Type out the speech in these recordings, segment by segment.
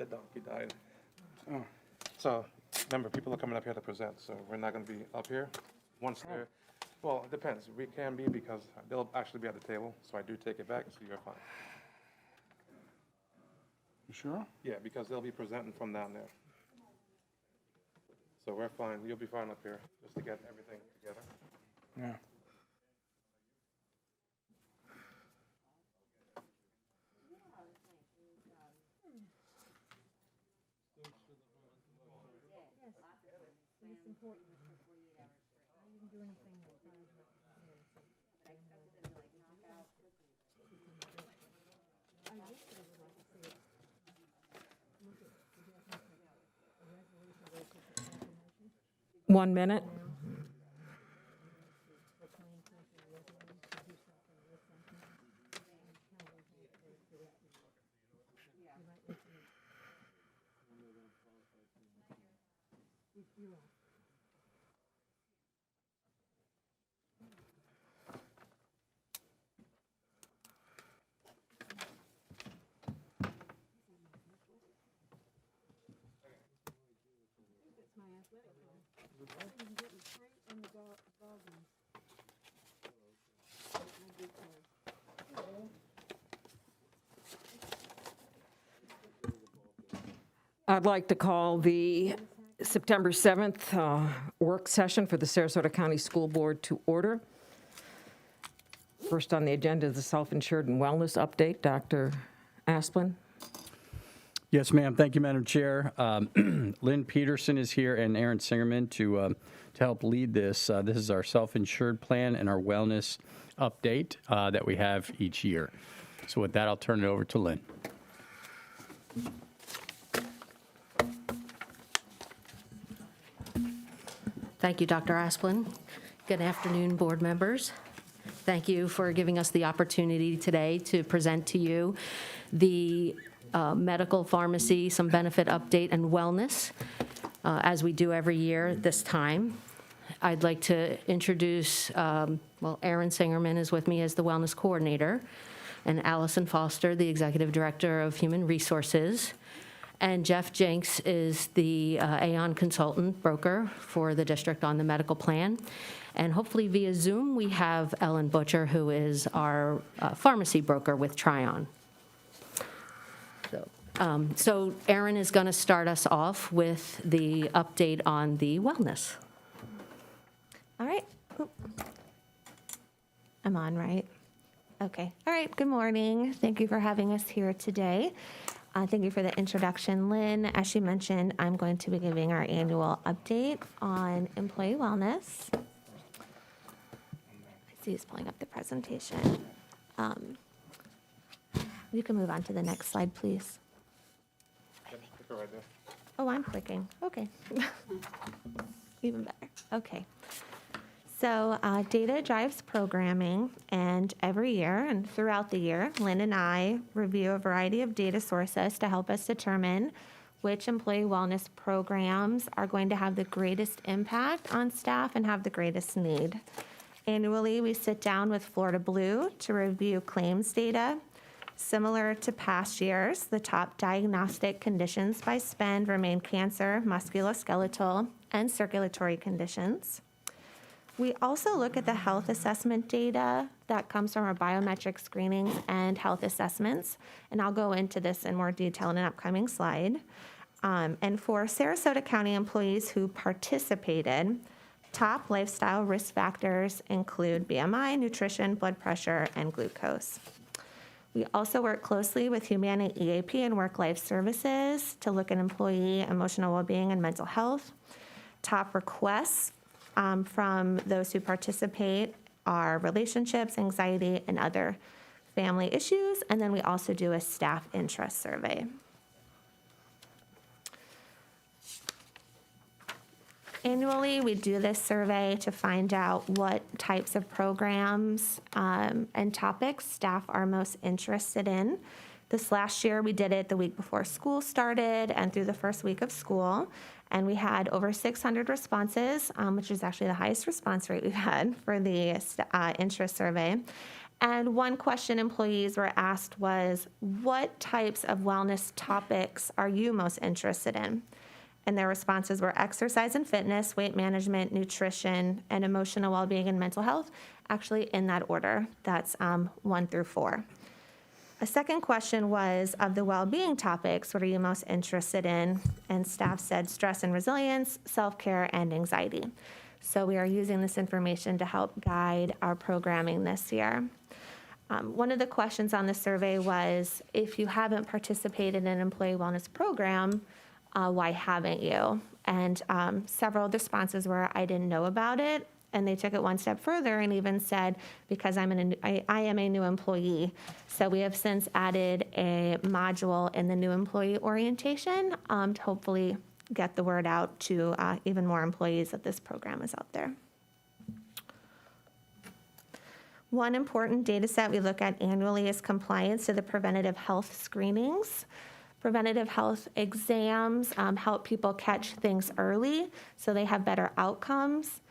That donkey died. Oh. So, remember, people are coming up here to present, so we're not gonna be up here. Once they're, well, it depends. We can be because they'll actually be at the table, so I do take it back, so you're fine. You sure? Yeah, because they'll be presenting from down there. So we're fine. You'll be fine up here, just to get everything together. Yeah. One minute. I'd like to call the September 7th work session for the Sarasota County School Board to order. First on the agenda is the self-insured and wellness update. Dr. Asplin. Yes, ma'am. Thank you, Madam Chair. Lynn Peterson is here and Aaron Singerman to help lead this. This is our self-insured plan and our wellness update that we have each year. So with that, I'll turn it over to Lynn. Thank you, Dr. Asplin. Good afternoon, board members. Thank you for giving us the opportunity today to present to you the medical pharmacy, some benefit update and wellness, as we do every year this time. I'd like to introduce, Aaron Singerman is with me as the wellness coordinator, and Allison Foster, the executive director of human resources. And Jeff Jenks is the Aon consultant broker for the district on the medical plan. And hopefully via Zoom, we have Ellen Butcher, who is our pharmacy broker with Tryon. So Aaron is going to start us off with the update on the wellness. All right. I'm on, right? Okay. All right. Good morning. Thank you for having us here today. Thank you for the introduction, Lynn. As she mentioned, I'm going to be giving our annual update on employee wellness. I see he's pulling up the presentation. You can move on to the next slide, please. Click it right there. Oh, I'm clicking. Okay. Even better. Okay. So data drives programming, and every year and throughout the year, Lynn and I review a variety of data sources to help us determine which employee wellness programs are going to have the greatest impact on staff and have the greatest need. Annually, we sit down with Florida Blue to review claims data. Similar to past years, the top diagnostic conditions by spend remain cancer, musculoskeletal, and circulatory conditions. We also look at the health assessment data that comes from our biometric screenings and health assessments, and I'll go into this in more detail in an upcoming slide. And for Sarasota County employees who participated, top lifestyle risk factors include BMI, nutrition, blood pressure, and glucose. We also work closely with Humana EAP and Work-Life Services to look at employee emotional well-being and mental health. Top requests from those who participate are relationships, anxiety, and other family issues. And then we also do a staff interest survey. Annually, we do this survey to find out what types of programs and topics staff are most interested in. This last year, we did it the week before school started and through the first week of school. And we had over 600 responses, which is actually the highest response rate we've had for the interest survey. And one question employees were asked was, what types of wellness topics are you most interested in? And their responses were exercise and fitness, weight management, nutrition, and emotional well-being and mental health, actually in that order. That's 1 through 4. A second question was, of the well-being topics, what are you most interested in? And staff said stress and resilience, self-care, and anxiety. So we are using this information to help guide our programming this year. One of the questions on the survey was, if you haven't participated in an employee wellness program, why haven't you? And several of the responses were, I didn't know about it. And they took it one step further and even said, because I am a new employee. So we have since added a module in the new employee orientation to hopefully get the word out to even more employees that this program is out there. One important data set we look at annually is compliance to the preventative health screenings. Preventative health exams help people catch things early so they have better outcomes.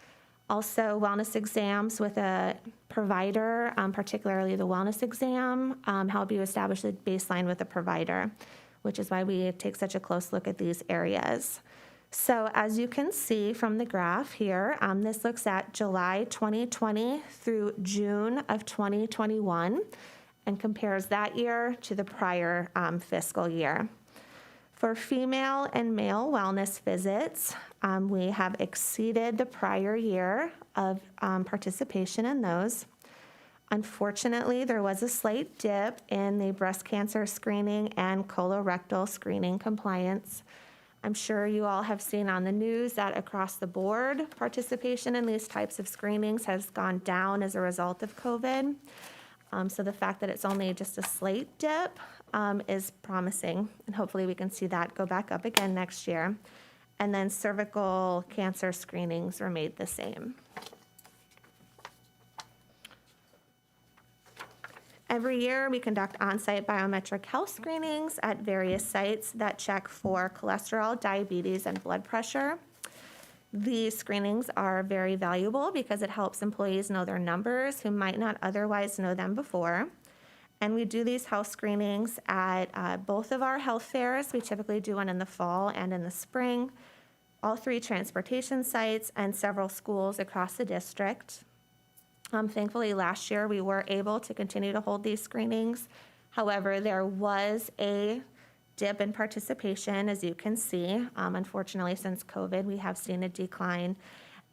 Also, wellness exams with a provider, particularly the wellness exam, help you establish the baseline with a provider, which is why we take such a close look at these areas. So as you can see from the graph here, this looks at July 2020 through June of 2021 and compares that year to the prior fiscal year. For female and male wellness visits, we have exceeded the prior year of participation in those. Unfortunately, there was a slight dip in the breast cancer screening and colorectal screening compliance. I'm sure you all have seen on the news that across the board, participation in these types of screenings has gone down as a result of COVID. So the fact that it's only just a slight dip is promising, and hopefully we can see that go back up again next year. And then cervical cancer screenings remained the same. Every year, we conduct on-site biometric health screenings at various sites that check for cholesterol, diabetes, and blood pressure. These screenings are very valuable because it helps employees know their numbers who might not otherwise know them before. And we do these health screenings at both of our health fairs. We typically do one in the fall and in the spring, all 3 transportation sites, and several schools across the district. Thankfully, last year we were able to continue to hold these screenings. However, there was a dip in participation, as you can see. Unfortunately, since COVID, we have seen a decline,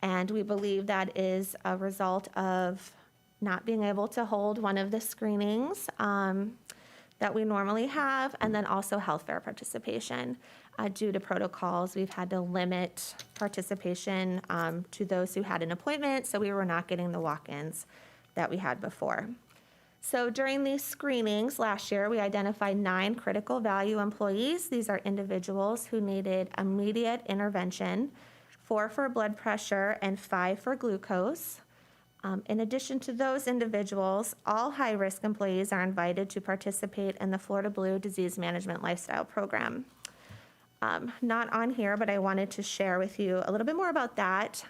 and we believe that is a result of not being able to hold one of the screenings that we normally have, and then also health fair participation. Due to protocols, we've had to limit participation to those who had an appointment, so we were not getting the walk-ins that we had before. So during these screenings last year, we identified 9 critical value employees. These are individuals who needed immediate intervention, 4 for blood pressure and 5 for glucose. In addition to those individuals, all high-risk employees are invited to participate in the Florida Blue Disease Management Lifestyle Program. Not on here, but I wanted to share with you a little bit more about that.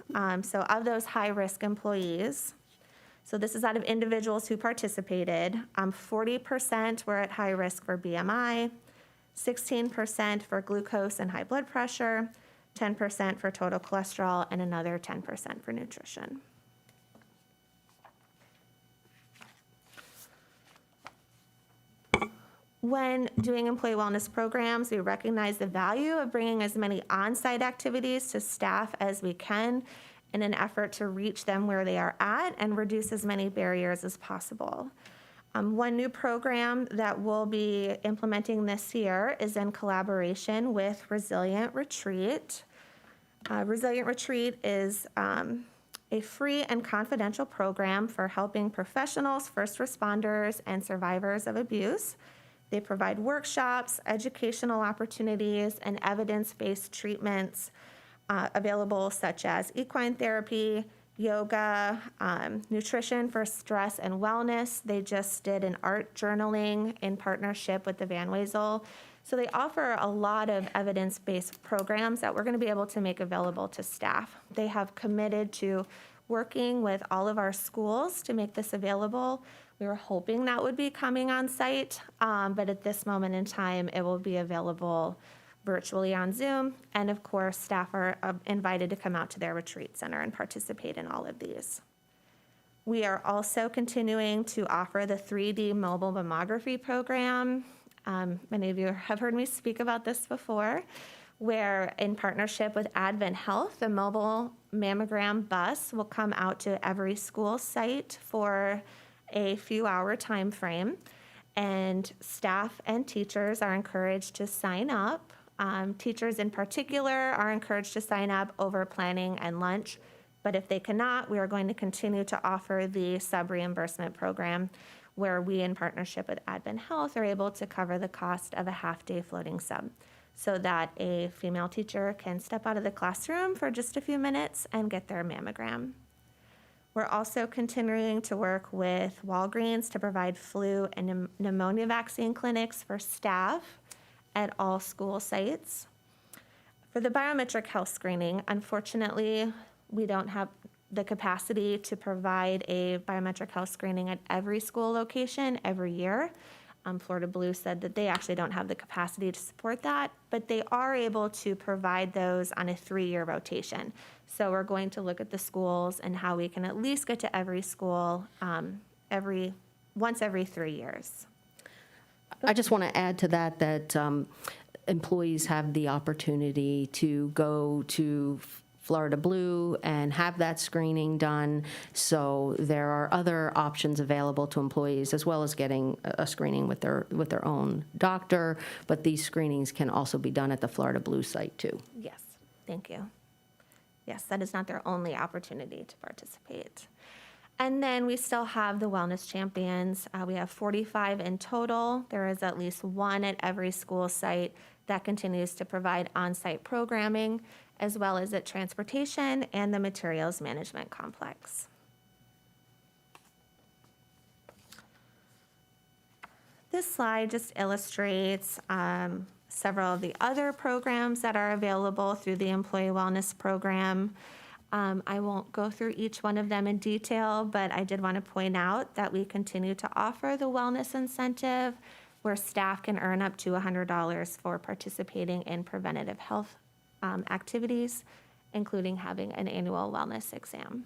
So of those high-risk employees, so this is out of individuals who participated, 40% were at high risk for BMI, 16% for glucose and high blood pressure, 10% for total cholesterol, and another 10% for nutrition. When doing employee wellness programs, we recognize the value of bringing as many on-site activities to staff as we can in an effort to reach them where they are at and reduce as many barriers as possible. One new program that we'll be implementing this year is in collaboration with Resilient Retreat. Resilient Retreat is a free and confidential program for helping professionals, first responders, and survivors of abuse. They provide workshops, educational opportunities, and evidence-based treatments available such as equine therapy, yoga, nutrition for stress and wellness. They just did an art journaling in partnership with the Van Wezel. So they offer a lot of evidence-based programs that we're going to be able to make available to staff. They have committed to working with all of our schools to make this available. We were hoping that would be coming on site, but at this moment in time, it will be available virtually on Zoom. And of course, staff are invited to come out to their retreat center and participate in all of these. We are also continuing to offer the 3D mobile mammography program. Many of you have heard me speak about this before, where in partnership with Advent Health, the mobile mammogram bus will come out to every school site for a few-hour time frame, and staff and teachers are encouraged to sign up. Teachers in particular are encouraged to sign up over planning and lunch, but if they cannot, we are going to continue to offer the sub-reimbursement program, where we, in partnership with Advent Health, are able to cover the cost of a half-day floating sub, so that a female teacher can step out of the classroom for just a few minutes and get their mammogram. We're also continuing to work with Walgreens to provide flu and pneumonia vaccine clinics for staff at all school sites. For the biometric health screening, unfortunately, we don't have the capacity to provide a biometric health screening at every school location every year. Florida Blue said that they actually don't have the capacity to support that, but they are able to provide those on a 3-year rotation. So we're going to look at the schools and how we can at least get to every school once every 3 years. I just want to add to that employees have the opportunity to go to Florida Blue and have that screening done. So there are other options available to employees, as well as getting a screening with their own doctor. But these screenings can also be done at the Florida Blue site too. Yes, thank you. Yes, that is not their only opportunity to participate. And then we still have the Wellness Champions. We have 45 in total. There is at least one at every school site that continues to provide on-site programming, as well as at transportation and the materials management complex. This slide just illustrates several of the other programs that are available through the Employee Wellness Program. I won't go through each one of them in detail, but I did want to point out that we continue to offer the wellness incentive, where staff can earn up to $100 for participating in preventative health activities, including having an annual wellness exam.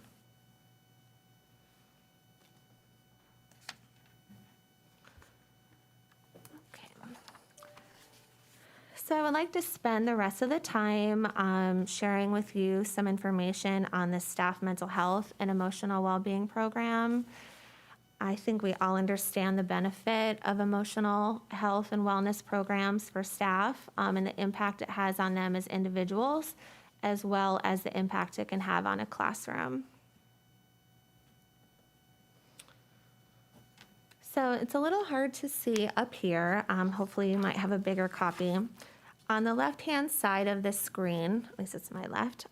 Okay. So I would like to spend the rest of the time sharing with you some information on the staff mental health and emotional well-being program. I think we all understand the benefit of emotional health and wellness programs for staff and the impact it has on them as individuals, as well as the impact it can have on a classroom. So it's a little hard to see up here. Hopefully you might have a bigger copy. On the left-hand side of the screen, at least it's my left,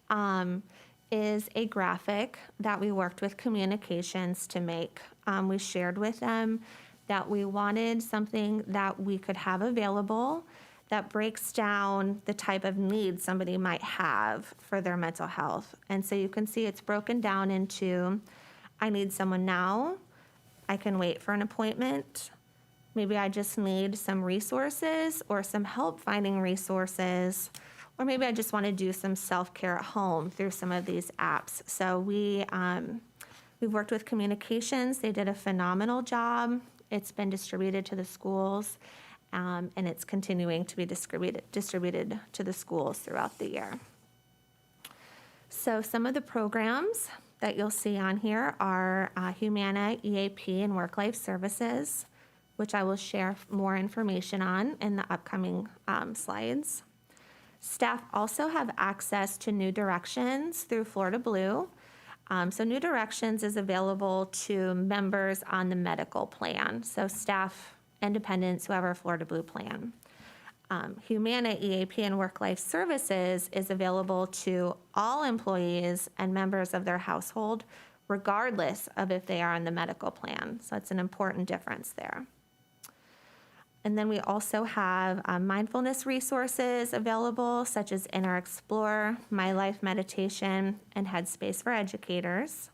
is a graphic that we worked with communications to make. We shared with them that we wanted something that we could have available that breaks down the type of needs somebody might have for their mental health. And so you can see it's broken down into, I need someone now, I can wait for an appointment, maybe I just need some resources or some help finding resources, or maybe I just want to do some self-care at home through some of these apps. So we've worked with communications. They did a phenomenal job. It's been distributed to the schools, and it's continuing to be distributed to the schools throughout the year. So some of the programs that you'll see on here are Humana, EAP, and Work-Life Services, which I will share more information on in the upcoming slides. Staff also have access to New Directions through Florida Blue. So New Directions is available to members on the medical plan, so staff and dependents who have our Florida Blue plan. Humana, EAP, and Work-Life Services is available to all employees and members of their household, regardless of if they are on the medical plan. So it's an important difference there. And then we also have mindfulness resources available, such as Inner Explore, My Life Meditation, and Headspace for Educators.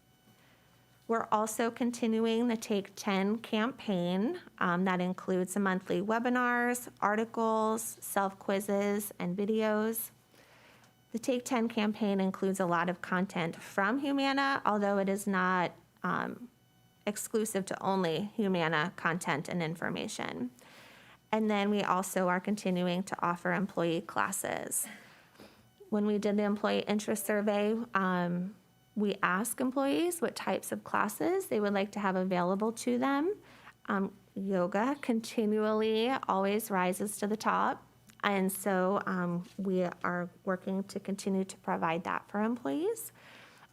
We're also continuing the Take 10 campaign. That includes the monthly webinars, articles, self-quizzes, and videos. The Take 10 campaign includes a lot of content from Humana, although it is not exclusive to only Humana content and information. And then we also are continuing to offer employee classes. When we did the employee interest survey, we asked employees what types of classes they would like to have available to them. Yoga continually always rises to the top. And so we are working to continue to provide that for employees.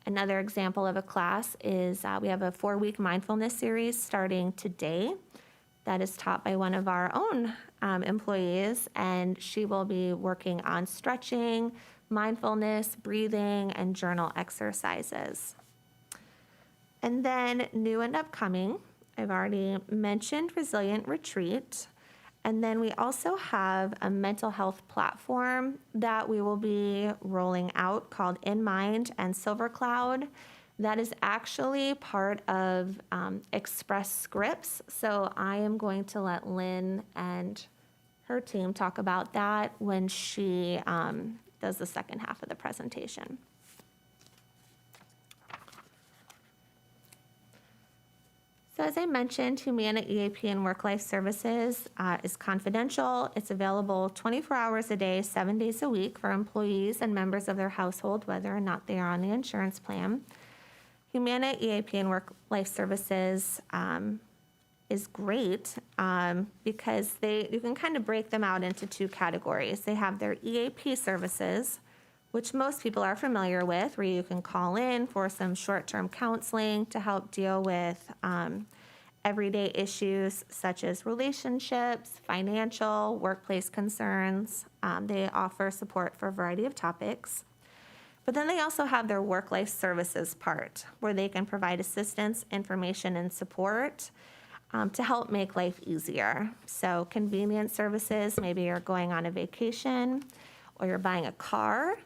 Another example of a class is we have a 4-week mindfulness series starting today that is taught by one of our own employees, and she will be working on stretching, mindfulness, breathing, and journal exercises. And then new and upcoming, I've already mentioned Resilient Retreat. And then we also have a mental health platform that we will be rolling out called In Mind and Silver Cloud. That is actually part of Express Scripts. So I am going to let Lynn and her team talk about that when she does the second half of the presentation. So as I mentioned, Humana EAP and Work-Life Services is confidential. It's available 24 hours a day, 7 days a week for employees and members of their household, whether or not they are on the insurance plan. Humana EAP and Work-Life Services is great because you can kind of break them out into 2 categories. They have their EAP services, which most people are familiar with, where you can call in for some short-term counseling to help deal with everyday issues such as relationships, financial, workplace concerns. They offer support for a variety of topics. But then they also have their work-life services part, where they can provide assistance, information, and support to help make life easier. So convenience services, maybe you're going on a vacation or you're buying a car.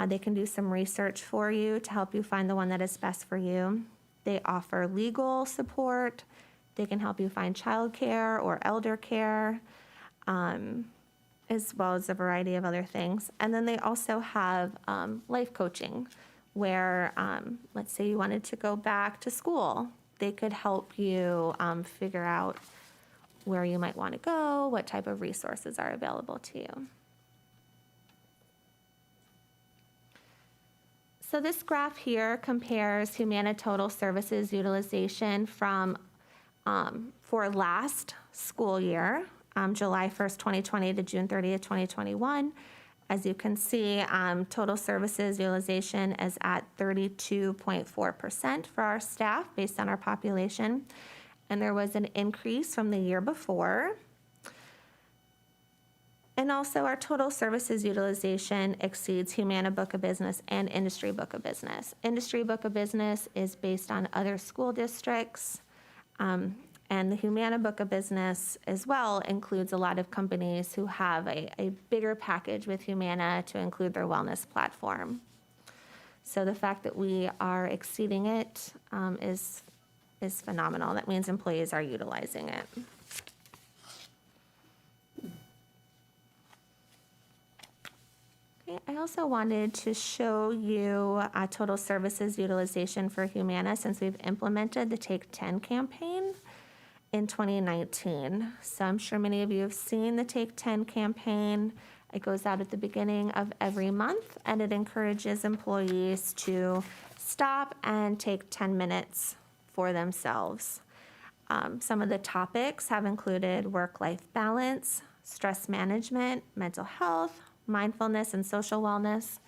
They can do some research for you to help you find the one that is best for you. They offer legal support. They can help you find childcare or elder care, as well as a variety of other things. And then they also have life coaching, where let's say you wanted to go back to school. They could help you figure out where you might want to go, what type of resources are available to you. So this graph here compares Humana total services utilization from for last school year, July 1st, 2020 to June 30th, 2021. As you can see, total services utilization is at 32.4% for our staff based on our population. And there was an increase from the year before. And also our total services utilization exceeds Humana book of business and industry book of business. Industry book of business is based on other school districts. And the Humana book of business as well includes a lot of companies who have a bigger package with Humana to include their wellness platform. So the fact that we are exceeding it is phenomenal. That means employees are utilizing it. I also wanted to show you total services utilization for Humana since we've implemented the Take 10 campaign in 2019. So I'm sure many of you have seen the Take 10 campaign. It goes out at the beginning of every month, and it encourages employees to stop and take 10 minutes for themselves. Some of the topics have included work-life balance, stress management, mental health, mindfulness and social wellness,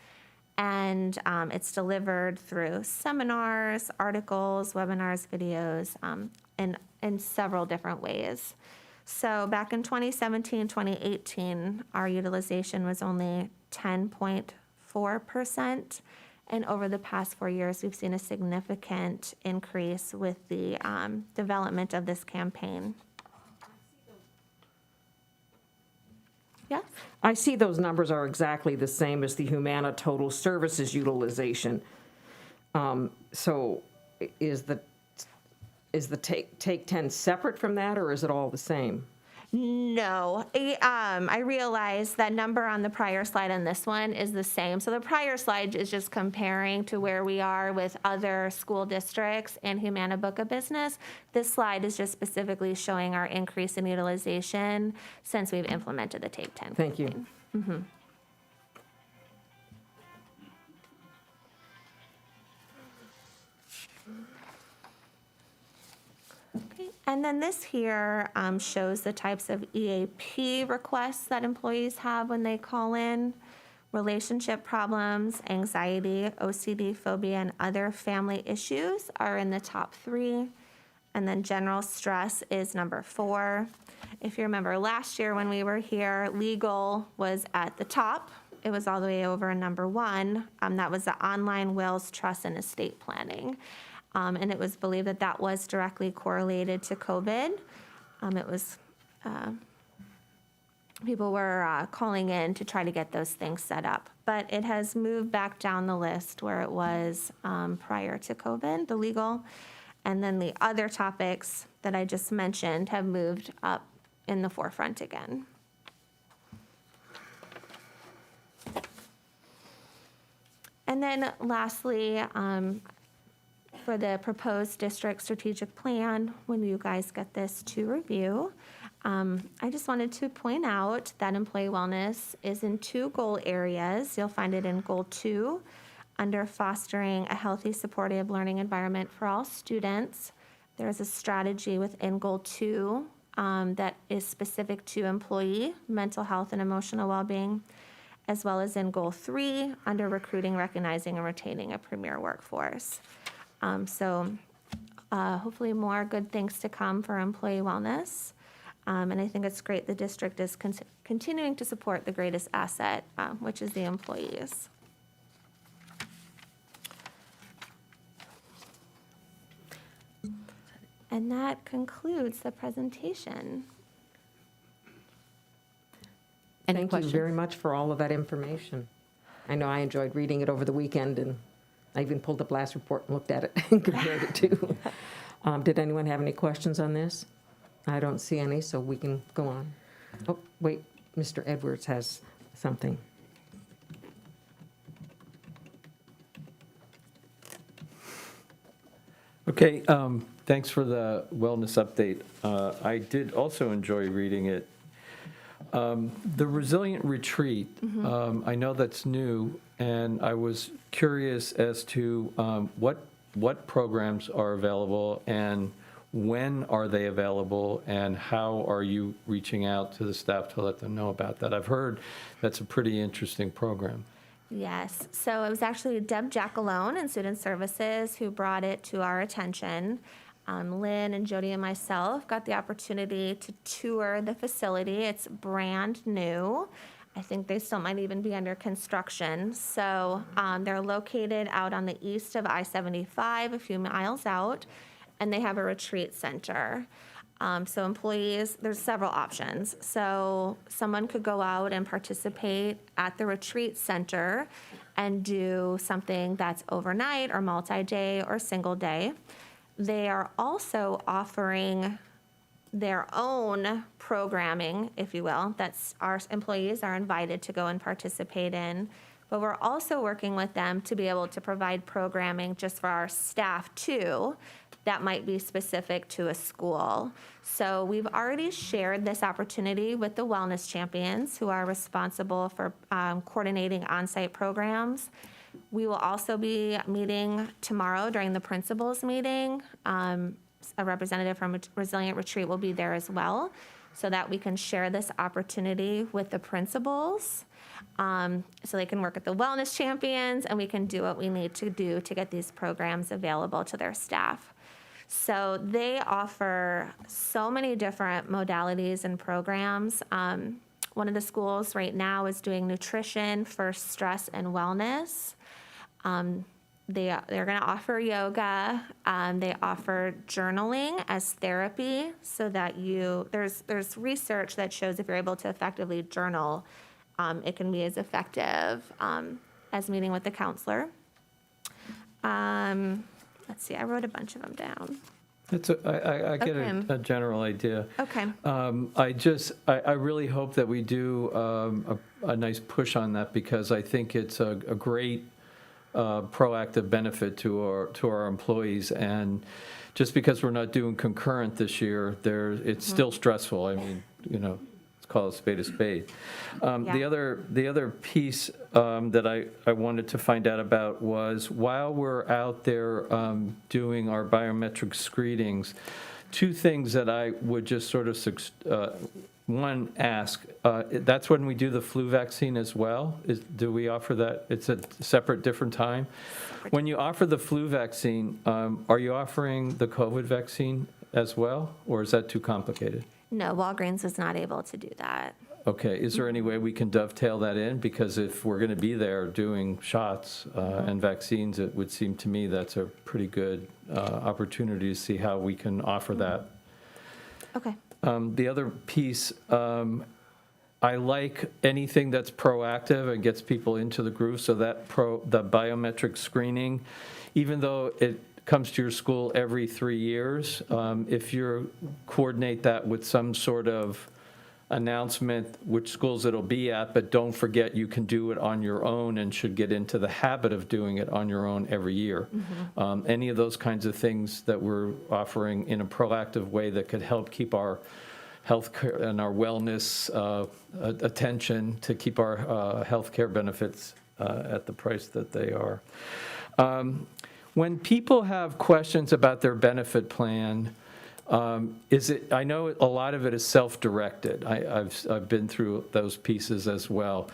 and it's delivered through seminars, articles, webinars, videos, in several different ways. So back in 2017, 2018, our utilization was only 10.4%, and over the past 4 years, we've seen a significant increase with the development of this campaign. Yeah? I see those numbers are exactly the same as the Humana total services utilization. So is the is the Take 10 separate from that, or is it all the same? No, I realized that number on the prior slide and this one is the same. So the prior slide is just comparing to where we are with other school districts and Humana Book of Business. This slide is just specifically showing our increase in utilization since we've implemented the Take 10 Thank you. campaign. Okay, and then this here shows the types of EAP requests that employees have when they call in. Relationship problems, anxiety, OCD, phobia, and other family issues are in the top 3. And then general stress is number 4. If you remember last year when we were here, legal was at the top. It was all the way over in number 1. That was the online wills, trust, and estate planning. And it was believed that that was directly correlated to COVID. It was, people were calling in to try to get those things set up. But it has moved back down the list where it was prior to COVID, the legal. And then the other topics that I just mentioned have moved up in the forefront again. And then lastly, for the proposed district strategic plan, when you guys get this to review, I just wanted to point out that employee wellness is in 2 goal areas. You'll find it in Goal 2, under fostering a healthy, supportive learning environment for all students. There's a strategy within Goal 2 that is specific to employee mental health and emotional well-being, as well as in Goal 3, under recruiting, recognizing, and retaining a premier workforce. So hopefully more good things to come for employee wellness. And I think it's great the district is continuing to support the greatest asset, which is the employees. And that concludes the presentation. Any Thank questions? you very much for all of that information. I know I enjoyed reading it over the weekend, and I even pulled up last report and looked at it and compared it to. Did anyone have any questions on this? I don't see any, so we can go on. Oh, wait, Mr. Edwards has something. Okay, thanks for the wellness update. I did also enjoy reading it. The Resilient Retreat, I know that's new, and I was curious as to what programs are available and when are they available, and how are you reaching out to the staff to let them know about that? I've heard that's a pretty interesting program. Yes, so it was actually Deb Jackalone in Student Services who brought it to our attention. Lynn and Jody and myself got the opportunity to tour the facility. It's brand new. I think they still might even be under construction. So they're located out on the east of I-75, a few miles out, and they have a retreat center. So employees, there's several options. So someone could go out and participate at the retreat center and do something that's overnight or multi-day or single day. They are also offering their own programming, if you will, that's our employees are invited to go and participate in. But we're also working with them to be able to provide programming just for our staff too, that might be specific to a school. So we've already shared this opportunity with the wellness champions who are responsible for coordinating on-site programs. We will also be meeting tomorrow during the principals meeting. A representative from Resilient Retreat will be there as well, so that we can share this opportunity with the principals, so they can work with the wellness champions, and we can do what we need to do to get these programs available to their staff. So they offer so many different modalities and programs. One of the schools right now is doing nutrition for stress and wellness. They're going to offer yoga. They offer journaling as therapy, so that there's research that shows if you're able to effectively journal, it can be as effective as meeting with the counselor. Let's see, I wrote a bunch of them down. I get Okay. a general idea. Okay. I really hope that we do a nice push on that, because I think it's a great proactive benefit to our employees. And just because we're not doing concurrent this year, it's still stressful. I mean, let's call a spade a spade. The other piece that I wanted to find out about was, while we're out there doing our biometric screenings, two things that I would just sort of one, ask, that's when we do the flu vaccine as well? Do we offer that? It's a separate, different time? When you offer the flu vaccine, are you offering the COVID vaccine as well, or is that too complicated? No, Walgreens is not able to do that. Okay, is there any way we can dovetail that in? Because if we're going to be there doing shots and vaccines, it would seem to me that's a pretty good opportunity to see how we can offer that. Okay. The other piece, I like anything that's proactive and gets people into the groove, so that the biometric screening, even though it comes to your school every 3 years, if you coordinate that with some sort of announcement which schools it'll be at, but don't forget you can do it on your own and should get into the habit of doing it on your own every year. Any of those kinds of things that we're offering in a proactive way that could help keep our health care and our wellness attention to keep our health care benefits at the price that they are. When people have questions about their benefit plan, I know a lot of it is self-directed. I've been through those pieces as well.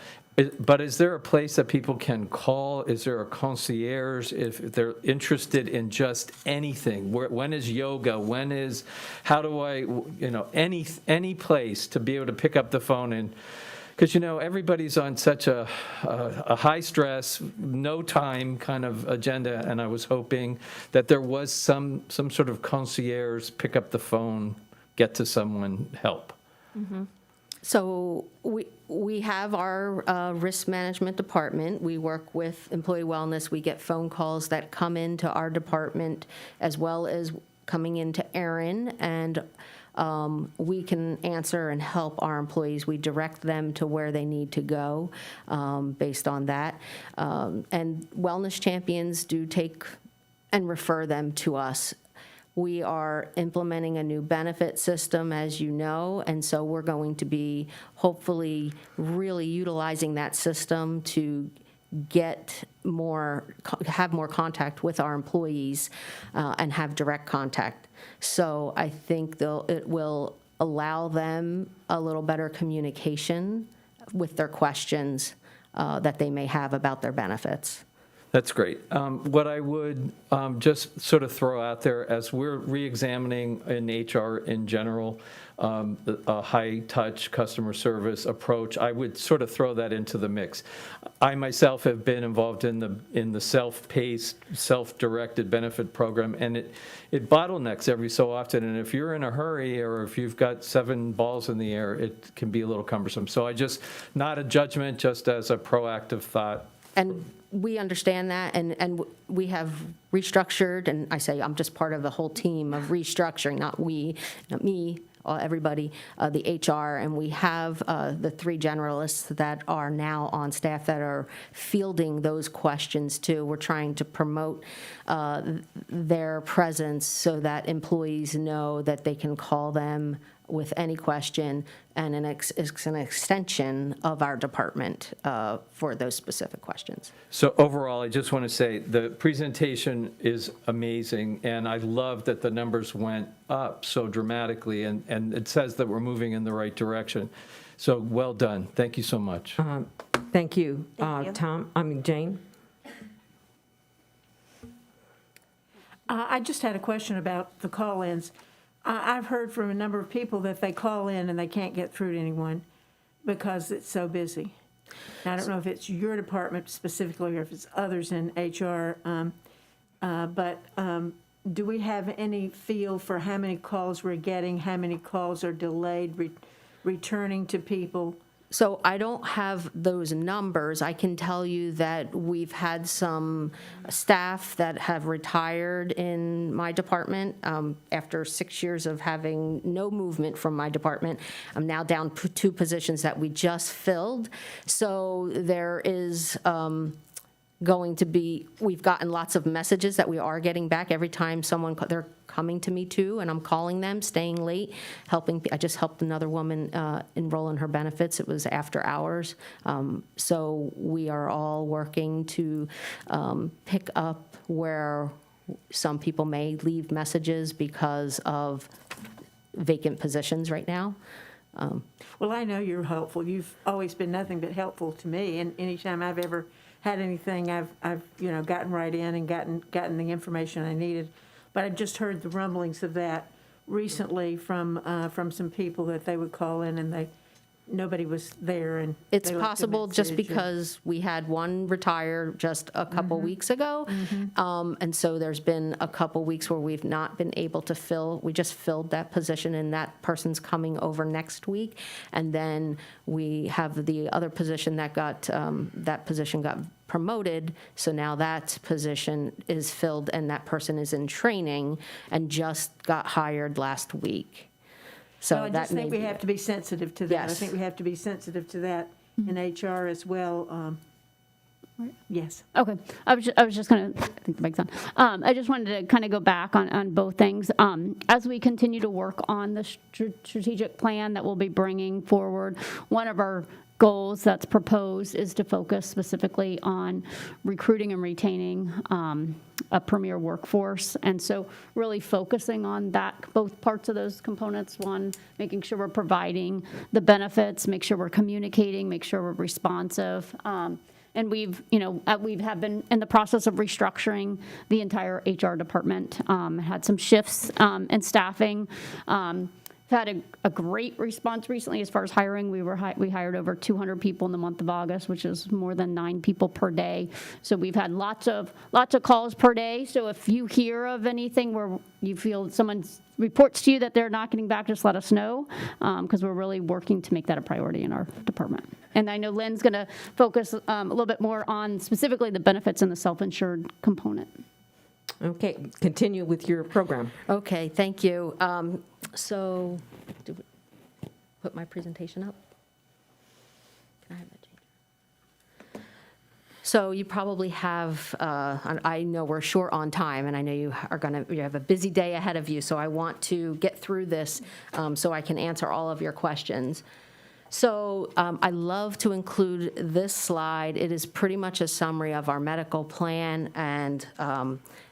But is there a place that people can call? Is there a concierge if they're interested in just anything? When is yoga? How do I, any place to be able to pick up the phone and, because, everybody's on such a high stress, no time kind of agenda, and I was hoping that there was some sort of concierge, pick up the phone, get to someone, help. So we have our risk management department. We work with employee wellness. We get phone calls that come into our department, as well as coming into Erin, and we can answer and help our employees. We direct them to where they need to go based on that. And wellness champions do take and refer them to us. We are implementing a new benefit system, as you know, and so we're going to be hopefully really utilizing that system to have more contact with our employees and have direct contact. So I think it will allow them a little better communication with their questions that they may have about their benefits. That's great. What I would just sort of throw out there, as we're reexamining in HR in general, a high-touch customer service approach, I would sort of throw that into the mix. I myself have been involved in the self-paced, self-directed benefit program, and it bottlenecks every so often. And if you're in a hurry, or if you've got 7 balls in the air, it can be a little cumbersome. So not a judgment, just as a proactive thought. And we understand that, and we have restructured, and I say I'm just part of the whole team of restructuring, not me, everybody, the HR, and we have the 3 generalists that are now on staff that are fielding those questions too. We're trying to promote their presence so that employees know that they can call them with any question, and it's an extension of our department for those specific questions. So overall, I just want to say the presentation is amazing, and I love that the numbers went up so dramatically, and it says that we're moving in the right direction. So well done. Thank you so much. Thank you. Thank you. Jane? I just had a question about the call-ins. I've heard from a number of people that they call in and they can't get through to anyone because it's so busy. Now, I don't know if it's your department specifically or if it's others in HR, but do we have any feel for how many calls we're getting, how many calls are delayed, returning to people? So I don't have those numbers. I can tell you that we've had some staff that have retired in my department. After 6 years of having no movement from my department, I'm now down 2 positions that we just filled. So there is going to be, we've gotten lots of messages that we are getting back every time someone, they're coming to me too, and I'm calling them, staying late, helping. I just helped another woman enroll in her benefits. It was after hours. So we are all working to pick up where some people may leave messages because of vacant positions right now. Well, I know you're helpful. You've always been nothing but helpful to me, and anytime I've ever had anything, I've gotten right in and gotten the information I needed. But I just heard the rumblings of that recently from some people that they would call in and nobody was there, and It's they left a possible just message, because we had one retire just a couple weeks ago. And so there's been a couple weeks where we've not been able to fill. We just filled that position, and that person's coming over next week. And then we have the other position that got promoted. So now that position is filled, and that person is in training and just got hired last week. So Well, I that just may think we be have it. to be sensitive to that. I Yes. think we have to be sensitive to that in HR as well. Yes. Okay, I was just going to, I think the mic's on. I just wanted to kind of go back on both things. As we continue to work on the strategic plan that we'll be bringing forward, one of our goals that's proposed is to focus specifically on recruiting and retaining a premier workforce. And so really focusing on that, both parts of those components. One, making sure we're providing the benefits, make sure we're communicating, make sure we're responsive. And we've been in the process of restructuring the entire HR department, had some shifts in staffing. Had a great response recently as far as hiring. We hired over 200 people in the month of August, which is more than 9 people per day. So we've had lots of calls per day. So if you hear of anything where you feel someone reports to you that they're not getting back, just let us know, because we're really working to make that a priority in our department. And I know Lynn's going to focus a little bit more on specifically the benefits and the self-insured component. Okay, continue with your program. Okay, thank you. So, put my presentation up? Can I have that change? So you probably have, I know we're short on time, and I know you have a busy day ahead of you, so I want to get through this so I can answer all of your questions. So I love to include this slide. It is pretty much a summary of our medical plan and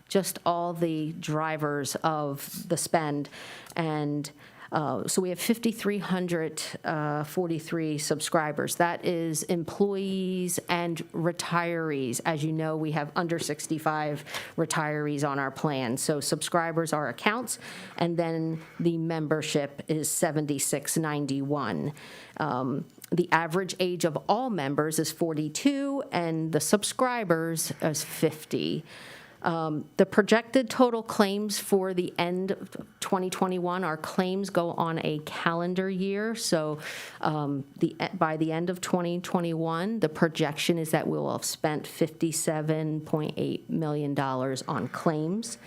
just all the drivers of the spend. And so we have 5,343 subscribers. That is employees and retirees. As you know, we have under 65 retirees on our plan. So subscribers are accounts, and then the membership is 7691. The average age of all members is 42, and the subscribers is 50. The projected total claims for the end of 2021, our claims go on a calendar year. So by the end of 2021, the projection is that we'll have spent $57.8 million on claims.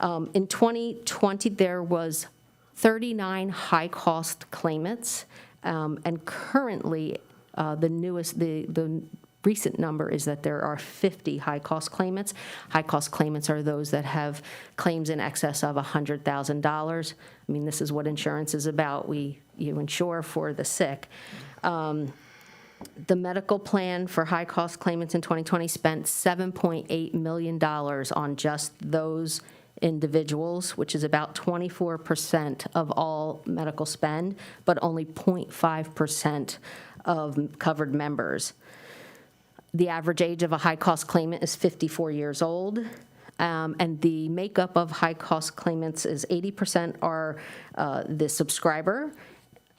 In 2020, there was 39 high-cost claimants, and currently the recent number is that there are 50 high-cost claimants. High-cost claimants are those that have claims in excess of $100,000. I mean, this is what insurance is about. You insure for the sick. The medical plan for high-cost claimants in 2020 spent $7.8 million on just those individuals, which is about 24% of all medical spend, but only 0.5% of covered members. The average age of a high-cost claimant is 54 years old, and the makeup of high-cost claimants is 80% are the subscriber,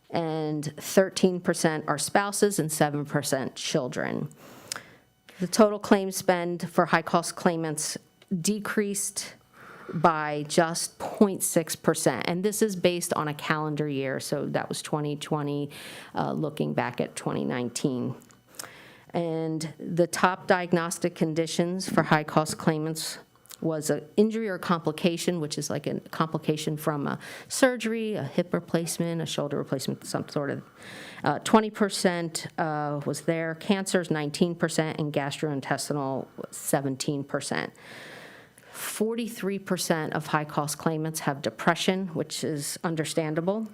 and 13% are spouses, and 7% children. The total claim spend for high-cost claimants decreased by just 0.6%. And this is based on a calendar year, so that was 2020, looking back at 2019. And the top diagnostic conditions for high-cost claimants was an injury or complication, which is like a complication from a surgery, a hip replacement, a shoulder replacement, some sort of. 20% was there. Cancers, 19%, and gastrointestinal, 17%. 43% of high-cost claimants have depression, which is understandable.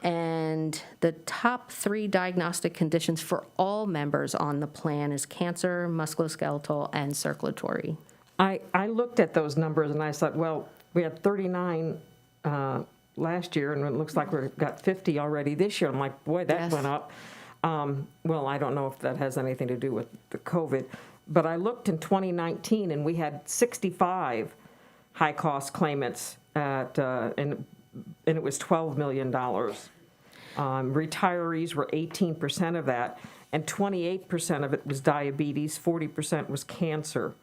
And the top 3 diagnostic conditions for all members on the plan is cancer, musculoskeletal, and circulatory. I looked at those numbers and I thought, well, we had 39 last year, and it looks like we've got 50 already this year. I'm like, boy, that Yes. went up. Well, I don't know if that has anything to do with the COVID, but I looked in 2019 and we had 65 high-cost claimants and it was $12 million. Retirees were 18% of that, and 28% of it was diabetes, 40% was cancer,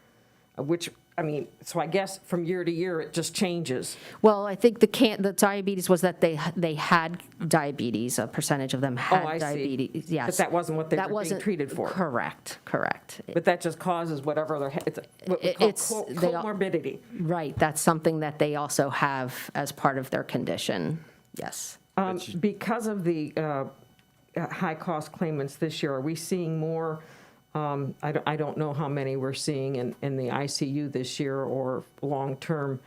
which, I mean, so I guess from year to year, it just changes. Well, I think the diabetes was that they had diabetes. A percentage of them had I see. diabetes. Yes, But that wasn't what they that were being wasn't treated for. Correct. But that just causes whatever it's what we call They all- comorbidity. Right. That's something that they also have as part of their condition. Yes. Because of the high-cost claimants this year, are we seeing more? I don't know how many we're seeing in the ICU this year or long-term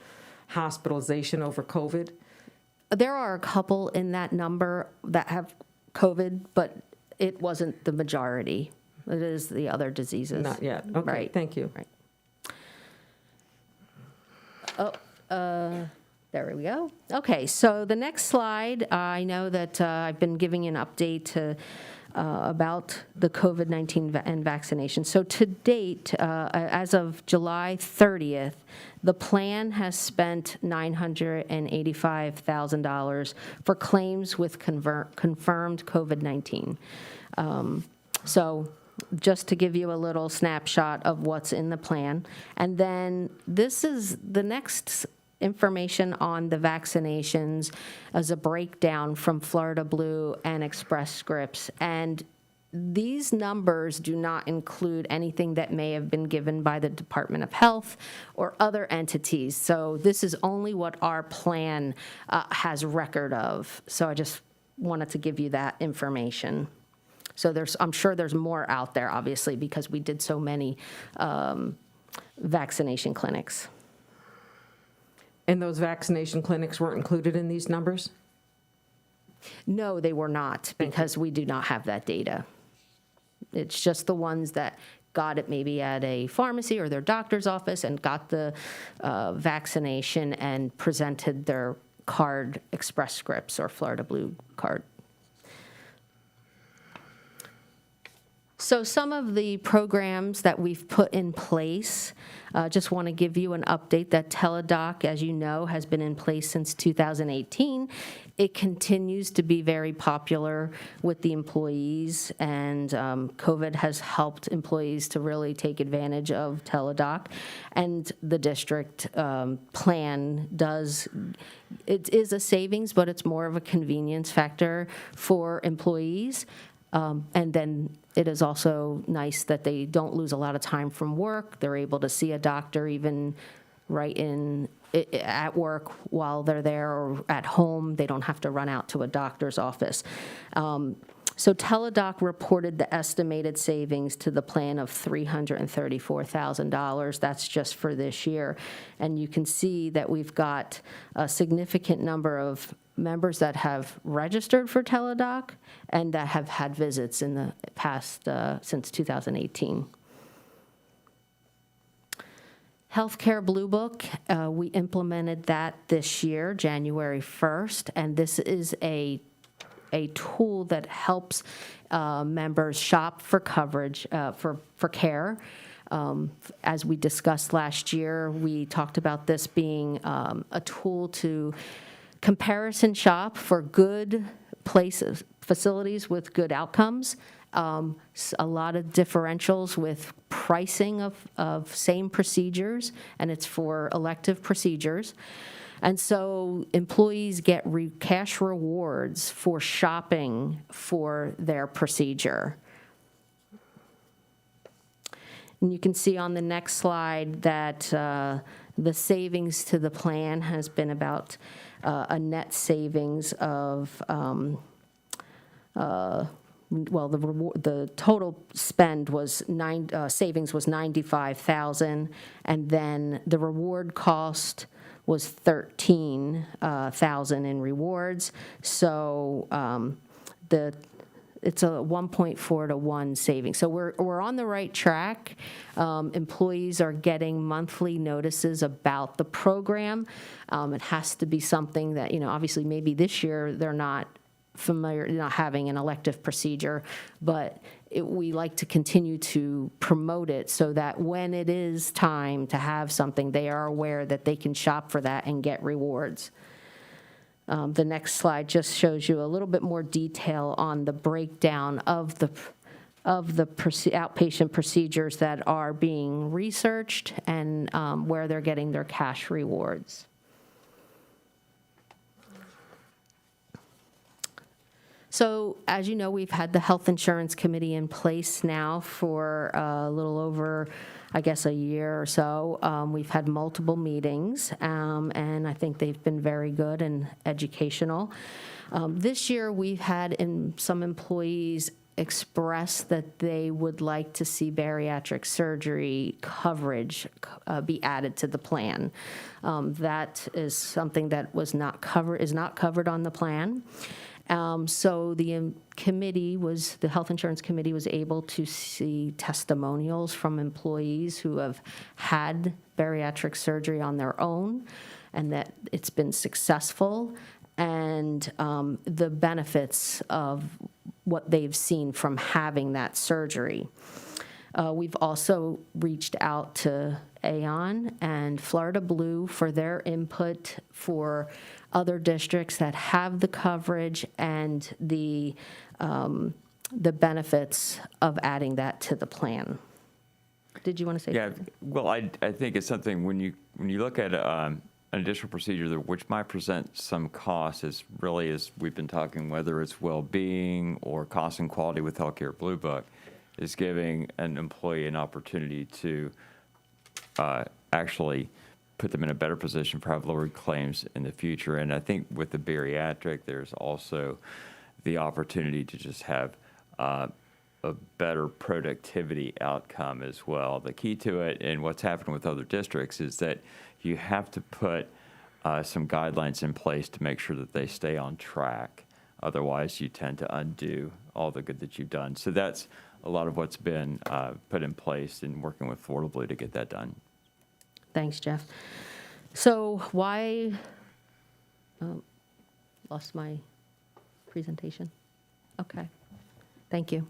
hospitalization over COVID. There are a couple in that number that have COVID, but it wasn't the majority. It is the other diseases. Not yet. Okay, Right. thank you. Right. There we go. Okay, so the next slide, I know that I've been giving an update about the COVID-19 and vaccination. So to date, as of July 30th, the plan has spent $985,000 for claims with confirmed COVID-19. So just to give you a little snapshot of what's in the plan. And then this is the next information on the vaccinations as a breakdown from Florida Blue and Express Scripts. And these numbers do not include anything that may have been given by the Department of Health or other entities. So this is only what our plan has record of. So I just wanted to give you that information. So I'm sure there's more out there, obviously, because we did so many vaccination clinics. And those vaccination clinics weren't included in these numbers? No, they were not, because we do not have that data. It's just the ones that got it maybe at a pharmacy or their doctor's office and got the vaccination and presented their card, Express Scripts or Florida Blue card. So some of the programs that we've put in place, just want to give you an update that Teladoc, as you know, has been in place since 2018. It continues to be very popular with the employees, and COVID has helped employees to really take advantage of Teladoc. And the district plan it is a savings, but it's more of a convenience factor for employees. And then it is also nice that they don't lose a lot of time from work. They're able to see a doctor even right at work while they're there or at home. They don't have to run out to a doctor's office. So Teladoc reported the estimated savings to the plan of $334,000. That's just for this year. And you can see that we've got a significant number of members that have registered for Teladoc and that have had visits in the past since 2018. Healthcare Blue Book, we implemented that this year, January 1st, and this is a tool that helps members shop for coverage for care. As we discussed last year, we talked about this being a tool to comparison shop for good facilities with good outcomes, a lot of differentials with pricing of same procedures, and it's for elective procedures. And so employees get cash rewards for shopping for their procedure. And you can see on the next slide that the savings to the plan has been about a net savings of, the total spend was savings was $95,000, and then the reward cost was $13,000 in rewards. So it's a 1.4 to 1 saving. So we're on the right track. Employees are getting monthly notices about the program. It has to be something that, obviously maybe this year they're not familiar, not having an elective procedure, but we like to continue to promote it so that when it is time to have something, they are aware that they can shop for that and get rewards. The next slide just shows you a little bit more detail on the breakdown of the outpatient procedures that are being researched and where they're getting their cash rewards. So, as you know, we've had the Health Insurance Committee in place now for a little over, I guess, a year or so. We've had multiple meetings, and I think they've been very good and educational. This year, we've had some employees express that they would like to see bariatric surgery coverage be added to the plan. That is something that is not covered on the plan. So the Health Insurance Committee was able to see testimonials from employees who have had bariatric surgery on their own and that it's been successful, and the benefits of what they've seen from having that surgery. We've also reached out to Aon and Florida Blue for their input for other districts that have the coverage and the benefits of adding that to the plan. Did you want to say something? Well, I think it's something when you look at an additional procedure which might present some cost, as we've been talking, whether it's well-being or cost and quality with Healthcare Blue Book, is giving an employee an opportunity to actually put them in a better position for have lower claims in the future. And I think with the bariatric, there's also the opportunity to just have a better productivity outcome as well. The key to it, and what's happened with other districts, is that you have to put some guidelines in place to make sure that they stay on track. Otherwise, you tend to undo all the good that you've done. So that's a lot of what's been put in place in working with Florida Blue to get that done. Thanks, Jeff. So why, lost my presentation? Okay, thank you.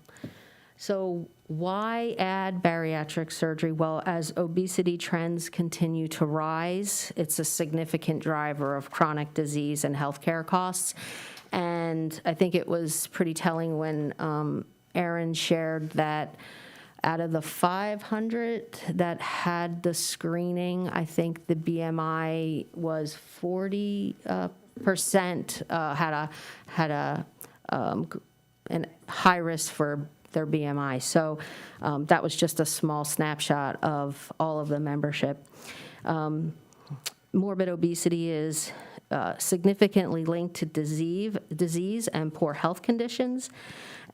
So why add bariatric surgery? Well, as obesity trends continue to rise, it's a significant driver of chronic disease and healthcare costs. And I think it was pretty telling when Erin shared that out of the 500 that had the screening, I think the BMI was 40% had a high risk for their BMI. So that was just a small snapshot of all of the membership. Morbid obesity is significantly linked to disease and poor health conditions,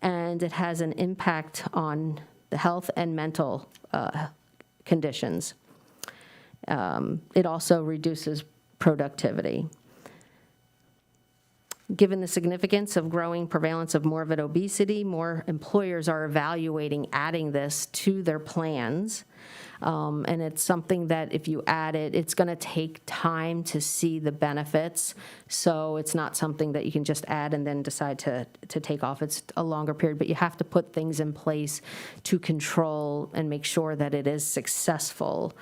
and it has an impact on the health and mental conditions. It also reduces productivity. Given the significance of growing prevalence of morbid obesity, more employers are evaluating adding this to their plans. And it's something that if you add it, it's going to take time to see the benefits. So it's not something that you can just add and then decide to take off. It's a longer period, but you have to put things in place to control and make sure that it is successful.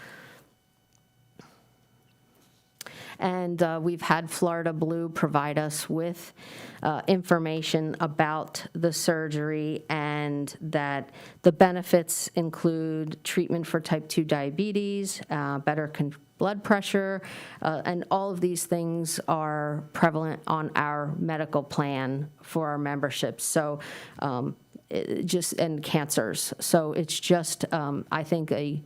And we've had Florida Blue provide us with information about the surgery, and that the benefits include treatment for type 2 diabetes, better blood pressure, and all of these things are prevalent on our medical plan for our membership. So and cancers. So it's just, I think, a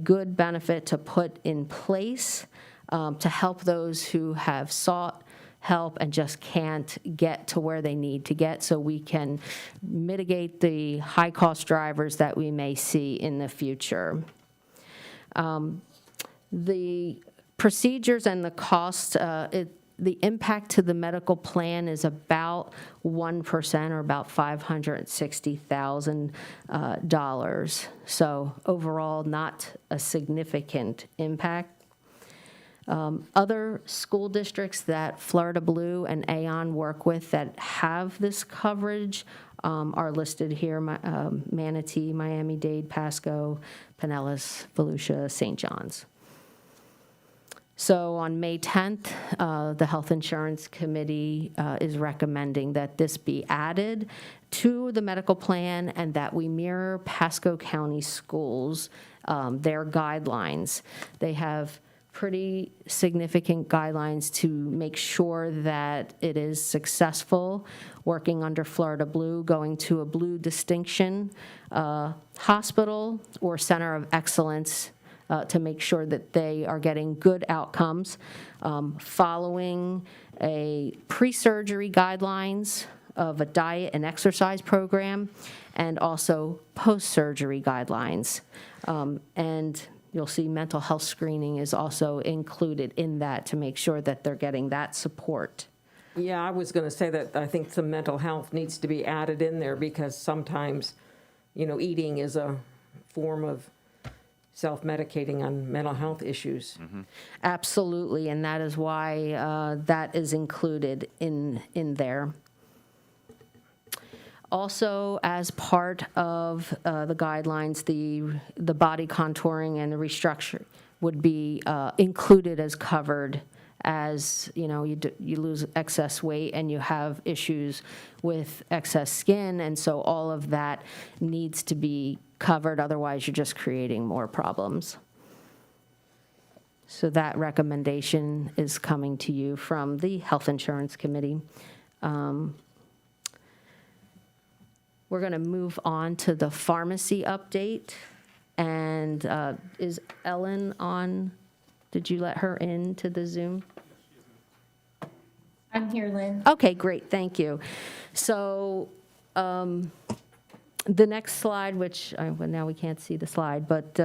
good benefit to put in place to help those who have sought help and just can't get to where they need to get, so we can mitigate the high-cost drivers that we may see in the future. The procedures and the cost, the impact to the medical plan is about 1%, or about $560,000. So overall, not a significant impact. Other school districts that Florida Blue and Aon work with that have this coverage are listed here: Manatee, Miami-Dade, Pasco, Pinellas, Volusia, St. John's. So on May 10th, the Health Insurance Committee is recommending that this be added to the medical plan, and that we mirror Pasco County Schools, their guidelines. They have pretty significant guidelines to make sure that it is successful working under Florida Blue, going to a Blue distinction hospital or center of excellence to make sure that they are getting good outcomes, following a pre-surgery guidelines of a diet and exercise program, and also post-surgery guidelines. And you'll see mental health screening is also included in that to make sure that they're getting that support. Yeah, I was going to say that I think some mental health needs to be added in there, because sometimes, eating is a form of self-medicating on mental health issues. Mm-hmm. Absolutely, and that is why that is included in there. Also, as part of the guidelines, the body contouring and the restructure would be included as covered, as you lose excess weight and you have issues with excess skin, and so all of that needs to be covered, otherwise you're just creating more problems. So that recommendation is coming to you from the Health Insurance Committee. We're going to move on to the pharmacy update. And is Ellen on? Did you let her into the Zoom? I'm here, Lynn. Okay, great, thank you. So the next slide, which, well, now we can't see the slide, but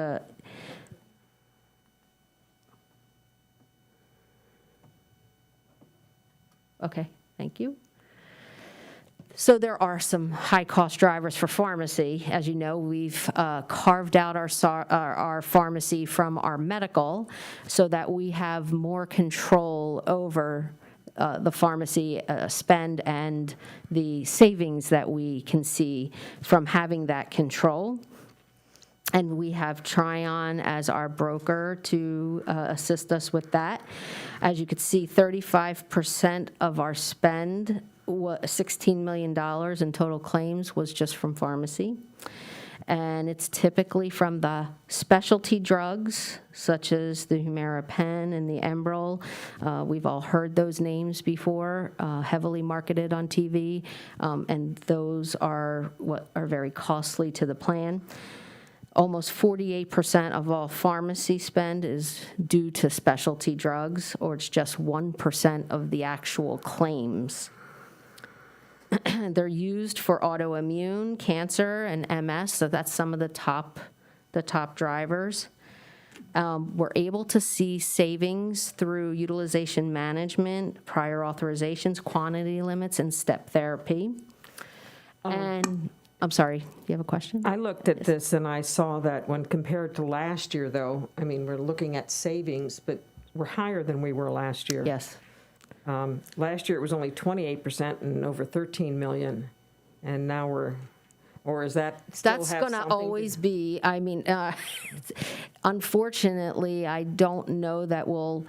okay, thank you. So there are some high-cost drivers for pharmacy. As you know, we've carved out our pharmacy from our medical so that we have more control over the pharmacy spend and the savings that we can see from having that control. And we have Tryon as our broker to assist us with that. As you can see, 35% of our spend, $16 million in total claims, was just from pharmacy. And it's typically from the specialty drugs, such as the Humira pen and the Enbrel. We've all heard those names before, heavily marketed on TV, and those are what are very costly to the plan. Almost 48% of all pharmacy spend is due to specialty drugs, or it's just 1% of the actual claims. They're used for autoimmune, cancer, and MS, so that's some of the top drivers. We're able to see savings through utilization management, prior authorizations, quantity limits, and step therapy. And I'm sorry, you have a question? I looked at this and I saw that when compared to last year, though, I mean, we're looking at savings, but we're higher than we were last year. Yes. Last year, it was only 28% and over 13 million, and now or is that still That's have going to something always be, I mean, unfortunately, I don't know that we'll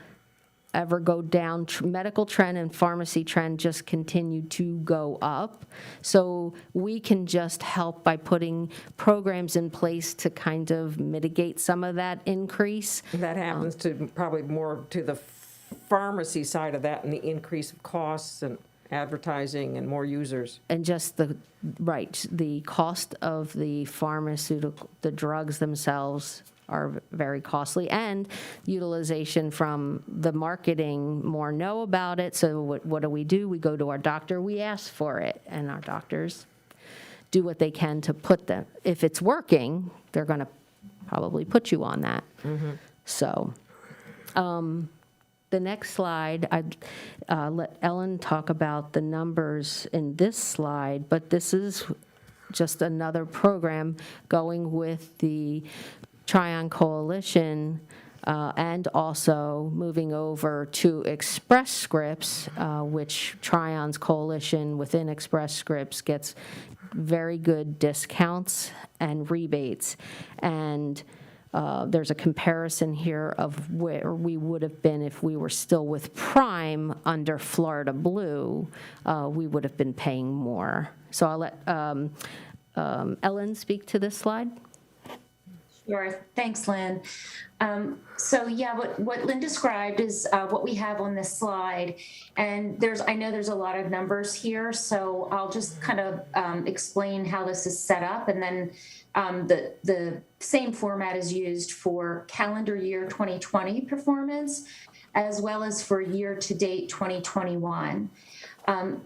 ever go down. Medical trend and pharmacy trend just continue to go up. So we can just help by putting programs in place to kind of mitigate some of that increase. That happens to probably more to the pharmacy side of that and the increase of costs and advertising and more users. And just the cost of the pharmaceutical, the drugs themselves are very costly, and utilization from the marketing, more know about it. So what do? We go to our doctor, we ask for it, and our doctors do what they can to put them. If it's working, they're going to probably put you on that. So, the next slide, I'd let Ellen talk about the numbers in this slide, but this is just another program going with the Tryon Coalition and also moving over to Express Scripts, which Tryon's coalition within Express Scripts gets very good discounts and rebates. And there's a comparison here of where we would have been if we were still with Prime under Florida Blue. We would have been paying more. So I'll let Ellen speak to this slide. Sure. Thanks, Lynn. So yeah, what Lynn described is what we have on this slide. And I know there's a lot of numbers here, so I'll just kind of explain how this is set up. And then the same format is used for calendar year 2020 performance, as well as for year-to-date 2021.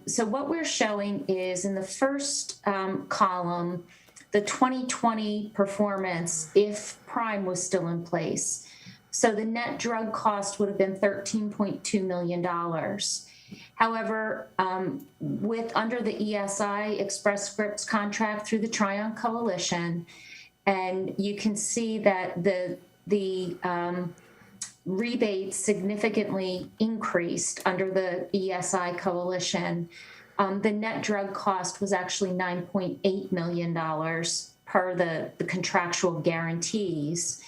So what we're showing is in the first column, the 2020 performance if Prime was still in place. So the net drug cost would have been $13.2 million. However, under the ESI Express Scripts contract through the Tryon Coalition, and you can see that the rebates significantly increased under the ESI Coalition. The net drug cost was actually $9.8 million per the contractual guarantees.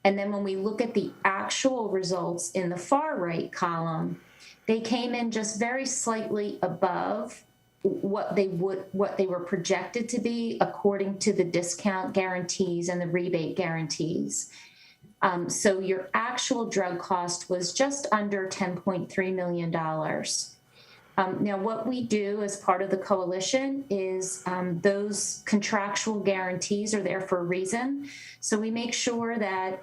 And then when we look at the actual results in the far right column, they came in just very slightly above what they were projected to be according to the discount guarantees and the rebate guarantees. So your actual drug cost was just under $10.3 million. Now, what we do as part of the coalition is those contractual guarantees are there for a reason. So we make sure that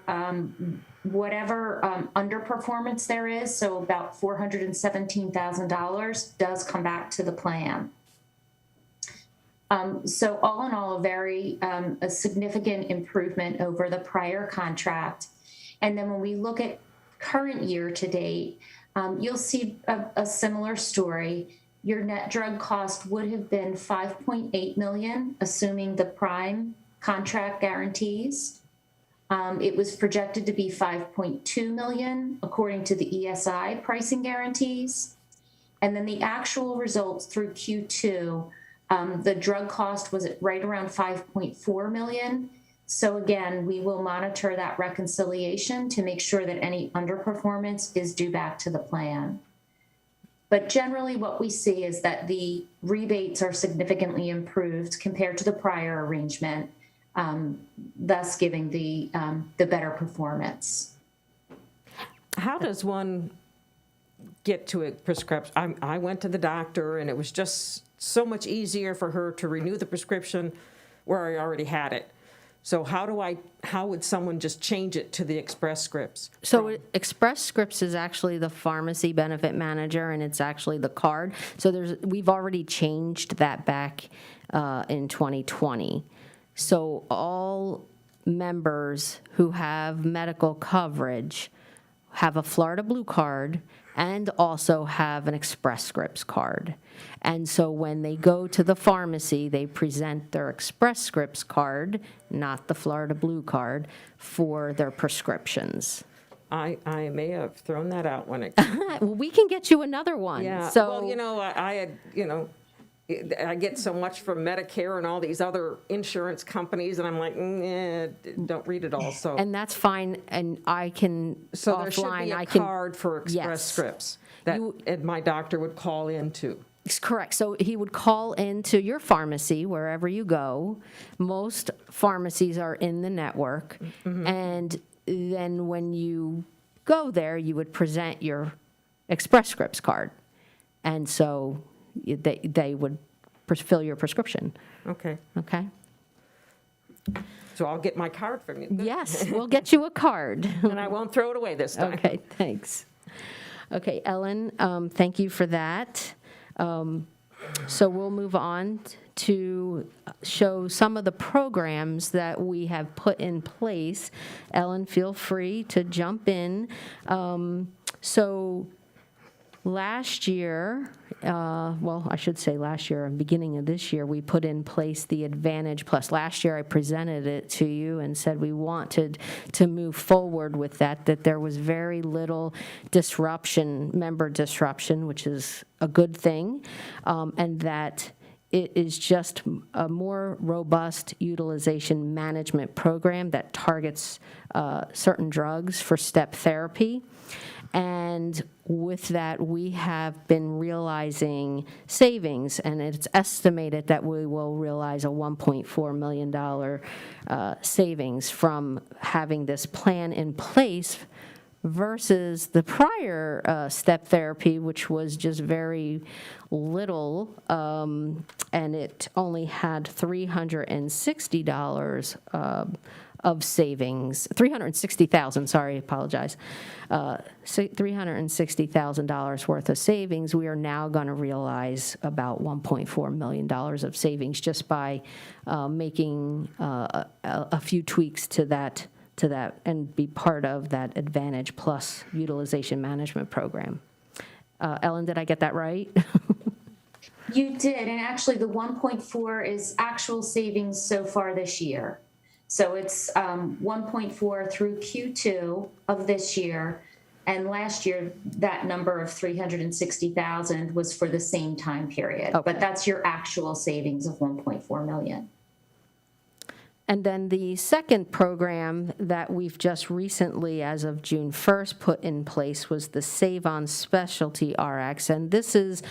whatever underperformance there is, so about $417,000, does come back to the plan. So all in all, a significant improvement over the prior contract. And then when we look at current year to date, you'll see a similar story. Your net drug cost would have been $5.8 million, assuming the Prime contract guarantees. It was projected to be $5.2 million, according to the ESI pricing guarantees. And then the actual results through Q2, the drug cost was at right around $5.4 million. So again, we will monitor that reconciliation to make sure that any underperformance is due back to the plan. But generally what we see is that the rebates are significantly improved compared to the prior arrangement, thus giving the better performance. How does one get to a prescription? I went to the doctor and it was just so much easier for her to renew the prescription where I already had it. So how would someone just change it to the Express Scripts? So Express Scripts is actually the pharmacy benefit manager, and it's actually the card. So we've already changed that back in 2020. So all members who have medical coverage have a Florida Blue card and also have an Express Scripts card. And so when they go to the pharmacy, they present their Express Scripts card, not the Florida Blue card, for their prescriptions. I may have thrown that out when it Well, we can get you another one. Yeah, So, well, I had, I get so much from Medicare and all these other insurance companies, and I'm like, don't read it all, so. And that's fine, and I can, So there should offline, be I a can. card for Express Yes. Scripts that and my doctor would call into. It's correct. So he would call into your pharmacy, wherever you go. Most pharmacies are in the network. And then when you go there, you would present your Express Scripts card. And so they would fill your prescription. Okay. Okay? So I'll get my card from you. Yes, we'll get you a card. And I won't throw it away this time. Okay, thanks. Okay, Ellen, thank you for that. So we'll move on to show some of the programs that we have put in place. Ellen, feel free to jump in. So last year, well, I should say last year, beginning of this year, we put in place the Advantage Plus. Last year, I presented it to you and said we wanted to move forward with that there was very little disruption, member disruption, which is a good thing, and that it is just a more robust utilization management program that targets certain drugs for step therapy. And with that, we have been realizing savings, and it's estimated that we will realize a $1.4 million savings from having this plan in place versus the prior step therapy, which was just very little, and it only had $360 of savings, $360,000, sorry, apologize, $360,000 worth of savings. We are now going to realize about $1.4 million of savings just by making a few tweaks to that and be part of that Advantage Plus utilization management program. Ellen, did I get that right? You did, and actually the 1.4 is actual savings so far this year. So it's 1.4 through Q2 of this year, and last year that number of 360,000 was for the same time period. Okay. But that's your actual savings of 1.4 million. And then the second program that we've just recently, as of June 1st, put in place was the Save on Specialty RX. And this is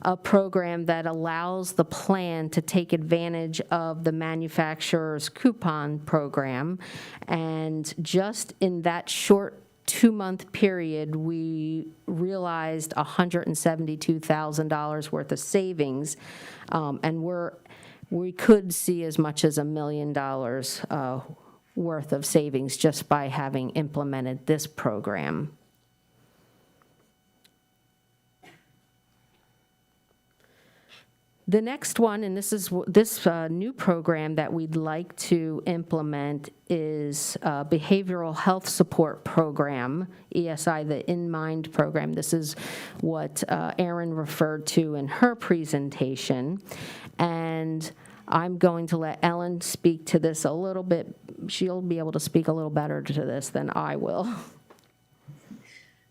a program that allows the plan to take advantage of the manufacturer's coupon program. And just in that short 2-month period, we realized $172,000 worth of savings. And we could see as much as $1 million worth of savings just by having implemented this program. The next one, and this new program that we'd like to implement, is a behavioral health support program, ESI, the In Mind program. This is what Erin referred to in her presentation. And I'm going to let Ellen speak to this a little bit. She'll be able to speak a little better to this than I will.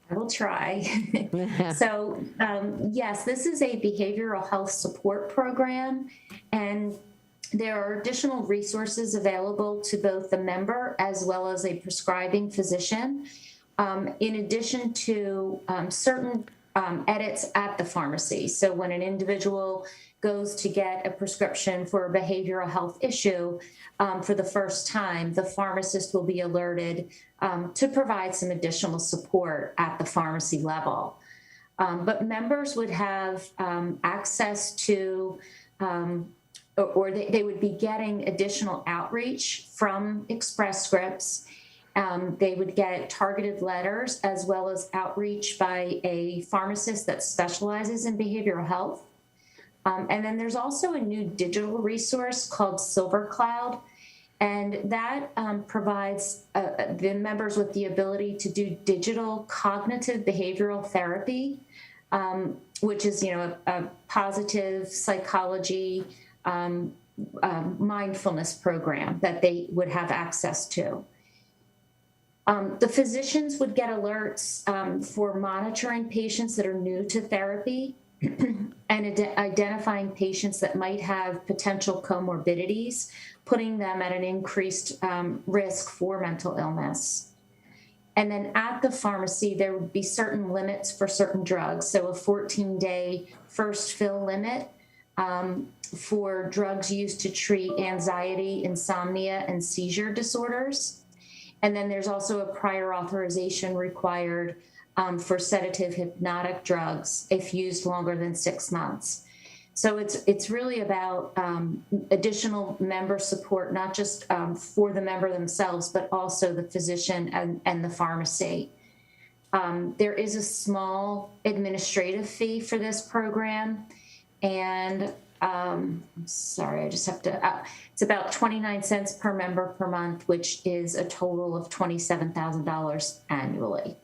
I will try. So, yes, this is a behavioral health support program, and there are additional resources available to both the member as well as a prescribing physician, in addition to certain edits at the pharmacy. So when an individual goes to get a prescription for a behavioral health issue for the first time, the pharmacist will be alerted to provide some additional support at the pharmacy level. But members would have access to, or they would be getting additional outreach from Express Scripts. They would get targeted letters as well as outreach by a pharmacist that specializes in behavioral health. And then there's also a new digital resource called Silver Cloud, and that provides the members with the ability to do digital cognitive behavioral therapy, which is, a positive psychology mindfulness program that they would have access to. The physicians would get alerts for monitoring patients that are new to therapy. and identifying patients that might have potential comorbidities, putting them at an increased risk for mental illness. And then at the pharmacy, there would be certain limits for certain drugs. So a 14-day first fill limit for drugs used to treat anxiety, insomnia, and seizure disorders. And then there's also a prior authorization required for sedative hypnotic drugs if used longer than 6 months. So it's really about additional member support, not just for the member themselves, but also the physician and the pharmacy. There is a small administrative fee for this program, and sorry, I just have to, it's about 29 cents per member per month, which is a total of $27,000 annually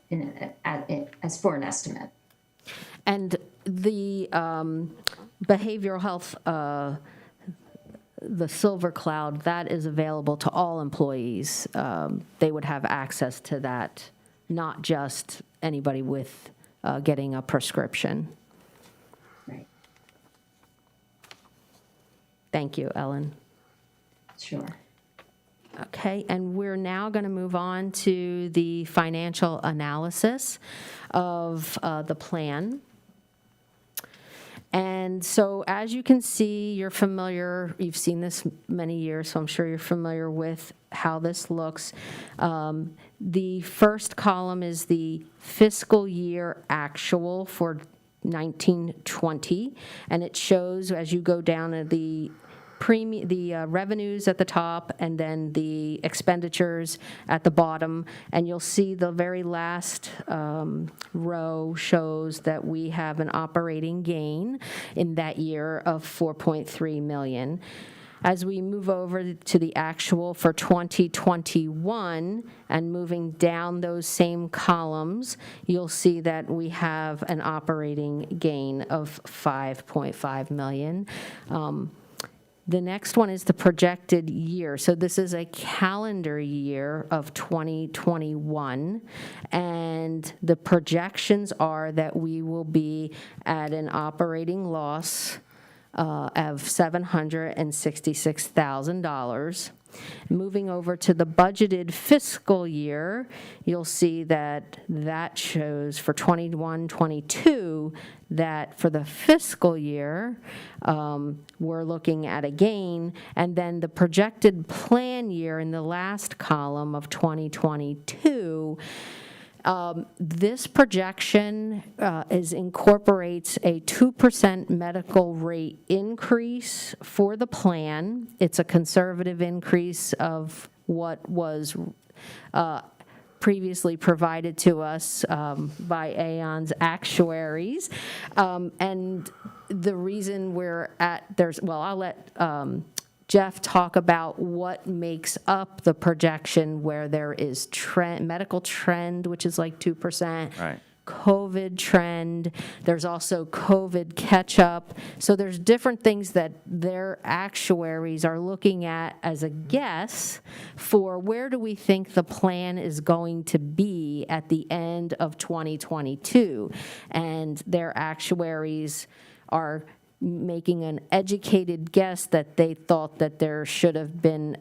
as for an estimate. And the behavioral health, the Silver Cloud, that is available to all employees. They would have access to that, not just anybody with getting a prescription. Right. Thank you, Ellen. Sure. Okay, and we're now going to move on to the financial analysis of the plan. And so as you can see, you're familiar, you've seen this many years, so I'm sure you're familiar with how this looks. The first column is the fiscal year actual for 1920, and it shows as you go down to the revenues at the top and then the expenditures at the bottom, and you'll see the very last row shows that we have an operating gain in that year of $4.3 million. As we move over to the actual for 2021 and moving down those same columns, you'll see that we have an operating gain of $5.5 million. The next one is the projected year. So this is a calendar year of 2021, and the projections are that we will be at an operating loss of $766,000. Moving over to the budgeted fiscal year, you'll see that that shows for 21-22 that for the fiscal year, we're looking at a gain, and then the projected plan year in the last column of 2022, this projection incorporates a 2% medical rate increase for the plan. It's a conservative increase of what was previously provided to us by Aon's actuaries. And the reason we're at, I'll let Jeff talk about what makes up the projection where there is medical trend, which is like 2%. Right. COVID trend. There's also COVID catch-up. So there's different things that their actuaries are looking at as a guess for where do we think the plan is going to be at the end of 2022. And their actuaries are making an educated guess that they thought that there should have been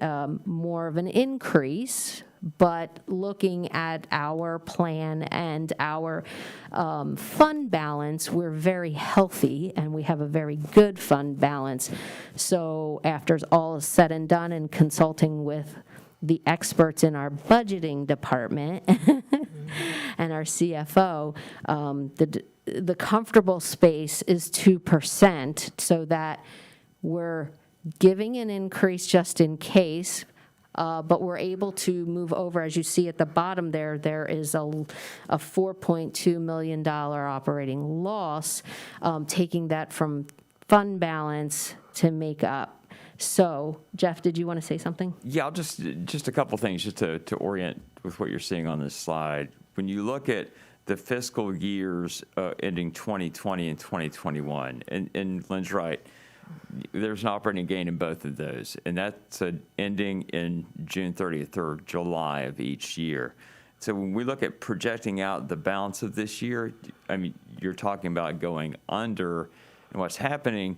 more of an increase, but looking at our plan and our fund balance, we're very healthy and we have a very good fund balance. So after all is said and done and consulting with the experts in our budgeting department and our CFO, the comfortable space is 2%, so that we're giving an increase just in case, but we're able to move over. As you see at the bottom there is a $4.2 million operating loss, taking that from fund balance to make up. So, Jeff, did you want to say something? Yeah, I'll just a couple things just to orient with what you're seeing on this slide. When you look at the fiscal years ending 2020 and 2021, and Lynn's right, there's an operating gain in both of those, and that's ending in June 30th or July of each year. So when we look at projecting out the balance of this year, I mean, you're talking about going under And what's happening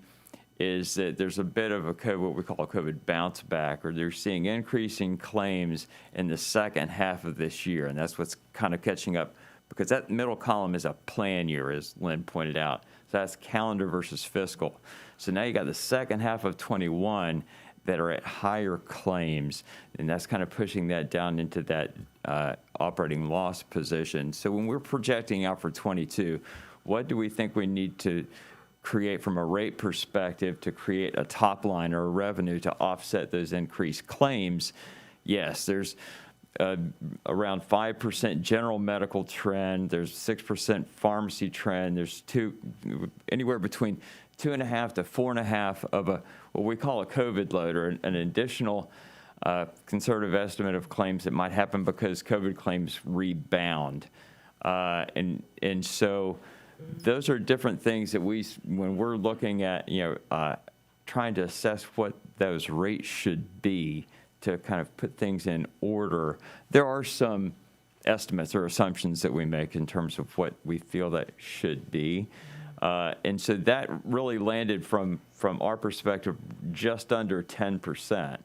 is that there's a bit of what we call a COVID bounce back, or they're seeing increasing claims in the second half of this year. And that's what's kind of catching up, because that middle column is a plan year, as Lynn pointed out. So that's calendar versus fiscal. So now you got the second half of 21 that are at higher claims, and that's kind of pushing that down into that operating loss position. So when we're projecting out for 22, what do we think we need to create from a rate perspective to create a top line or a revenue to offset those increased claims? Yes, there's around 5% general medical trend, there's 6% pharmacy trend, there's anywhere between 2.5 to 4.5 of what we call a COVID load, or an additional conservative estimate of claims that might happen because COVID claims rebound. And so those are different things that when we're looking at, trying to assess what those rates should be to kind of put things in order, there are some estimates or assumptions that we make in terms of what we feel that should be. And so that really landed from our perspective just under 10%.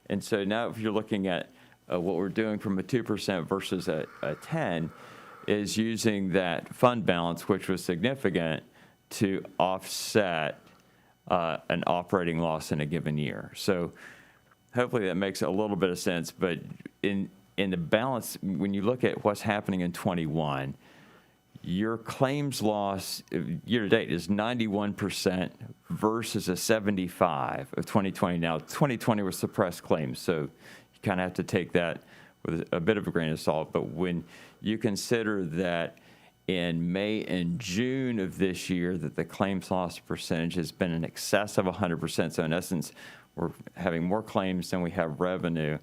And so now if you're looking at what we're doing from a 2% versus a 10, is using that fund balance, which was significant, to offset an operating loss in a given year. So hopefully that makes a little bit of sense. But in the balance, when you look at what's happening in 21, your claims loss year to date is 91% versus a 75 of 2020. Now, 2020 was suppressed claims, so you kind of have to take that with a bit of a grain of salt. But when you consider that in May and June of this year that the claims loss percentage has been in excess of 100%, so in essence, we're having more claims than we have revenue,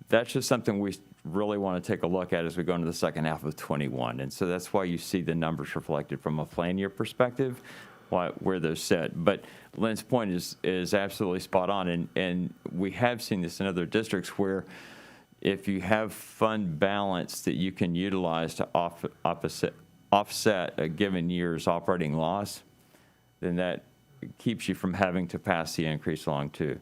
that's just something we really want to take a look at as we go into the second half of 21. And so that's why you see the numbers reflected from a plan year perspective, where those sit. But Lynn's point is absolutely spot on. And we have seen this in other districts where if you have fund balance that you can utilize to offset a given year's operating loss, then that keeps you from having to pass the increase along to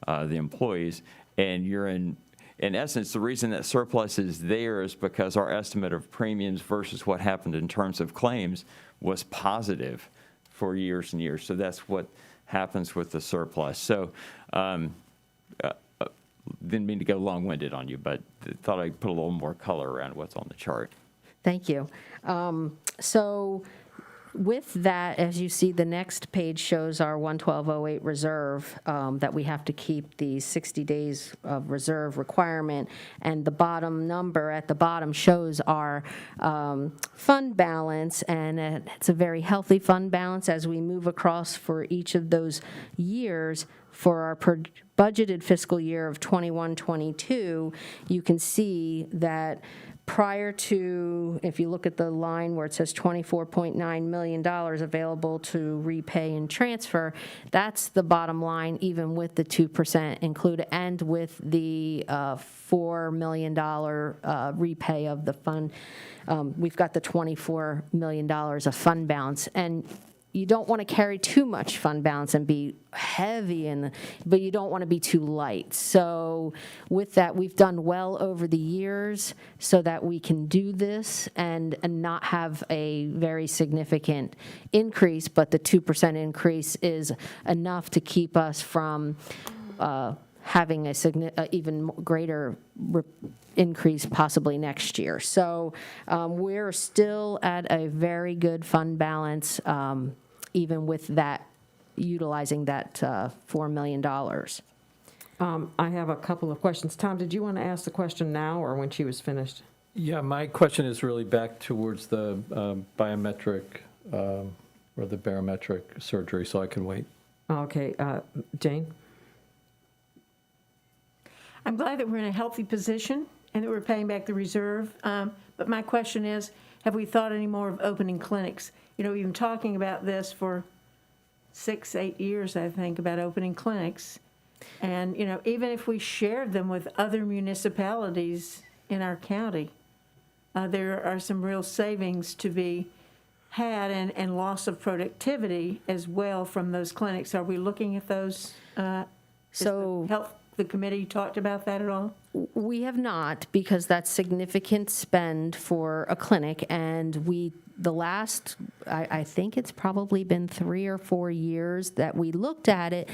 the employees. And you're in essence, the reason that surplus is there is because our estimate of premiums versus what happened in terms of claims was positive for years and years. So that's what happens with the surplus. So didn't mean to go long-winded on you, but thought I'd put a little more color around what's on the chart. Thank you. So with that, as you see, the next page shows our 11208 reserve that we have to keep the 60 days of reserve requirement, and the bottom number at the bottom shows our fund balance, and it's a very healthy fund balance as we move across for each of those years. For our budgeted fiscal year of 21-22, you can see that prior to, if you look at the line where it says $24.9 million available to repay and transfer, that's the bottom line, even with the 2% included and with the $4 million repay of the fund. We've got the $24 million of fund balance. And you don't want to carry too much fund balance and be heavy, but you don't want to be too light. So with that, we've done well over the years so that we can do this and not have a very significant increase, but the 2% increase is enough to keep us from having a even greater increase possibly next year. So we're still at a very good fund balance, even with that, utilizing that $4 million. I have a couple of questions. Tom, did you want to ask the question now or when she was finished? Yeah, my question is really back towards the biometric or the barometric surgery, so I can wait. Okay, Jane? I'm glad that we're in a healthy position and that we're paying back the reserve. But my question is, have we thought any more of opening clinics? You know, we've been talking about this for 6-8 years, I think, about opening clinics. And, you know, even if we shared them with other municipalities in our county, there are some real savings to be had and loss of productivity as well from those clinics. Are we looking at those? So- The committee talked about that at all? We have not, because that's significant spend for a clinic, and I think it's probably been 3 or 4 years that we looked at it.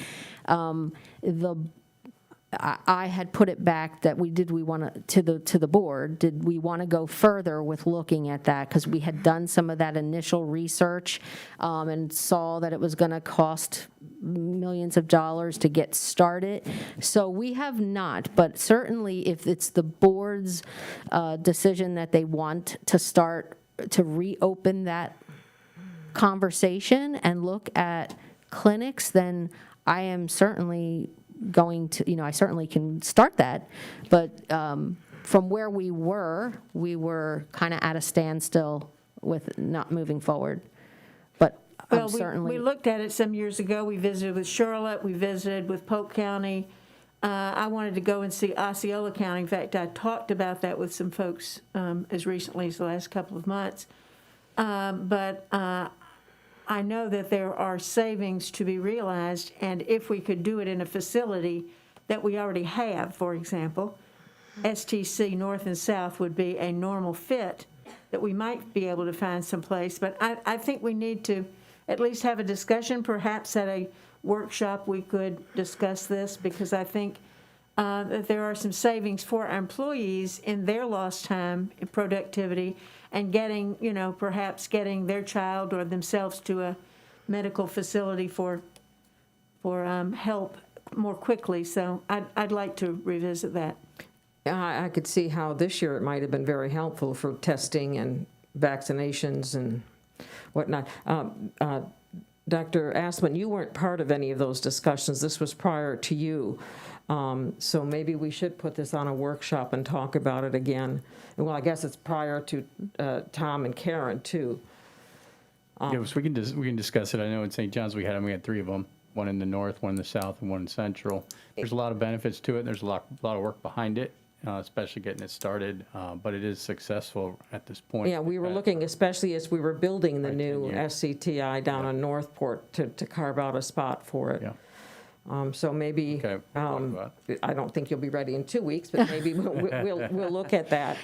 I had put it back that we want to the board, did we want to go further with looking at that? Because we had done some of that initial research and saw that it was going to cost millions of dollars to get started. So we have not, but certainly if it's the board's decision that they want to start to reopen that conversation and look at clinics, then I am certainly going to, I certainly can start that. But from where we were kind of at a standstill with not moving forward. But Well, certainly. we looked at it some years ago. We visited with Charlotte, we visited with Polk County. I wanted to go and see Osceola County. In fact, I talked about that with some folks as recently as the last couple of months. But I know that there are savings to be realized, and if we could do it in a facility that we already have, for example, STC North and South would be a normal fit that we might be able to find someplace. But I think we need to at least have a discussion. Perhaps at a workshop we could discuss this, because I think that there are some savings for our employees in their lost time and productivity, and getting, perhaps getting their child or themselves to a medical facility for help more quickly. So I'd like to revisit that. I could see how this year it might have been very helpful for testing and vaccinations and whatnot. Dr. Asplin, you weren't part of any of those discussions. This was prior to you. So maybe we should put this on a workshop and talk about it again. Well, I guess it's prior to Tom and Karen, too. Yeah, so we can discuss it. I know in St. John's we had 3 of them, one in the north, one in the south, and one in central. There's a lot of benefits to it. There's a lot of work behind it, especially getting it started, but it is successful at this point. Yeah, we were looking, especially as we were building the new yeah. SCTI down on Northport, to carve out a spot for it. Yeah. So maybe, Okay, we'll talk about I don't think you'll be ready in 2 weeks, but maybe we'll look at that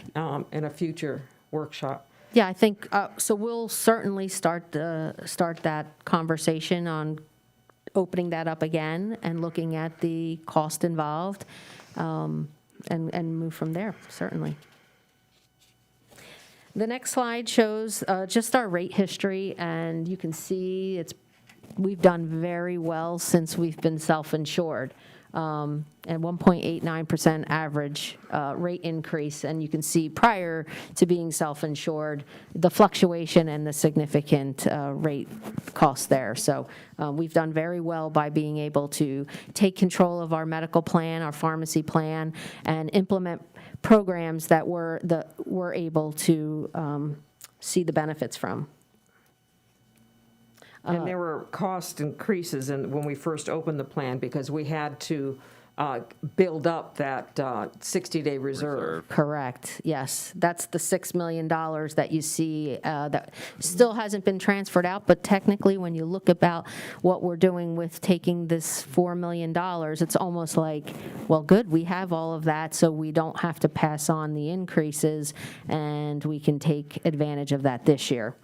in a future workshop. Yeah, I think, so we'll certainly start that conversation on opening that up again and looking at the cost involved, and move from there, certainly. The next slide shows just our rate history, and you can see we've done very well since we've been self-insured. And 1.89% average rate increase. And you can see prior to being self-insured, the fluctuation and the significant rate cost there. So we've done very well by being able to take control of our medical plan, our pharmacy plan, and implement programs that we're able to see the benefits from. And there were cost increases when we first opened the plan, because we had to build up that 60-day reserve. Correct, yes. That's the $6 million that you see that still hasn't been transferred out, but technically when you look about what we're doing with taking this $4 million, it's almost like, well, good, we have all of that, so we don't have to pass on the increases, and we can take advantage of that this year.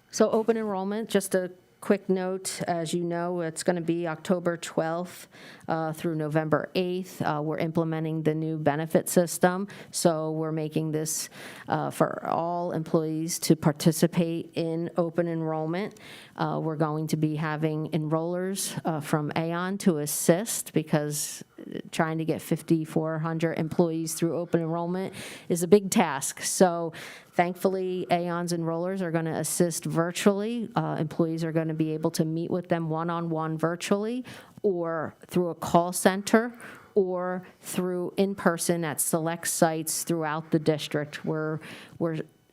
So open enrollment, just a quick note, as you know, it's going to be October 12th through November 8th. We're implementing the new benefit system, so we're making this for all employees to participate in open enrollment. We're going to be having enrollers from Aon to assist, because trying to get 5,400 employees through open enrollment is a big task. So thankfully, Aon's enrollers are going to assist virtually. Employees are going to be able to meet with them one-on-one virtually, or through a call center, or through in-person at select sites throughout the district. We're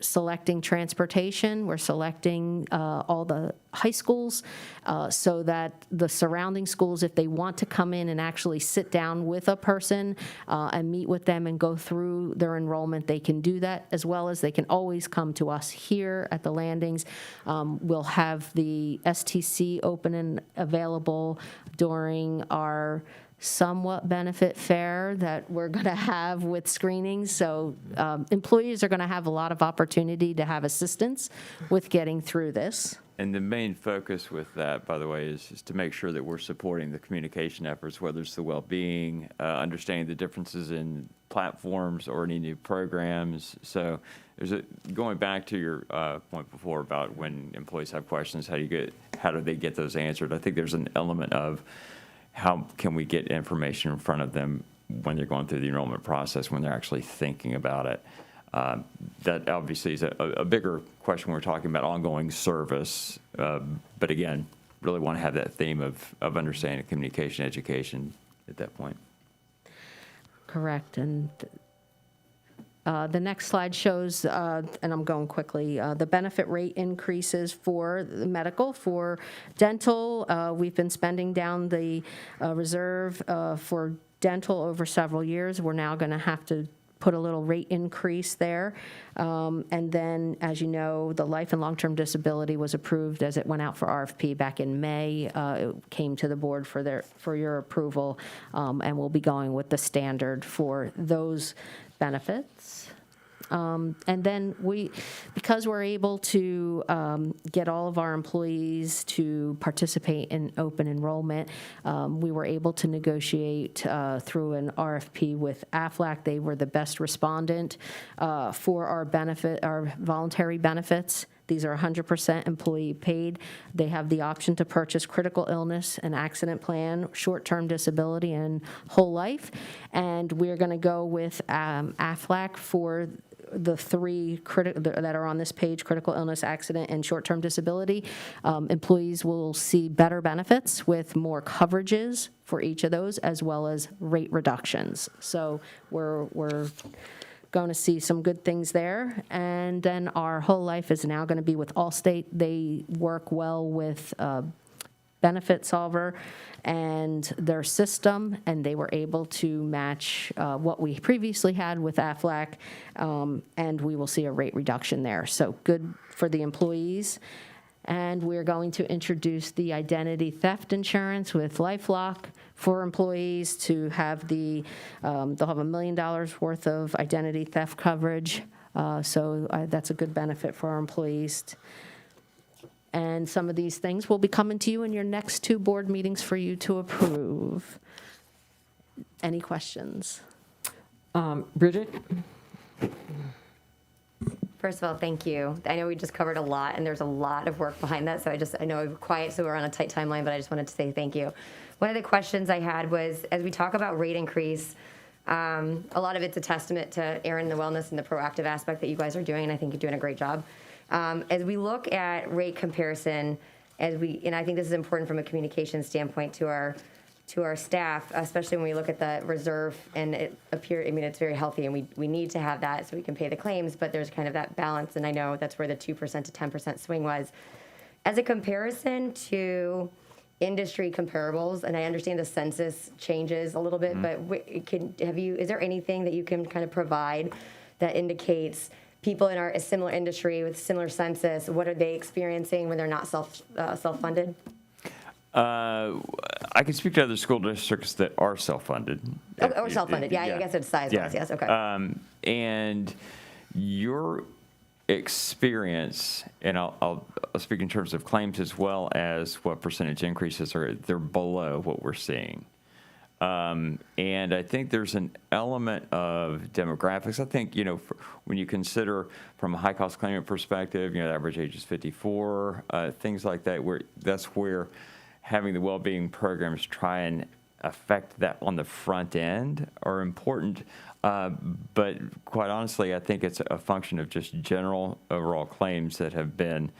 selecting transportation, we're selecting all the high schools so that the surrounding schools, if they want to come in and actually sit down with a person and meet with them and go through their enrollment, they can do that, as well as they can always come to us here at the landings. We'll have the STC open and available during our somewhat benefit fair that we're going to have with screenings. So employees are going to have a lot of opportunity to have assistance with getting through this. And the main focus with that, by the way, is to make sure that we're supporting the communication efforts, whether it's the well-being, understanding the differences in platforms or any new programs. So going back to your point before about when employees have questions, how do they get those answered? I think there's an element of how can we get information in front of them when they're going through the enrollment process, when they're actually thinking about it. That obviously is a bigger question when we're talking about ongoing service. But again, really want to have that theme of understanding communication, education at that point. Correct. And the next slide shows, and I'm going quickly, the benefit rate increases for the medical. For dental, we've been spending down the reserve for dental over several years. We're now going to have to put a little rate increase there. And then, as you know, the life and long-term disability was approved as it went out for RFP back in May. It came to the board for your approval, and we'll be going with the standard for those benefits. And then because we're able to get all of our employees to participate in open enrollment, we were able to negotiate through an RFP with AFLAC. They were the best respondent for our voluntary benefits. These are 100% employee paid. They have the option to purchase critical illness and accident plan, short-term disability, and whole life. And we're going to go with AFLAC for the three that are on this page: critical illness, accident, and short-term disability. Employees will see better benefits with more coverages for each of those, as well as rate reductions. So we're going to see some good things there. And then our whole life is now going to be with Allstate. They work well with Benefit Solver and their system, and they were able to match what we previously had with AFLAC, and we will see a rate reduction there. So good for the employees. And we're going to introduce the identity theft insurance with LifeLock for employees to have they'll have $1 million worth of identity theft coverage. So that's a good benefit for our employees. And some of these things will be coming to you in your next 2 board meetings for you to approve. Any questions? Bridget? First of all, thank you. I know we just covered a lot, and there's a lot of work behind that, so I know I'm quiet, so we're on a tight timeline, but I just wanted to say thank you. One of the questions I had was, as we talk about rate increase, a lot of it's a testament to Erin, the wellness and the proactive aspect that you guys are doing, and I think you're doing a great job. As we look at rate comparison, and I think this is important from a communication standpoint to our staff, especially when we look at the reserve, and it's very healthy, and we need to have that so we can pay the claims, but there's kind of that balance, and I know that's where the 2% to 10% swing was. As a comparison to industry comparables, and I understand the census changes a little bit, but is there anything that you can kind of provide that indicates people in a similar industry with similar census, what are they experiencing when they're not self-funded? I can speak to other school districts that are self-funded. Or self-funded, yeah, I guess it's size-wise, yes, okay. And your experience, and I'll speak in terms of claims as well as what percentage increases they're below what we're seeing. And I think there's an element of demographics. I think, when you consider from a high-cost claimant perspective, the average age is 54, things like that, that's where having the well-being programs try and affect that on the front end are important. But quite honestly, I think it's a function of just general overall claims that have been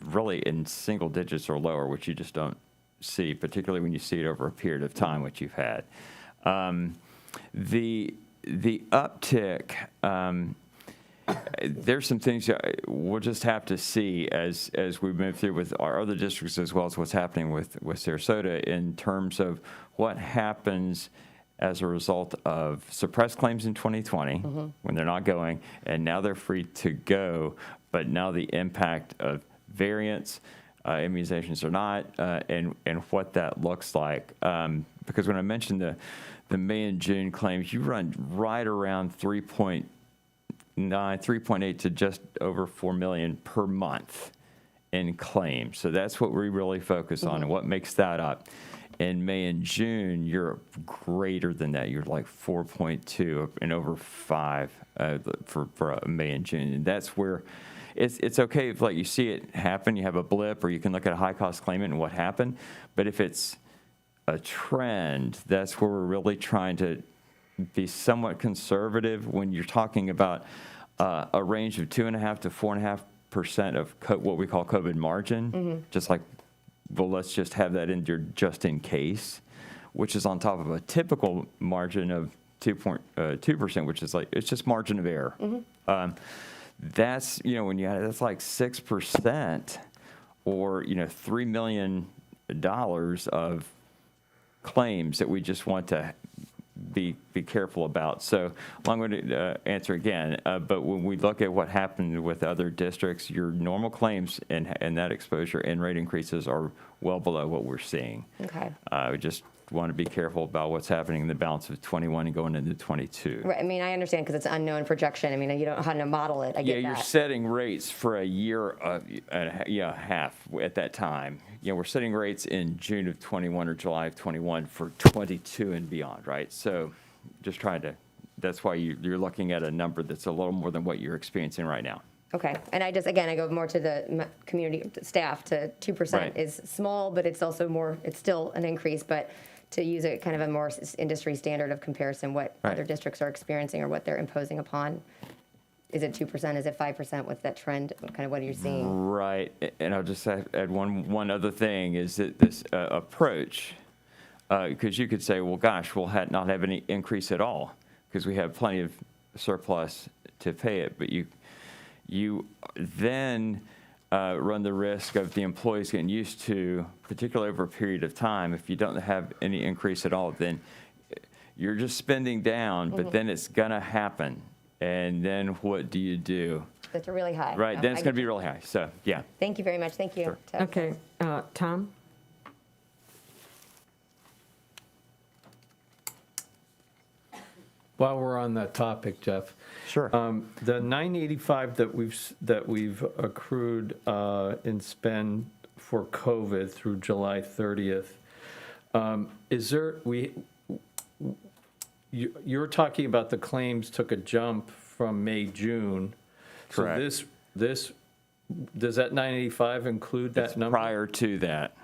really in single digits or lower, which you just don't see, particularly when you see it over a period of time, which you've had. The uptick, there's some things we'll just have to see as we move through with our other districts, as well as what's happening with Sarasota, in terms of what happens as a result of suppressed claims in 2020 when they're not going, and now they're free to go, but now the impact of variants, immunizations or not, and what that looks like. Because when I mentioned the May and June claims, you run right around 3.8 to just over 4 million per month in claims. So that's what we really focus on, and what makes that up. In May and June, you're greater than that. You're like 4.2 and over 5 for May and June. And that's where it's okay if, like, you see it happen, you have a blip, or you can look at a high-cost claimant and what happened. But if it's a trend, that's where we're really trying to be somewhat conservative when you're talking about a range of 2.5 to 4.5% of what we call COVID margin, just like, well, let's just have that in your just in case, which is on top of a typical margin of 2%, which is like, it's just margin of error. That's, when you add, that's like 6% or, $3 million of claims that we just want to be careful about. So I'm going to answer again, but when we look at what happened with other districts, your normal claims and that exposure and rate increases are well below what we're seeing. Okay. We just want to be careful about what's happening in the balance of 21 and going into 22. Right. I mean, I understand because it's unknown projection. I mean, you don't know how to model it. I get that. You're setting rates for a year, half at that time. We're setting rates in June of 21 or July of 21 for 22 and beyond, right? So just trying to, that's why you're looking at a number that's a little more than what you're experiencing right now. Okay. And I go more to the community staff to 2% Right. is small, but it's also more, it's still an increase, but to use a kind of a more industry standard of comparison, what Right. other districts are experiencing or what they're imposing upon. Is it 2%? Is it 5%? What's that trend? Kind of what are you seeing? Right. And I'll just add one other thing is that this approach, because you could say, well, gosh, we'll not have any increase at all because we have plenty of surplus to pay it. But you then run the risk of the employees getting used to, particularly over a period of time, if you don't have any increase at all, then you're just spending down, but then it's going to happen. And then what do you do? That's really high. Right, No, then it's I going to get be really high. So, yeah. Thank you very much. Thank you. Sure. Okay, Tom? While we're on that topic, Jeff. Sure. The 985 that we've accrued in spend for COVID through July 30th, is there, you're talking about the claims took a jump from May, June. Correct. So does that 985 include that It's number? prior to that.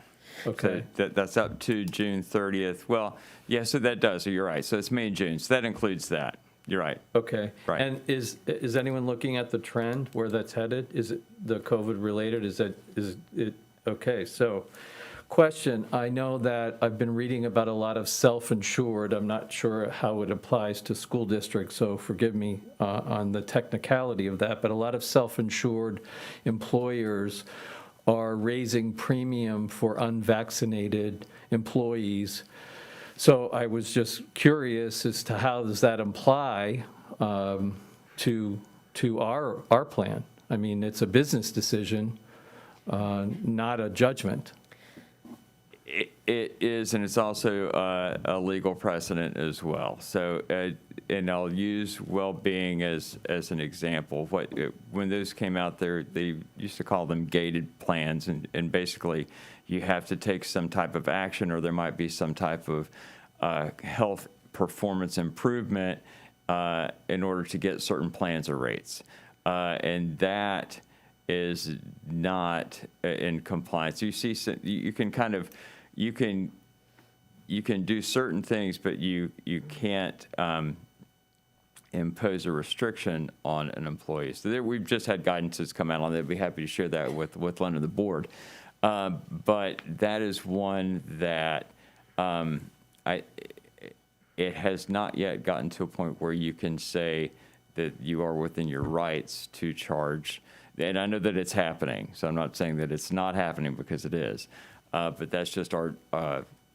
Okay. So that's up to June 30th. Well, yeah, so that does. So you're right. So it's May and June. So that includes that. You're right. Okay. Right. And is anyone looking at the trend where that's headed? Is it the COVID related? Is it, okay, so question, I know that I've been reading about a lot of self-insured. I'm not sure how it applies to school districts, so forgive me on the technicality of that, but a lot of self-insured employers are raising premium for unvaccinated employees. So I was just curious as to how does that apply to our plan? I mean, it's a business decision, not a judgment. It is, and it's also a legal precedent as well. So, and I'll use well-being as an example. When those came out there, they used to call them gated plans, and basically you have to take some type of action, or there might be some type of health performance improvement in order to get certain plans or rates, and that is not in compliance. You see, you can kind of you can do certain things, but you can't impose a restriction on an employee. So we've just had guidances come out on that. I'd be happy to share that with Len and the board. But that is one that it has not yet gotten to a point where you can say that you are within your rights to charge. And I know that it's happening, so I'm not saying that it's not happening, because it is. But that's just our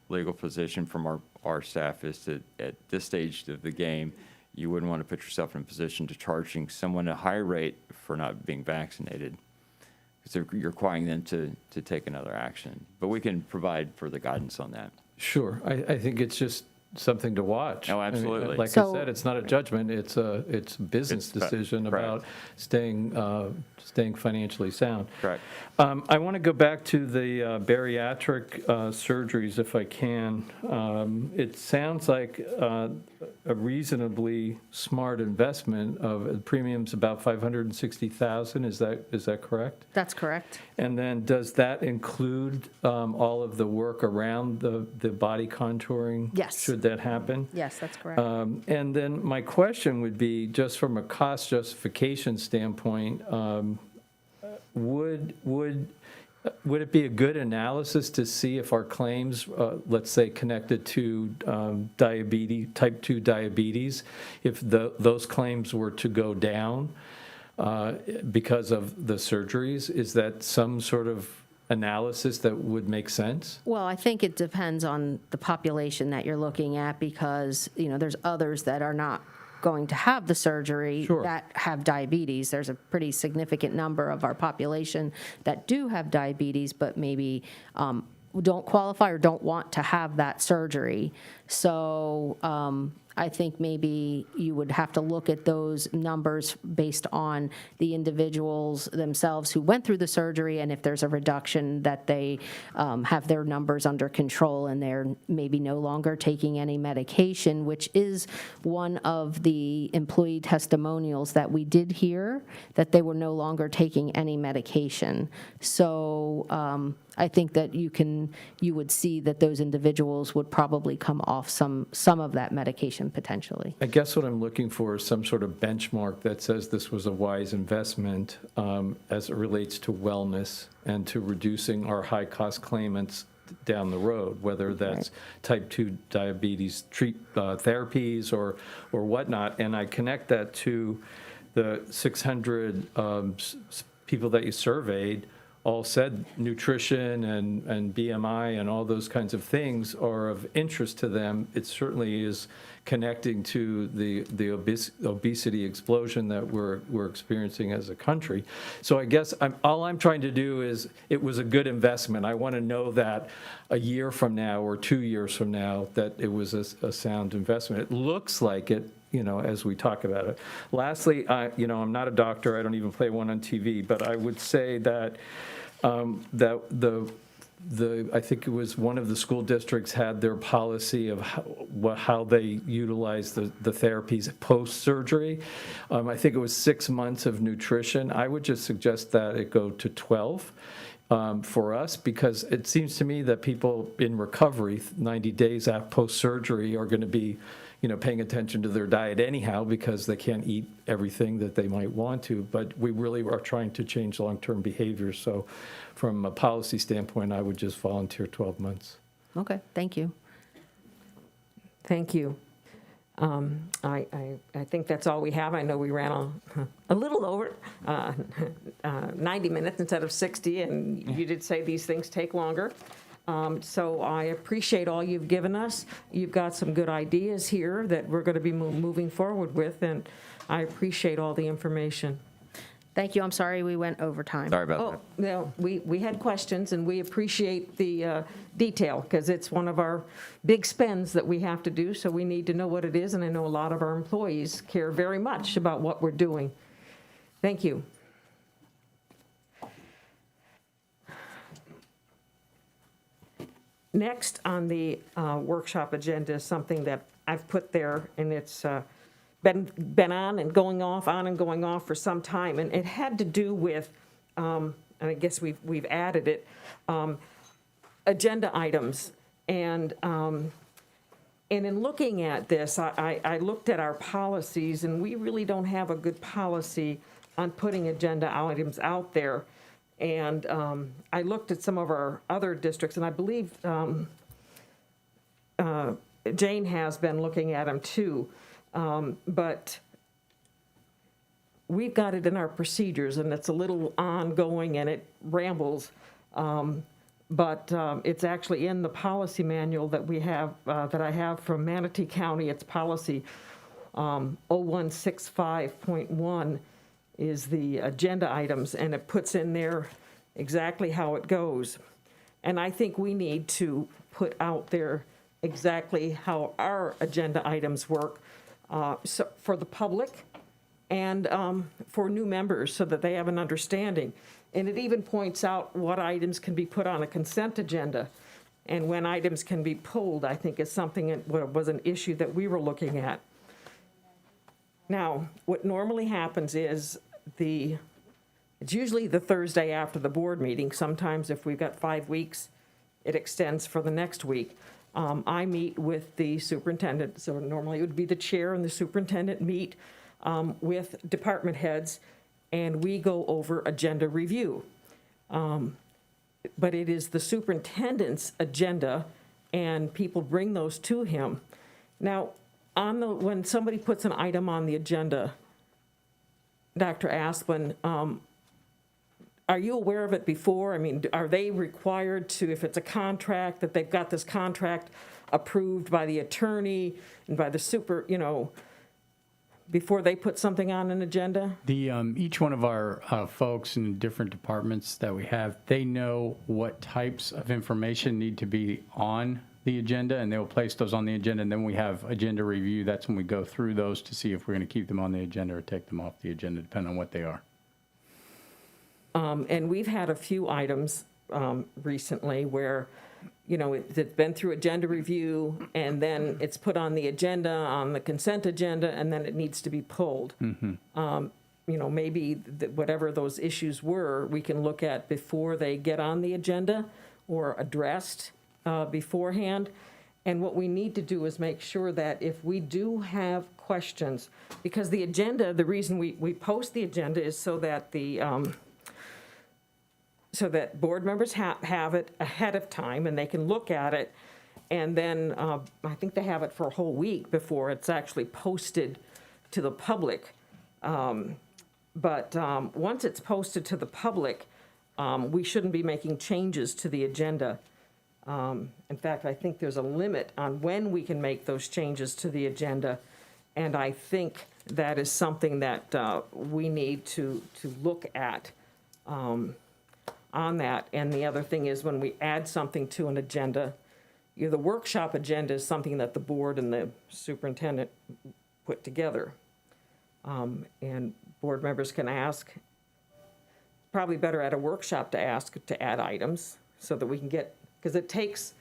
legal position from our staff, is that at this stage of the game, you wouldn't want to put yourself in a position to charging someone a higher rate for not being vaccinated, because you're requiring them to take another action. But we can provide further guidance on that. Sure, I think it's just something to watch. Oh, absolutely. Like I said, it's not a judgment, it's a business It's decision correct. about staying financially sound. Correct. I want to go back to the bariatric surgeries, if I can. It sounds like a reasonably smart investment. Of premiums about $560,000. Is that correct? That's correct. And then does that include all of the work around the body contouring? Yes. Should that happen? Yes, that's correct. And then my question would be, just from a cost justification standpoint, would it be a good analysis to see if our claims, let's say connected to diabetes, type 2 diabetes, if those claims were to go down because of the surgeries? Is that some sort of analysis that would make sense? Well, I think it depends on the population that you're looking at, because, there's others that are not going to have the surgery Sure. that have diabetes. There's a pretty significant number of our population that do have diabetes, but maybe don't qualify or don't want to have that surgery. So I think maybe you would have to look at those numbers based on the individuals themselves who went through the surgery, and if there's a reduction, that they have their numbers under control and they're maybe no longer taking any medication, which is one of the employee testimonials that we did hear, that they were no longer taking any medication. So I think that you would see that those individuals would probably come off some of that medication potentially. I guess what I'm looking for is some sort of benchmark that says this was a wise investment as it relates to wellness and to reducing our high-cost claimants down the road, whether that's type 2 diabetes therapies or whatnot. And I connect that to the 600 people that you surveyed all said nutrition and BMI and all those kinds of things are of interest to them. It certainly is connecting to the obesity explosion that we're experiencing as a country. So I guess all I'm trying to do is, it was a good investment. I want to know that a year from now or 2 years from now, that it was a sound investment. It looks like it, as we talk about it. Lastly, I'm not a doctor. I don't even play one on TV, but I would say that I think it was one of the school districts had their policy of how they utilize the therapies post-surgery. I think it was 6 months of nutrition. I would just suggest that it go to 12 for us, because it seems to me that people in recovery 90 days after post-surgery are going to be paying attention to their diet anyhow, because they can't eat everything that they might want to. But we really are trying to change long-term behaviors. So from a policy standpoint, I would just volunteer 12 months. Okay, thank you. Thank you. I think that's all we have. I know we ran a little over 90 minutes instead of 60, and you did say these things take longer. So I appreciate all you've given us. You've got some good ideas here that we're going to be moving forward with, and I appreciate all the information. Thank you. I'm sorry we went over time. Sorry about Oh, that. no, we had questions, and we appreciate the detail, because it's one of our big spends that we have to do, so we need to know what it is, and I know a lot of our employees care very much about what we're doing. Thank you. Next on the workshop agenda is something that I've put there, and it's been on and going off for some time, and it had to do with, and I guess we've added it, agenda items. And in looking at this, I looked at our policies, and we really don't have a good policy on putting agenda items out there. And I looked at some of our other districts, and I believe Jane has been looking at them too. But we've got it in our procedures, and it's a little ongoing and it rambles. But it's actually in the policy manual that we have, that I have from Manatee County. It's policy 0165.1 is the agenda items, and it puts in there exactly how it goes. And I think we need to put out there exactly how our agenda items work, so for the public and for new members, so that they have an understanding. And it even points out what items can be put on a consent agenda and when items can be pulled, I think is something that was an issue that we were looking at. Now, what normally happens is it's usually the Thursday after the board meeting. Sometimes if we've got 5 weeks, it extends for the next week. I meet with the superintendent, so normally it would be the chair and the superintendent meet with department heads, and we go over agenda review. But it is the superintendent's agenda, and people bring those to him. Now, when somebody puts an item on the agenda, Dr. Asplin, are you aware of it before? I mean, are they required to, if it's a contract, that they've got this contract approved by the attorney and by the before they put something on an agenda? Each one of our folks in different departments that we have, they know what types of information need to be on the agenda, and they'll place those on the agenda, and then we have agenda review. That's when we go through those to see if we're going to keep them on the agenda or take them off the agenda, depending on what they are. And we've had a few items recently where, it's been through agenda review, and then it's put on the agenda, on the consent agenda, and then it needs to be pulled. Maybe whatever those issues were, we can look at before they get on the agenda or addressed beforehand. And what we need to do is make sure that if we do have questions, because the agenda, the reason we post the agenda is so that so that board members have it ahead of time and they can look at it. And then I think they have it for a whole week before it's actually posted to the public. But once it's posted to the public, we shouldn't be making changes to the agenda. In fact, I think there's a limit on when we can make those changes to the agenda. And I think that is something that we need to look at on that. And the other thing is when we add something to an agenda, the workshop agenda is something that the board and the superintendent put together. And board members can ask, probably better at a workshop to ask to add items so that we can get, because it takes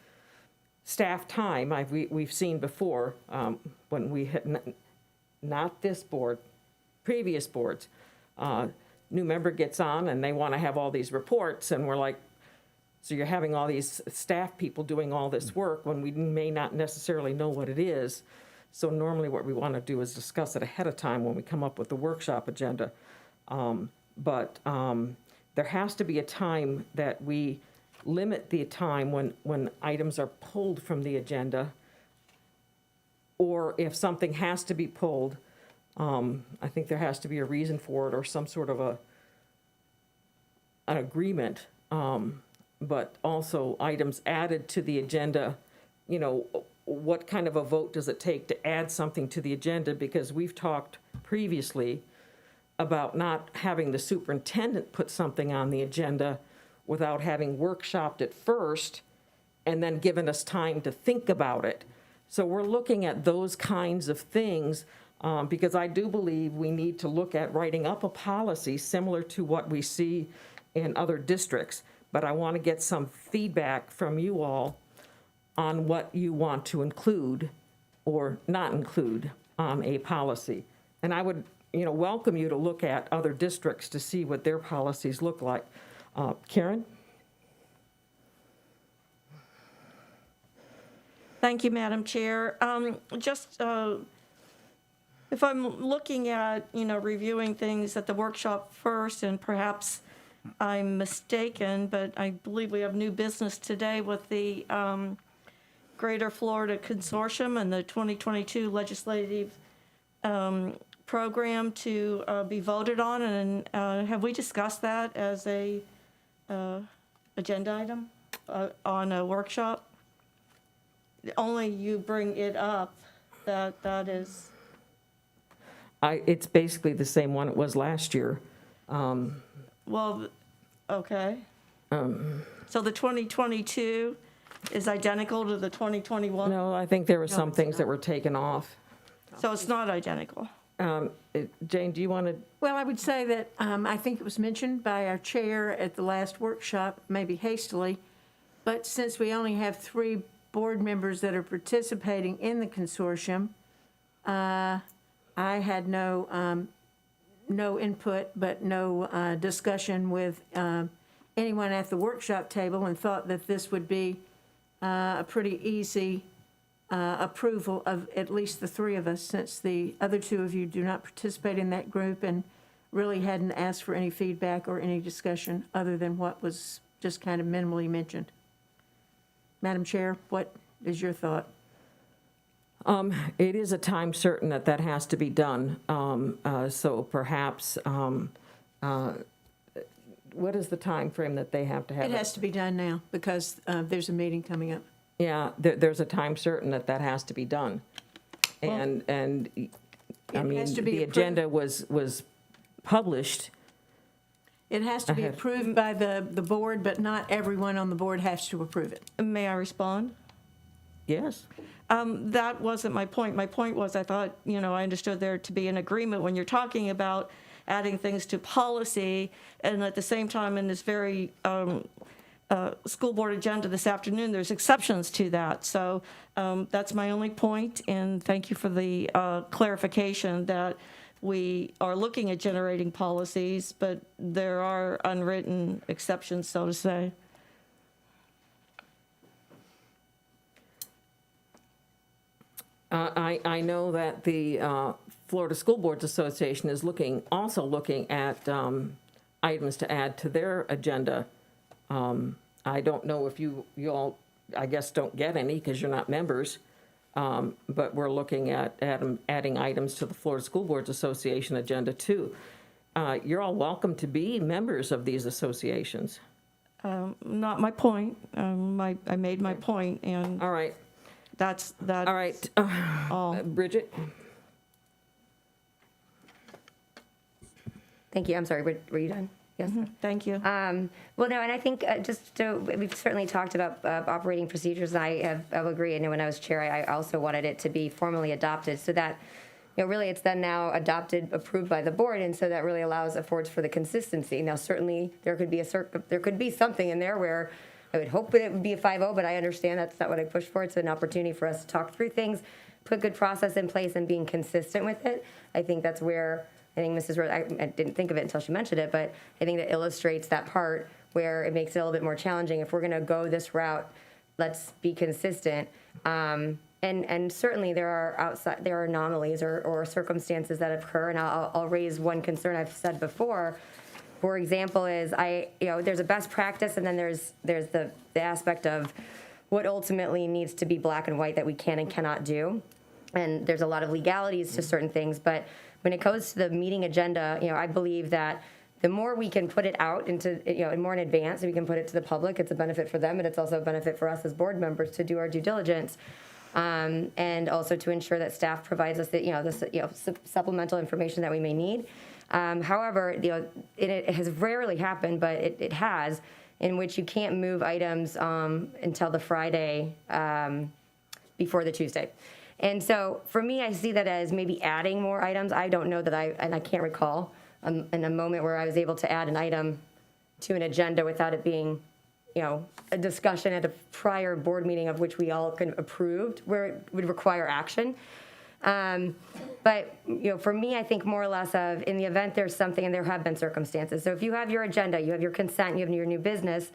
staff time. We've seen before when we had, not this board, previous boards, new member gets on and they want to have all these reports, and we're like, so you're having all these staff people doing all this work when we may not necessarily know what it is. So normally what we want to do is discuss it ahead of time when we come up with the workshop agenda. But there has to be a time that we limit the time when items are pulled from the agenda, or if something has to be pulled, I think there has to be a reason for it or some sort of an agreement. But also items added to the agenda, what kind of a vote does it take to add something to the agenda? Because we've talked previously about not having the superintendent put something on the agenda without having workshopped it first and then given us time to think about it. So we're looking at those kinds of things because I do believe we need to look at writing up a policy similar to what we see in other districts. But I want to get some feedback from you all on what you want to include or not include on a policy. And I would, welcome you to look at other districts to see what their policies look like. Karen? Thank you, Madam Chair. If I'm looking at, reviewing things at the workshop first, and perhaps I'm mistaken, but I believe we have new business today with the Greater Florida Consortium and the 2022 legislative program to be voted on, and have we discussed that as a agenda item on a workshop? Only you bring it up, that is, It's basically the same one it was last year. well, okay. So the 2022 is identical to the 2021? No, I think there were some things that were taken off. So it's not identical? Jane, do you want to? Well, I would say that I think it was mentioned by our chair at the last workshop, maybe hastily, but since we only have 3 board members that are participating in the consortium, I had no input, but no discussion with anyone at the workshop table, and thought that this would be a pretty easy approval of at least the 3 of us, since the other 2 of you do not participate in that group and really hadn't asked for any feedback or any discussion other than what was just kind of minimally mentioned. Madam Chair, what is your thought? It is a time certain that that has to be done. So perhaps, what is the time frame that they have to have It has to be done now because there's a meeting coming up. Yeah, there's a time certain that that has to be done. And I mean, has to be the approved. agenda was published. It has to be Ahead. approved by the board, but not everyone on the board has to approve it. May I respond? Yes. That wasn't my point. My point was I thought, I understood there to be an agreement when you're talking about adding things to policy, and at the same time in this very school board agenda this afternoon, there's exceptions to that. So that's my only point, and thank you for the clarification that we are looking at generating policies, but there are unwritten exceptions, so to say. I know that the Florida School Boards Association is also looking at items to add to their agenda. I don't know if you all, I guess, don't get any because you're not members, but we're looking at adding items to the Florida School Boards Association agenda too. You're all welcome to be members of these associations. Not my point. I made my point, and All right, that's all right. all. Bridget? Thank you. I'm sorry, were you done? Yes. Thank you. Well, no, and I think we've certainly talked about operating procedures, and I'll agree. I know when I was chair, I also wanted it to be formally adopted so that, really it's then now adopted, approved by the board, and so that really affords for the consistency. Now, certainly there could be something in there where I would hope that it would be a 5-0, but I understand that's not what I pushed for. It's an opportunity for us to talk through things, put good process in place, and being consistent with it. I think that's where I think Mrs. Rose, I didn't think of it until she mentioned it, but I think that illustrates that part where it makes it a little bit more challenging. If we're going to go this route, let's be consistent. And certainly there are anomalies or circumstances that occur, and I'll raise one concern I've said before. For example, is there's a best practice, and then there's the aspect of what ultimately needs to be black and white that we can and cannot do. And there's a lot of legalities to certain things, but when it goes to the meeting agenda, I believe that the more we can put it out into, more in advance, and we can put it to the public, it's a benefit for them, and it's also a benefit for us as board members to do our due diligence, and also to ensure that staff provides us the supplemental information that we may need. However, it has rarely happened, but it has, in which you can't move items until the Friday before the Tuesday. And so for me, I see that as maybe adding more items. I don't know that I can't recall in a moment where I was able to add an item to an agenda without it being, a discussion at a prior board meeting of which we all approved, where it would require action. But, for me, I think more or less of, in the event there's something, and there have been circumstances. So if you have your agenda, you have your consent, you have your new business,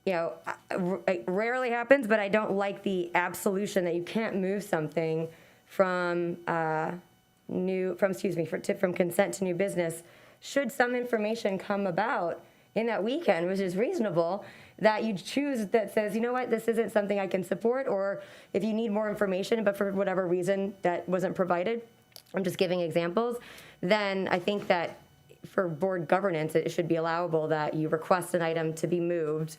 it rarely happens, but I don't like the absolution that you can't move something from consent to new business. Should some information come about in that weekend, which is reasonable, that you choose that says, you know what, this isn't something I can support, or if you need more information, but for whatever reason that wasn't provided, I'm just giving examples, then I think that for board governance, it should be allowable that you request an item to be moved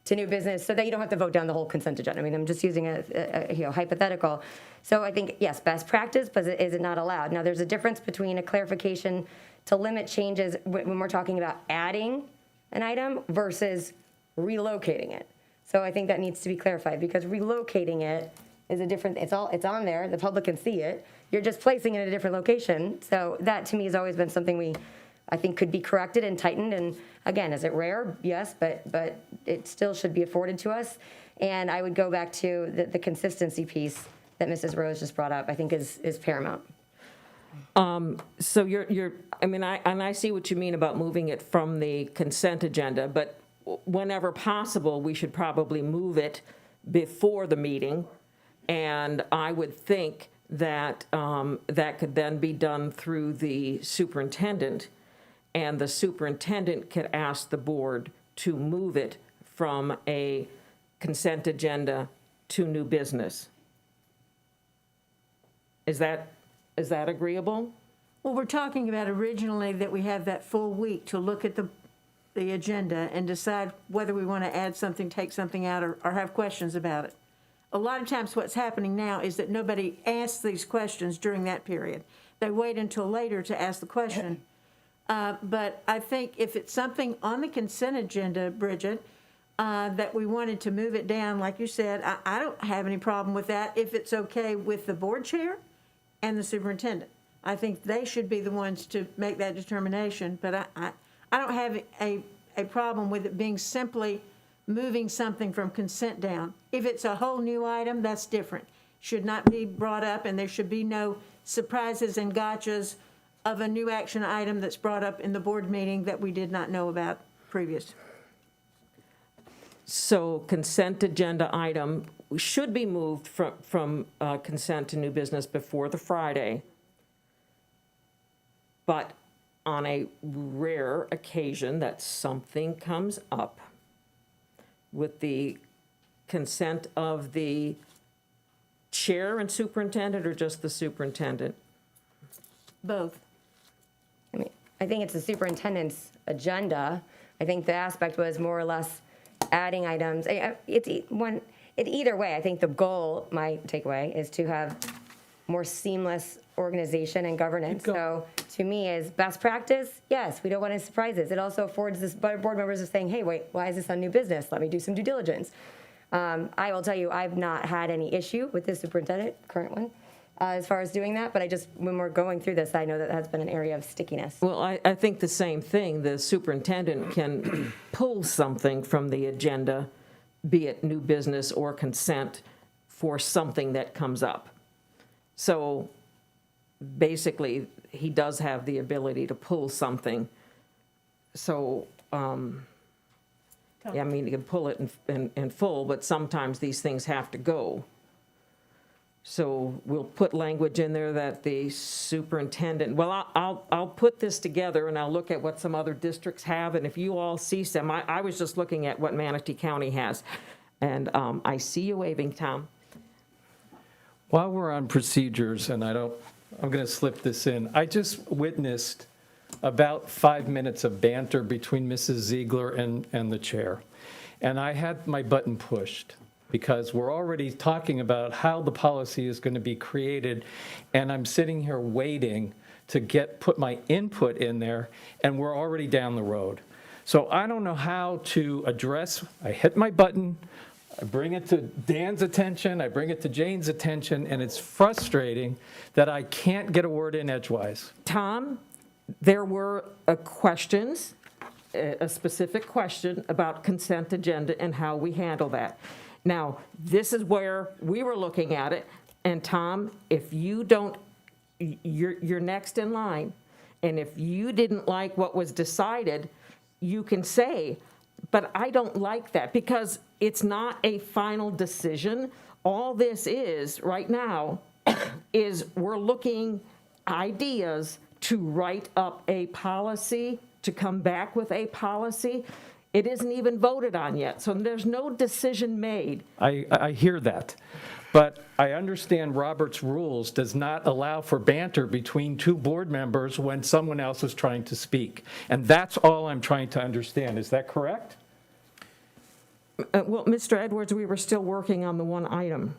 to new business so that you don't have to vote down the whole consent agenda. I mean, I'm just using a hypothetical. So I think, yes, best practice, but is it not allowed? Now, there's a difference between a clarification to limit changes when we're talking about adding an item versus relocating it. So I think that needs to be clarified, because relocating it is a different, it's on there, the public can see it. You're just placing it in a different location. So that to me has always been something I think could be corrected and tightened. And again, is it rare? Yes, but it still should be afforded to us. And I would go back to the consistency piece that Mrs. Rose just brought up, I think is paramount. So I see what you mean about moving it from the consent agenda, but whenever possible, we should probably move it before the meeting. And I would think that that could then be done through the superintendent, and the superintendent could ask the board to move it from a consent agenda to new business. Is that agreeable? Well, we're talking about originally that we have that full week to look at the agenda and decide whether we want to add something, take something out, or have questions about it. A lot of times what's happening now is that nobody asks these questions during that period. They wait until later to ask the question. But I think if it's something on the consent agenda, Bridget, that we wanted to move it down, like you said, I don't have any problem with that if it's okay with the board chair and the superintendent. I think they should be the ones to make that determination, but I don't have a problem with it being simply moving something from consent down. If it's a whole new item, that's different. Should not be brought up, and there should be no surprises and gotchas of a new action item that's brought up in the board meeting that we did not know about previous. So consent agenda item should be moved from consent to new business before the Friday. But on a rare occasion that something comes up with the consent of the chair and superintendent, or just the superintendent? Both. I mean, I think it's the superintendent's agenda. I think the aspect was more or less adding items. Either way, I think the goal, my takeaway, is to have more seamless organization and governance. So to me, is best practice, yes, we don't want any surprises. It also affords this board members of saying, hey, wait, why is this on new business? Let me do some due diligence. I will tell you, I've not had any issue with this superintendent, current one, as far as doing that, but when we're going through this, I know that has been an area of stickiness. Well, I think the same thing. The superintendent can pull something from the agenda, be it new business or consent, for something that comes up. So basically, he does have the ability to pull something. So, yeah, I mean, you can pull it in full, but sometimes these things have to go. So we'll put language in there that the superintendent, well, I'll put this together and I'll look at what some other districts have, and if you all see some, I was just looking at what Manatee County has. And I see you waving, Tom. While we're on procedures, and I'm going to slip this in, I just witnessed about 5 minutes of banter between Mrs. Ziegler and the chair. And I had my button pushed because we're already talking about how the policy is going to be created. And I'm sitting here waiting to put my input in there, and we're already down the road. So I don't know how to address, I hit my button, I bring it to Dan's attention, I bring it to Jane's attention, and it's frustrating that I can't get a word in edgewise. Tom, there were questions, a specific question about consent agenda and how we handle that. Now, this is where we were looking at it, and Tom, if you don't, you're next in line, and if you didn't like what was decided, you can say, but I don't like that, because it's not a final decision. All this is right now is we're looking ideas to write up a policy, to come back with a policy. It isn't even voted on yet, so there's no decision made. I hear that. But I understand Robert's rules does not allow for banter between two board members when someone else is trying to speak. And that's all I'm trying to understand. Is that correct? Well, Mr. Edwards, we were still working on the one item.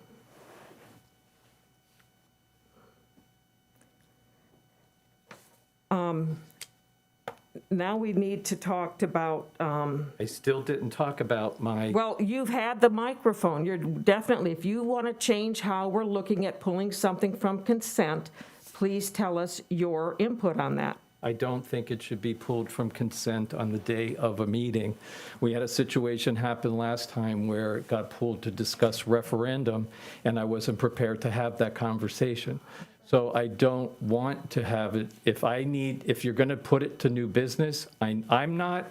Now we need to talk about, I still didn't talk about my, well, you've had the microphone. You're definitely, if you want to change how we're looking at pulling something from consent, please tell us your input on that. I don't think it should be pulled from consent on the day of a meeting. We had a situation happen last time where it got pulled to discuss referendum, and I wasn't prepared to have that conversation. So I don't want to have it, if you're going to put it to new business, I'm not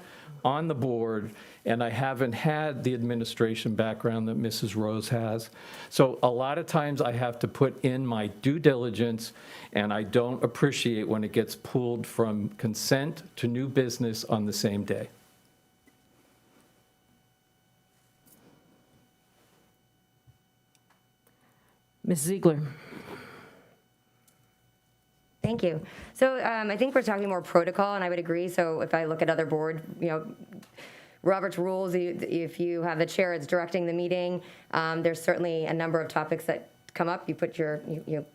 on the board, and I haven't had the administration background that Mrs. Rose has. So a lot of times I have to put in my due diligence, and I don't appreciate when it gets pulled from consent to new business on the same day. Ms. Ziegler. Thank you. So I think we're talking more protocol, and I would agree. So if I look at other board, Robert's rules, if you have the chair that's directing the meeting, there's certainly a number of topics that come up. You put your,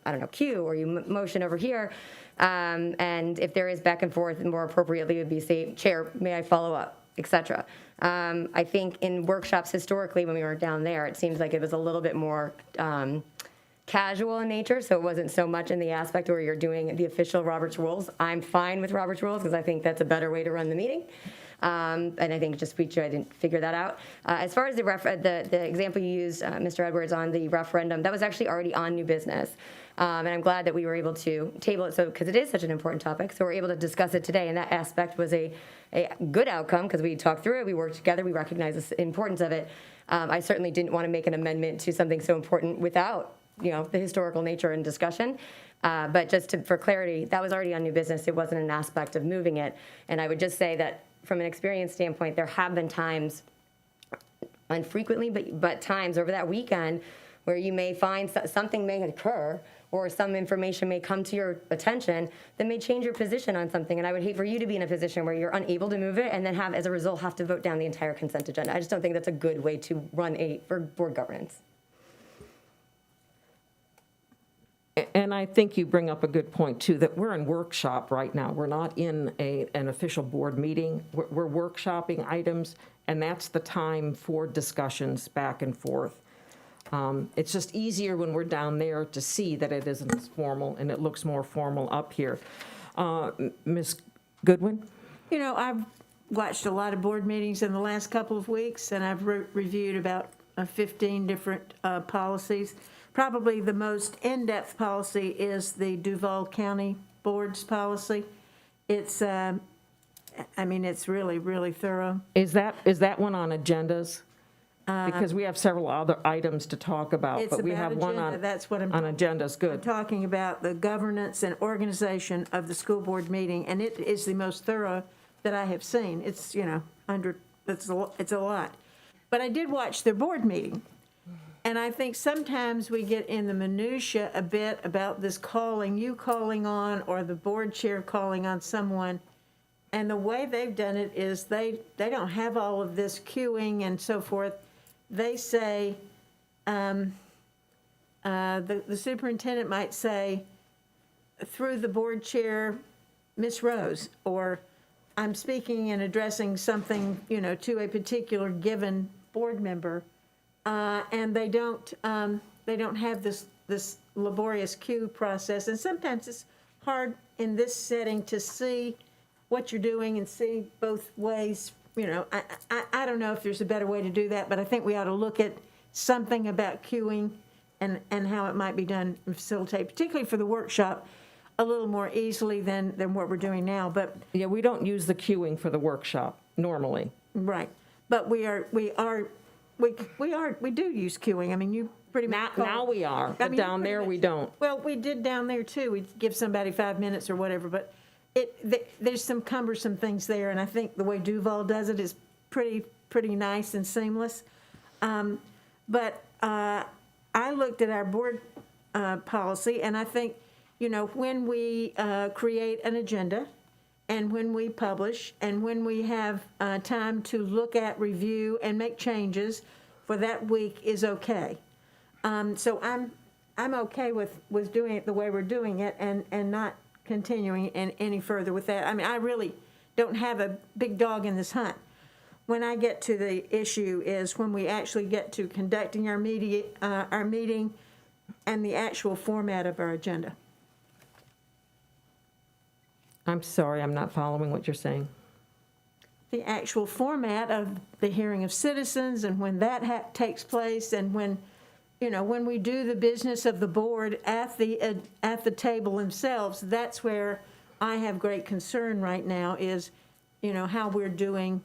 I don't know, cue, or you motion over here. And if there is back and forth, more appropriately would be say, chair, may I follow up, et cetera. I think in workshops historically, when we were down there, it seems like it was a little bit more casual in nature, so it wasn't so much in the aspect where you're doing the official Robert's Rules. I'm fine with Robert's Rules because I think that's a better way to run the meeting. And I think just I didn't figure that out. As far as the example you used, Mr. Edwards, on the referendum, that was actually already on new business. And I'm glad that we were able to table it because it is such an important topic. So we're able to discuss it today, and that aspect was a good outcome because we talked through it, we worked together, we recognized the importance of it. I certainly didn't want to make an amendment to something so important without the historical nature and discussion. But just for clarity, that was already on new business. It wasn't an aspect of moving it. And I would just say that from an experience standpoint, there have been times, unfrequently, but times over that weekend where you may find something may occur or some information may come to your attention that may change your position on something. And I would hate for you to be in a position where you're unable to move it and then as a result, have to vote down the entire consent agenda. I just don't think that's a good way to run for board governance. And I think you bring up a good point, too, that we're in workshop right now. We're not in an official board meeting. We're workshopping items, and that's the time for discussions back and forth. It's just easier when we're down there to see that it isn't as formal, and it looks more formal up here. Ms. Goodwin? I've watched a lot of board meetings in the last couple of weeks, and I've reviewed about 15 different policies. Probably the most in-depth policy is the Duval County Board's policy. It's, it's really, really thorough. Is that one on agendas? Because we have several other items to talk about, It's but we about have one agenda. on That's what I'm agendas. I'm Good. talking about the governance and organization of the school board meeting, and it is the most thorough that I have seen. It's, it's a lot. But I did watch their board meeting. And I think sometimes we get in the minutia a bit about this you calling on, or the board chair calling on someone. And the way they've done it is they don't have all of this queuing and so forth. They say, the superintendent might say, through the board chair, Ms. Rose, or I'm speaking and addressing something, to a particular given board member. And they don't have this laborious queue process. And sometimes it's hard in this setting to see what you're doing and see both ways. I don't know if there's a better way to do that, but I think we ought to look at something about queuing and how it might be done and facilitate, particularly for the workshop, a little more easily than what we're doing now. But Yeah, we don't use the queuing for the workshop normally. right, but we do use queuing. I mean, you pretty much Now we are, but down there we don't. Well, we did down there too. We give somebody 5 minutes or whatever, but there's some cumbersome things there, and I think the way Duval does it is pretty nice and seamless. But I I looked at our board policy, and I think, when we create an agenda, and when we publish, and when we have time to look at, review, and make changes for that week is okay. So I'm okay with doing it the way we're doing it and not continuing any further with that. I mean, I really don't have a big dog in this hunt. When I get to the issue is when we actually get to conducting our meeting and the actual format of our agenda. I'm sorry, I'm not following what you're saying. The actual format of the hearing of citizens and when that takes place and when we do the business of the board at the table themselves, that's where I have great concern right now is, how we're doing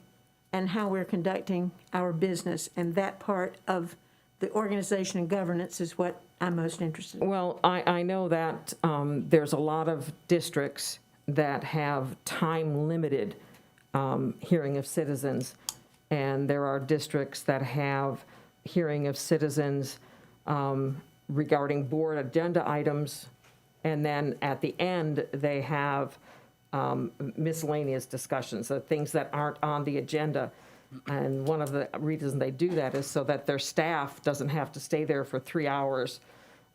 and how we're conducting our business. And that part of the organization and governance is what I'm most interested in. Well, I know that there's a lot of districts that have time-limited hearing of citizens, and there are districts that have hearing of citizens regarding board agenda items, and then at the end, they have miscellaneous discussions, so things that aren't on the agenda. And one of the reasons they do that is so that their staff doesn't have to stay there for 3 hours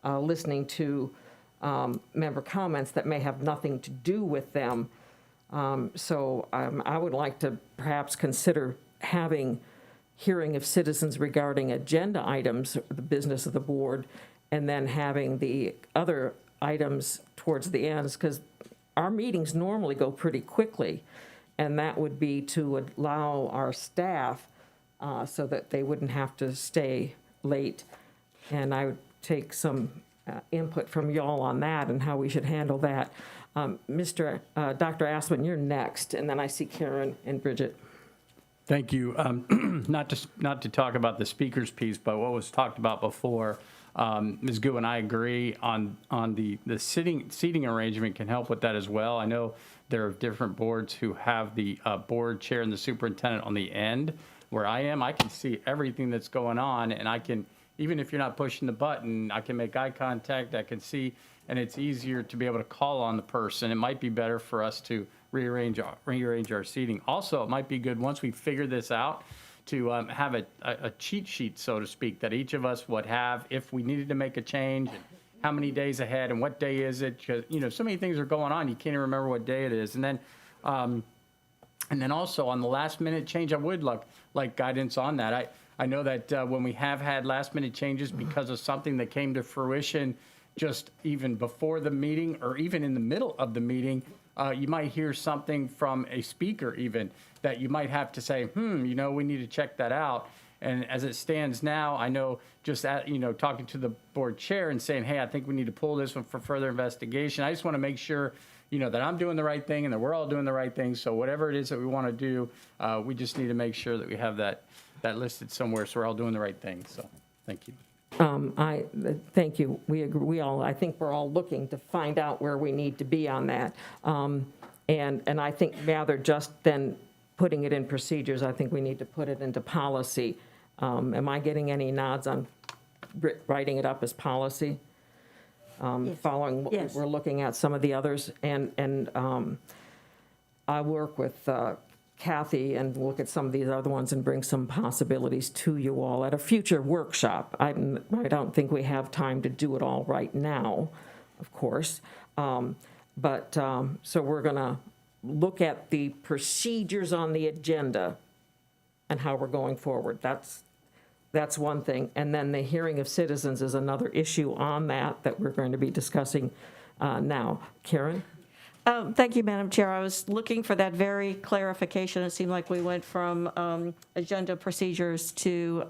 listening to member comments that may have nothing to do with them. So I would like to perhaps consider having hearing of citizens regarding agenda items, the business of the board, and then having the other items towards the ends, because our meetings normally go pretty quickly, and that would be to allow our staff so that they wouldn't have to stay late. And I would take some input from y'all on that and how we should handle that. Dr. Asplin, you're next, and then I see Karen and Bridget. Thank you. Not to talk about the speaker's piece, but what was talked about before, Ms. Gu and I agree on the seating arrangement can help with that as well. I know there are different boards who have the board chair and the superintendent on the end. Where I am, I can see everything that's going on, and I can, even if you're not pushing the button, I can make eye contact, I can see, and it's easier to be able to call on the person. It might be better for us to rearrange our seating. Also, it might be good once we figure this out to have a cheat sheet, so to speak, that each of us would have if we needed to make a change, and how many days ahead and what day is it, because so many things are going on, you can't even remember what day it is. And then also on the last minute change, I would like guidance on that. I know that when we have had last minute changes because of something that came to fruition just even before the meeting or even in the middle of the meeting, you might hear something from a speaker even that you might have to say, we need to check that out. And as it stands now, I know just talking to the board chair and saying, hey, I think we need to pull this one for further investigation. I just want to make sure, that I'm doing the right thing and that we're all doing the right thing. So whatever it is that we want to do, we just need to make sure that we have that listed somewhere so we're all doing the right thing. So thank you. Thank you. We agree. I think we're all looking to find out where we need to be on that. And I think rather just than putting it in procedures, I think we need to put it into policy. Am I getting any nods on writing it up as policy? Yes. Following what Yes. we're looking at some of the others. And I work with Kathy and look at some of these other ones and bring some possibilities to you all at a future workshop. I don't think we have time to do it all right now, of course. So we're going to look at the procedures on the agenda and how we're going forward. That's one thing. And then the hearing of citizens is another issue on that we're going to be discussing now. Karen? Thank you, Madam Chair. I was looking for that very clarification. It seemed like we went from agenda procedures to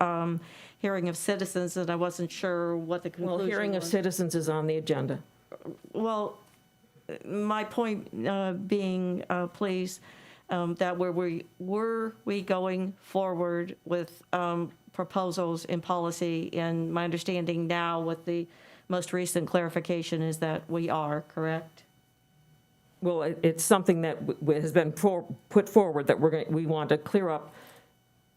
hearing of citizens, and I wasn't sure what the conclusion was. Well, hearing of citizens is on the agenda. Well, my point being, please, that were we going forward with proposals in policy? And my understanding now with the most recent clarification is that we are, correct? Well, it's something that has been put forward that we want to clear up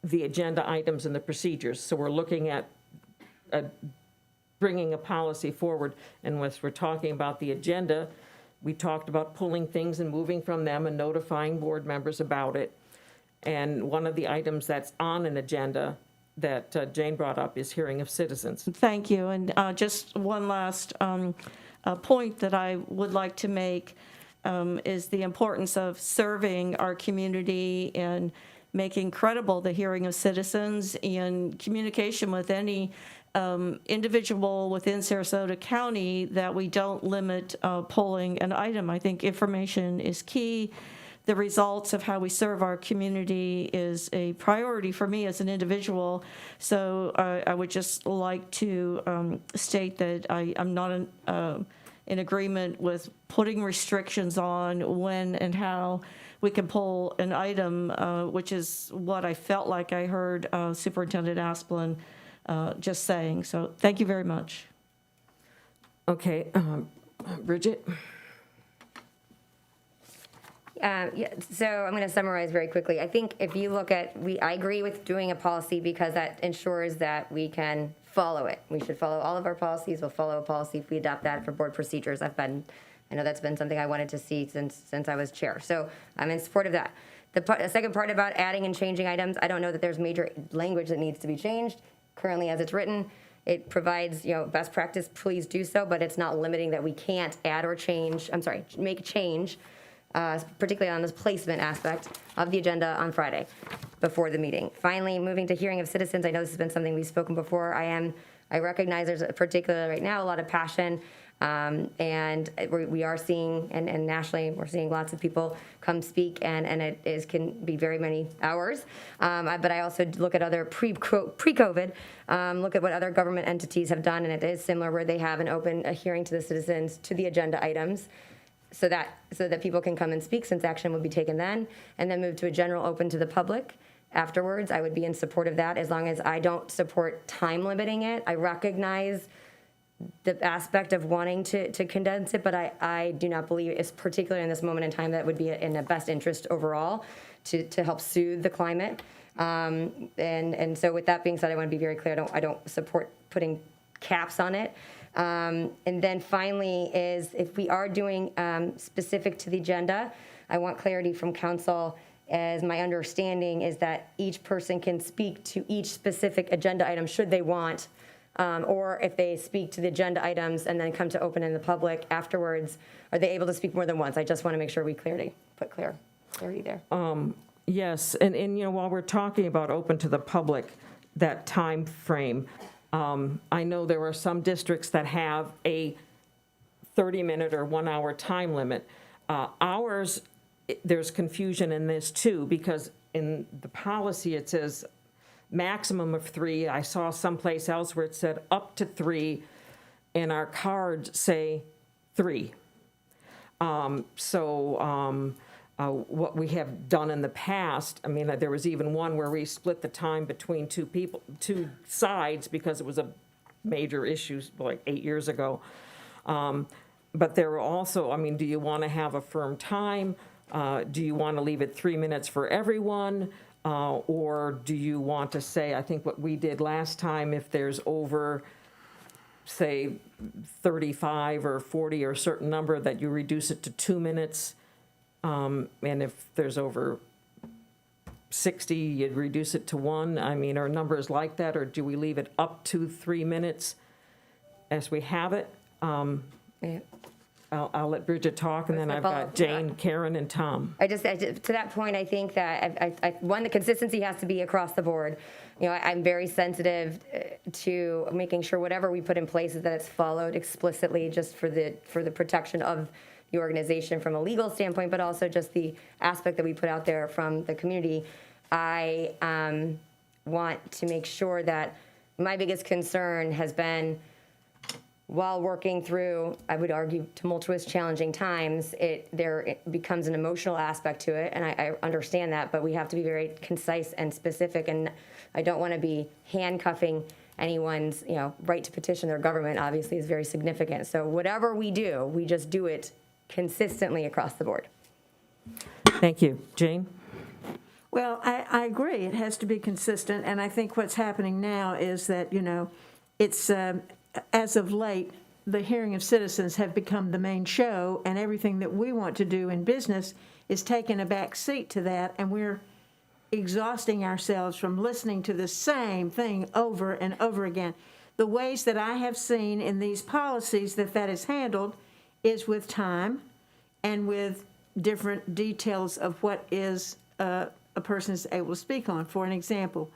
the agenda items and the procedures. So we're looking at bringing a policy forward. And once we're talking about the agenda, we talked about pulling things and moving from them and notifying board members about it. And one of the items that's on an agenda that Jane brought up is hearing of citizens. Thank you. And just one last point that I would like to make is the importance of serving our community and making credible the hearing of citizens and communication with any individual within Sarasota County, that we don't limit polling an item. I think information is key. The results of how we serve our community is a priority for me as an individual. So I would just like to state that I'm not in agreement with putting restrictions on when and how we can pull an item, which is what I felt like I heard Superintendent Asplin just saying. So thank you very much. Okay, Bridget? Yeah, so I'm going to summarize very quickly. I think if you look at, I agree with doing a policy because that ensures that we can follow it. We should follow all of our policies. We'll follow a policy if we adopt that for board procedures. I know that's been something I wanted to see since I was chair. So I'm in support of that. The second part about adding and changing items, I don't know that there's major language that needs to be changed. Currently, as it's written, it provides, best practice, please do so, but it's not limiting that we can't add or change, make a change, particularly on this placement aspect of the agenda on Friday before the meeting. Finally, moving to hearing of citizens, I know this has been something we've spoken before. I recognize there's particularly right now a lot of passion, and we are seeing, and nationally, we're seeing lots of people come speak, and it can be very many hours. But I also look at other pre-COVID, look at what other government entities have done, and it is similar where they have a hearing to the citizens to the agenda items, so that people can come and speak, since action would be taken then, and then move to a general open to the public afterwards. I would be in support of that, as long as I don't support time limiting it. I recognize the aspect of wanting to condense it, but I do not believe, it's particularly in this moment in time, that would be in the best interest overall to help soothe the climate. And so with that being said, I want to be very clear, I don't support putting caps on it. And then finally is, if we are doing specific to the agenda, I want clarity from council, as my understanding is that each person can speak to each specific agenda item should they want, or if they speak to the agenda items and then come to open in the public afterwards, are they able to speak more than once? I just want to make sure we put clarity there. Yes, and while we're talking about open to the public, that time frame, I know there are some districts that have a 30-minute or 1-hour time limit. Ours, there's confusion in this too, because in the policy it says maximum of 3. I saw someplace else where it said up to 3, and our cards say 3. What we have done in the past, there was even one where we split the time between two sides, because it was a major issue like 8 years ago. But there were also, do you want to have a firm time? Do you want to leave it 3 minutes for everyone? Or do you want to say, I think what we did last time, if there's over, say, 35 or 40 or a certain number, that you reduce it to 2 minutes. And if there's over 60, you'd reduce it to 1. Are numbers like that, or do we leave it up to 3 minutes as we have it? Yeah. I'll let Bridget talk, and then I've got Jane, Karen, and Tom. To that point, I think that, one, the consistency has to be across the board. I'm very sensitive to making sure whatever we put in place is that it's followed explicitly, just for the protection of the organization from a legal standpoint, but also just the aspect that we put out there from the community. I want to make sure that my biggest concern has been, while working through, I would argue, tumultuous, challenging times, it becomes an emotional aspect to it, and I understand that, but we have to be very concise and specific, and I don't want to be handcuffing anyone's, right to petition their government, obviously, is very significant. So whatever we do, we just do it consistently across the board. Thank you. Jane? Well, I agree. It has to be consistent, and I think what's happening now is that, as of late, the hearing of citizens have become the main show, and everything that we want to do in business is taking a back seat to that, and we're exhausting ourselves from listening to the same thing over and over again. The ways that I have seen in these policies that is handled is with time and with different details of what is a person is able to speak on. For an example,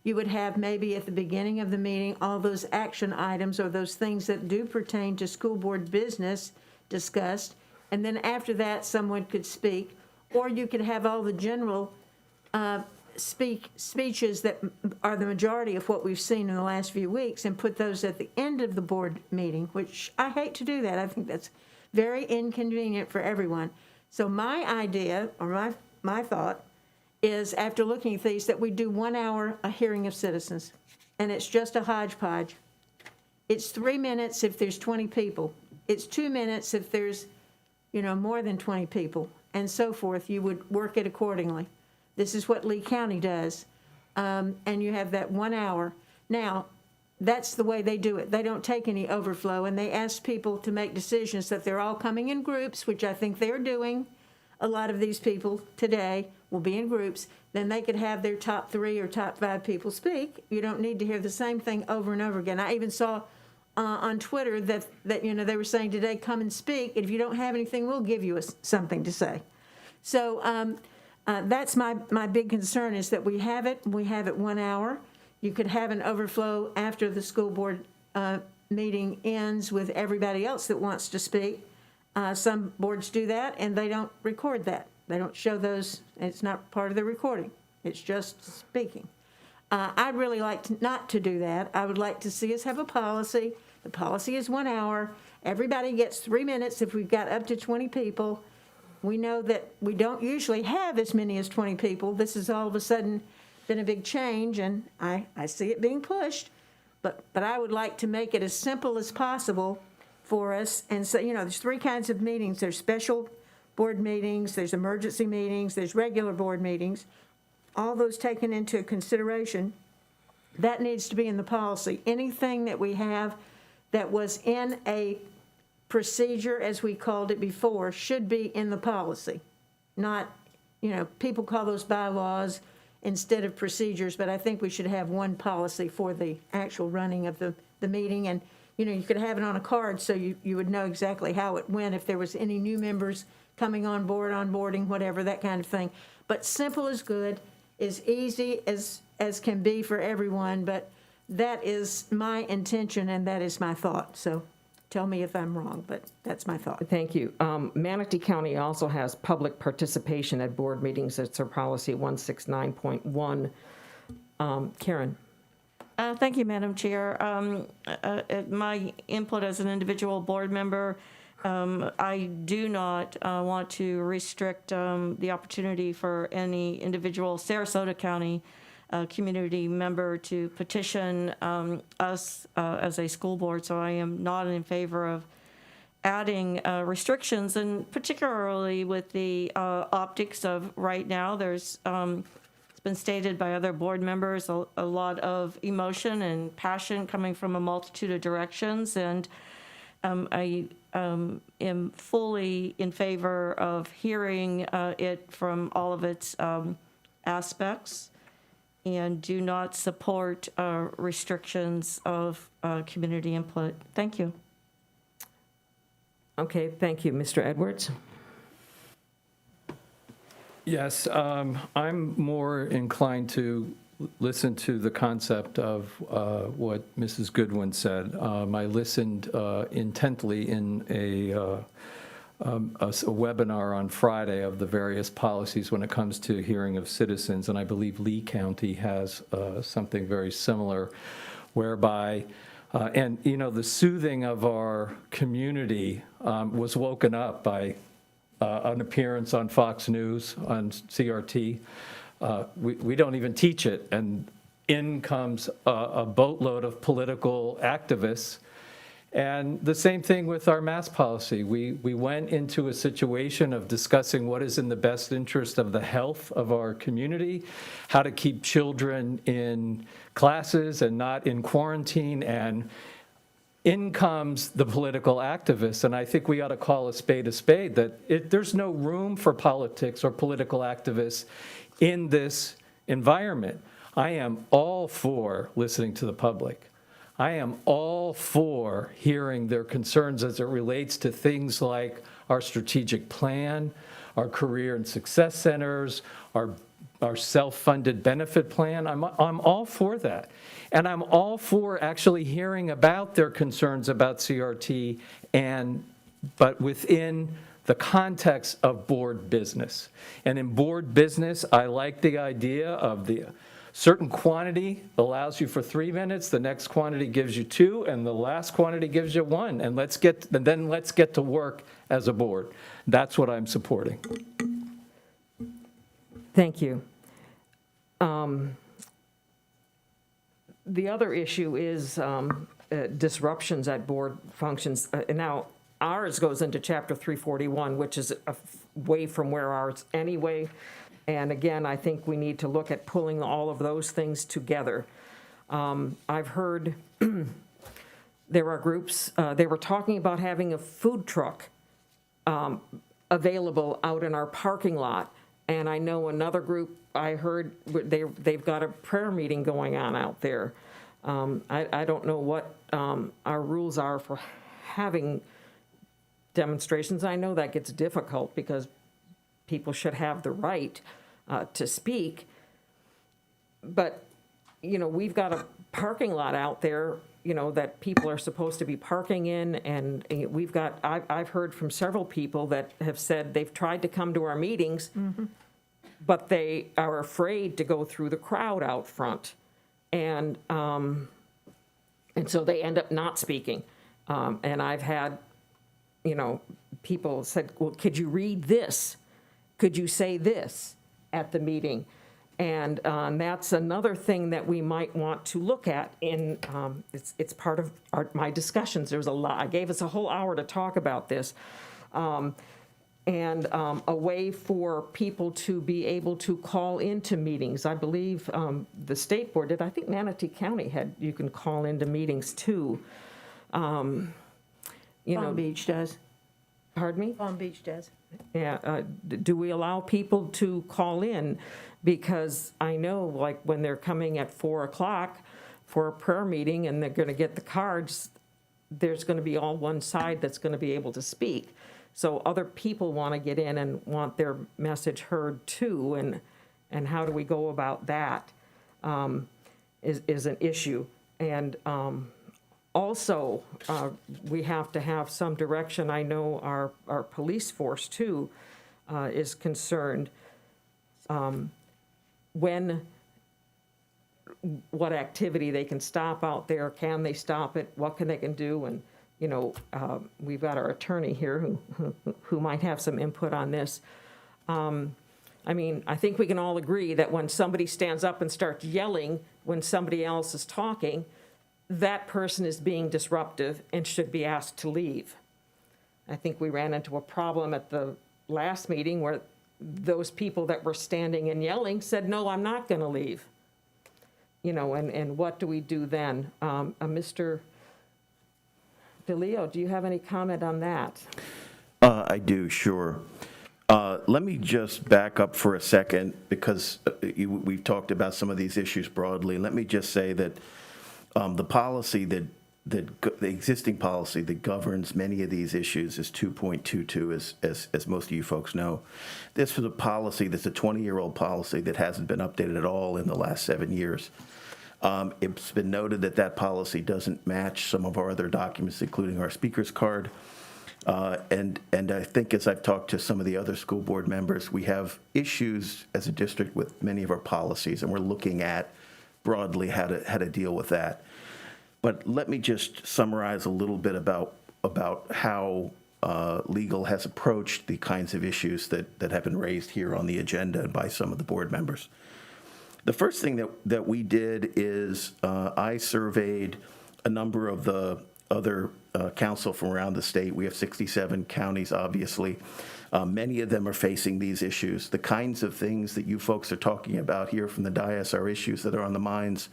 you would have maybe at the beginning of the meeting all those action items or those things that do pertain to school board business discussed, and then after that someone could speak, or you could have all the general speeches that are the majority of what we've seen in the last few weeks and put those at the end of the board meeting, which I hate to do that. I think that's very inconvenient for everyone. So my idea, or my thought, is after looking at these, that we do 1 hour a hearing of citizens, and it's just a hodgepodge. It's 3 minutes if there's 20 people. It's 2 minutes if there's, more than 20 people, and so forth. You would work it accordingly. This is what Lee County does, and you have that 1 hour. Now, that's the way they do it. They don't take any overflow, and they ask people to make decisions that they're all coming in groups, which I think they're doing. A lot of these people today will be in groups. Then they could have their top 3 or top 5 people speak. You don't need to hear the same thing over and over again. I even saw on Twitter that they were saying today, come and speak. If you don't have anything, we'll give you something to say. So that's my big concern, is that we have it 1 hour. You could have an overflow after the school board meeting ends with everybody else that wants to speak. Some boards do that, and they don't record that. They don't show those. It's not part of the recording. It's just speaking. I'd really like not to do that. I would like to see us have a policy. The policy is 1 hour. Everybody gets 3 minutes if we've got up to 20 people. We know that we don't usually have as many as 20 people. This has all of a sudden been a big change, and I see it being pushed. But I would like to make it as simple as possible for us. And so, there's 3 kinds of meetings. There's special board meetings, there's emergency meetings, there's regular board meetings. All those taken into consideration, that needs to be in the policy. Anything that we have that was in a procedure, as we called it before, should be in the policy. Not, people call those bylaws instead of procedures, but I think we should have one policy for the actual running of the meeting. And, you could have it on a card so you would know exactly how it went, if there was any new members coming on board, onboarding, whatever, that kind of thing. But simple is good, as easy as can be for everyone, but that is my intention and that is my thought. So tell me if I'm wrong, but that's my thought. Thank you. Manatee County also has public participation at board meetings. It's their policy 169.1. Karen. Thank you, Madam Chair. My input as an individual board member, I do not want to restrict the opportunity for any individual Sarasota County community member to petition us as a school board, so I am not in favor of adding restrictions, and particularly with the optics of right now, there's it's been stated by other board members, a lot of emotion and passion coming from a multitude of directions, and I am fully in favor of hearing it from all of its aspects, and do not support restrictions of community input. Thank you. Okay, thank you. Mr. Edwards? Yes, I'm more inclined to listen to the concept of what Mrs. Goodwin said. I listened intently in a webinar on Friday of the various policies when it comes to hearing of citizens, and I believe Lee County has something very similar, whereby, and the soothing of our community was woken up by an appearance on Fox News, on CRT. We don't even teach it, and in comes a boatload of political activists. And the same thing with our mask policy. We went into a situation of discussing what is in the best interest of the health of our community, how to keep children in classes and not in quarantine. And in comes the political activists, and I think we ought to call a spade, that there's no room for politics or political activists in this environment. I am all for listening to the public. I am all for hearing their concerns as it relates to things like our strategic plan, our career and success centers, our self-funded benefit plan. I'm all for that. And I'm all for actually hearing about their concerns about CRT, but within the context of board business. And in board business, I like the idea of the certain quantity allows you for 3 minutes, the next quantity gives you 2, and the last quantity gives you 1. And then let's get to work as a board. That's what I'm supporting. Thank you. The other issue is disruptions at board functions. Now, ours goes into Chapter 341, which is away from where ours anyway. And again, I think we need to look at pulling all of those things together. I've heard there are groups, they were talking about having a food truck available out in our parking lot. And I know another group, I heard they've got a prayer meeting going on out there. I don't know what our rules are for having demonstrations. I know that gets difficult because people should have the right to speak. But, you know, we've got a parking lot out there, you know, that people are supposed to be parking in. And we've got, I've heard from several people that have said they've tried to come to our meetings, but they are afraid to go through the crowd out front. And so they end up not speaking. And I've had, you know, people said, well, could you read this? Could you say this at the meeting? And that's another thing that we might want to look at in, it's part of my discussions. There's a lot, I gave us a whole hour to talk about this. And a way for people to be able to call into meetings. I believe the state board did, I think Manatee County you can call into meetings too. Palm Beach does. Pardon me? Palm Beach does. Yeah, do we allow people to call in? Because I know, like, when they're coming at 4 o'clock for a prayer meeting and they're going to get the cards, there's going to be all one side that's going to be able to speak. So other people want to get in and want their message heard too, and how do we go about that is an issue. And also, we have to have some direction. I know our police force too is concerned. What activity they can stop out there, can they stop it, what they can do, and you know, we've got our attorney here who might have some input on this. I mean, I think we can all agree that when somebody stands up and starts yelling when somebody else is talking, that person is being disruptive and should be asked to leave. I think we ran into a problem at the last meeting where those people that were standing and yelling said, no, I'm not going to leave. You know, and what do we do then? Mr. DeLeo, do you have any comment on that? I do, sure. Let me just back up for a second because we've talked about some of these issues broadly. Let me just say that the policy the existing policy that governs many of these issues is 2.22, as most of you folks know. This was a policy that's a 20-year-old policy that hasn't been updated at all in the last 7 years. It's been noted that policy doesn't match some of our other documents, including our speaker's card. And I think as I've talked to some of the other school board members, we have issues as a district with many of our policies, and we're looking at broadly how to deal with that. But let me just summarize a little bit about how legal has approached the kinds of issues that have been raised here on the agenda by some of the board members. The first thing that we did is I surveyed a number of the other council from around the state. We have 67 counties, obviously. Many of them are facing these issues. The kinds of things that you folks are talking about here from the dais are issues that are on the minds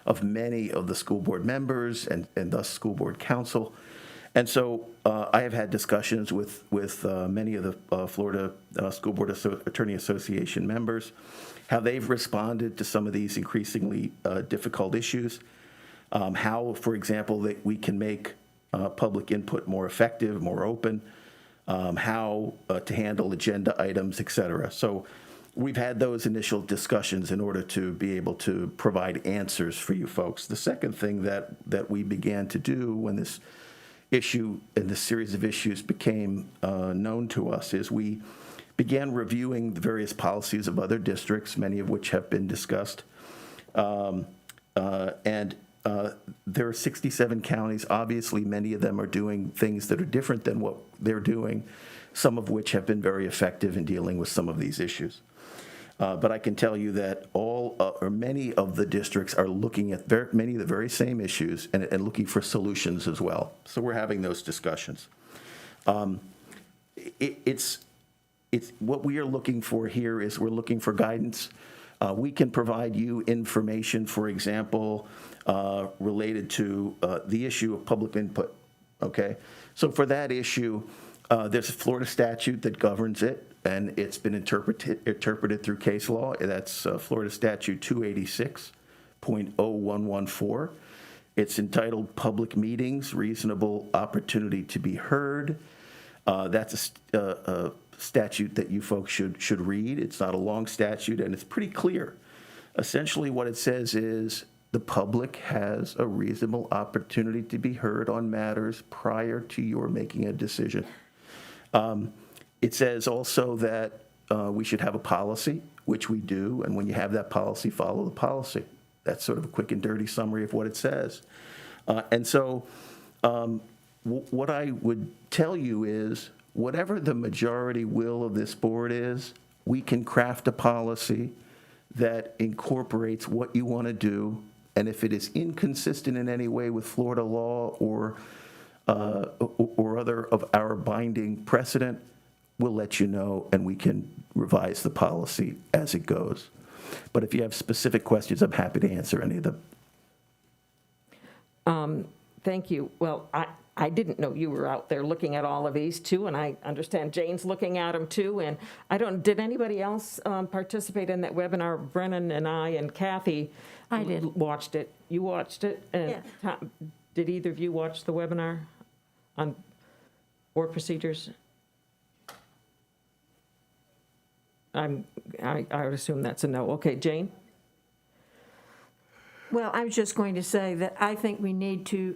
of many of the school board members and thus school board council. And so I have had discussions with many of the Florida School Board Attorney Association members, how they've responded to some of these increasingly difficult issues, how, for example, that we can make public input more effective, more open, how to handle agenda items, et cetera. So we've had those initial discussions in order to be able to provide answers for you folks. The second thing that we began to do when this issue and this series of issues became known to us is we began reviewing the various policies of other districts, many of which have been discussed. There are 67 counties. Obviously, many of them are doing things that are different than what they're doing, some of which have been very effective in dealing with some of these issues. But I can tell you that all or many of the districts are looking at many of the very same issues and looking for solutions as well. So we're having those discussions. It's what we are looking for here is we're looking for guidance. We can provide you information, for example, related to the issue of public input, okay? So for that issue, there's a Florida statute that governs it, and it's been interpreted through case law. That's Florida Statute 286.0114. It's entitled Public Meetings, Reasonable Opportunity to be Heard. That's a statute that you folks should read. It's not a long statute, and it's pretty clear. Essentially what it says is the public has a reasonable opportunity to be heard on matters prior to your making a decision. It says also that we should have a policy, which we do, and when you have that policy, follow the policy. That's sort of a quick and dirty summary of what it says. What I would tell you is, whatever the majority will of this board is, we can craft a policy that incorporates what you want to do, and if it is inconsistent in any way with Florida law or other of our binding precedent, we'll let you know, and we can revise the policy as it goes. But if you have specific questions, I'm happy to answer any of them. Thank you. Well, I didn't know you were out there looking at all of these too, and I understand Jane's looking at them too. And did anybody else participate in that webinar? Brennan and I and Kathy I did. Watched it. You watched it? And Yeah. Did either of you watch the webinar on board procedures? I would assume that's a no. Okay, Jane? Well, I was just going to say that I think we need to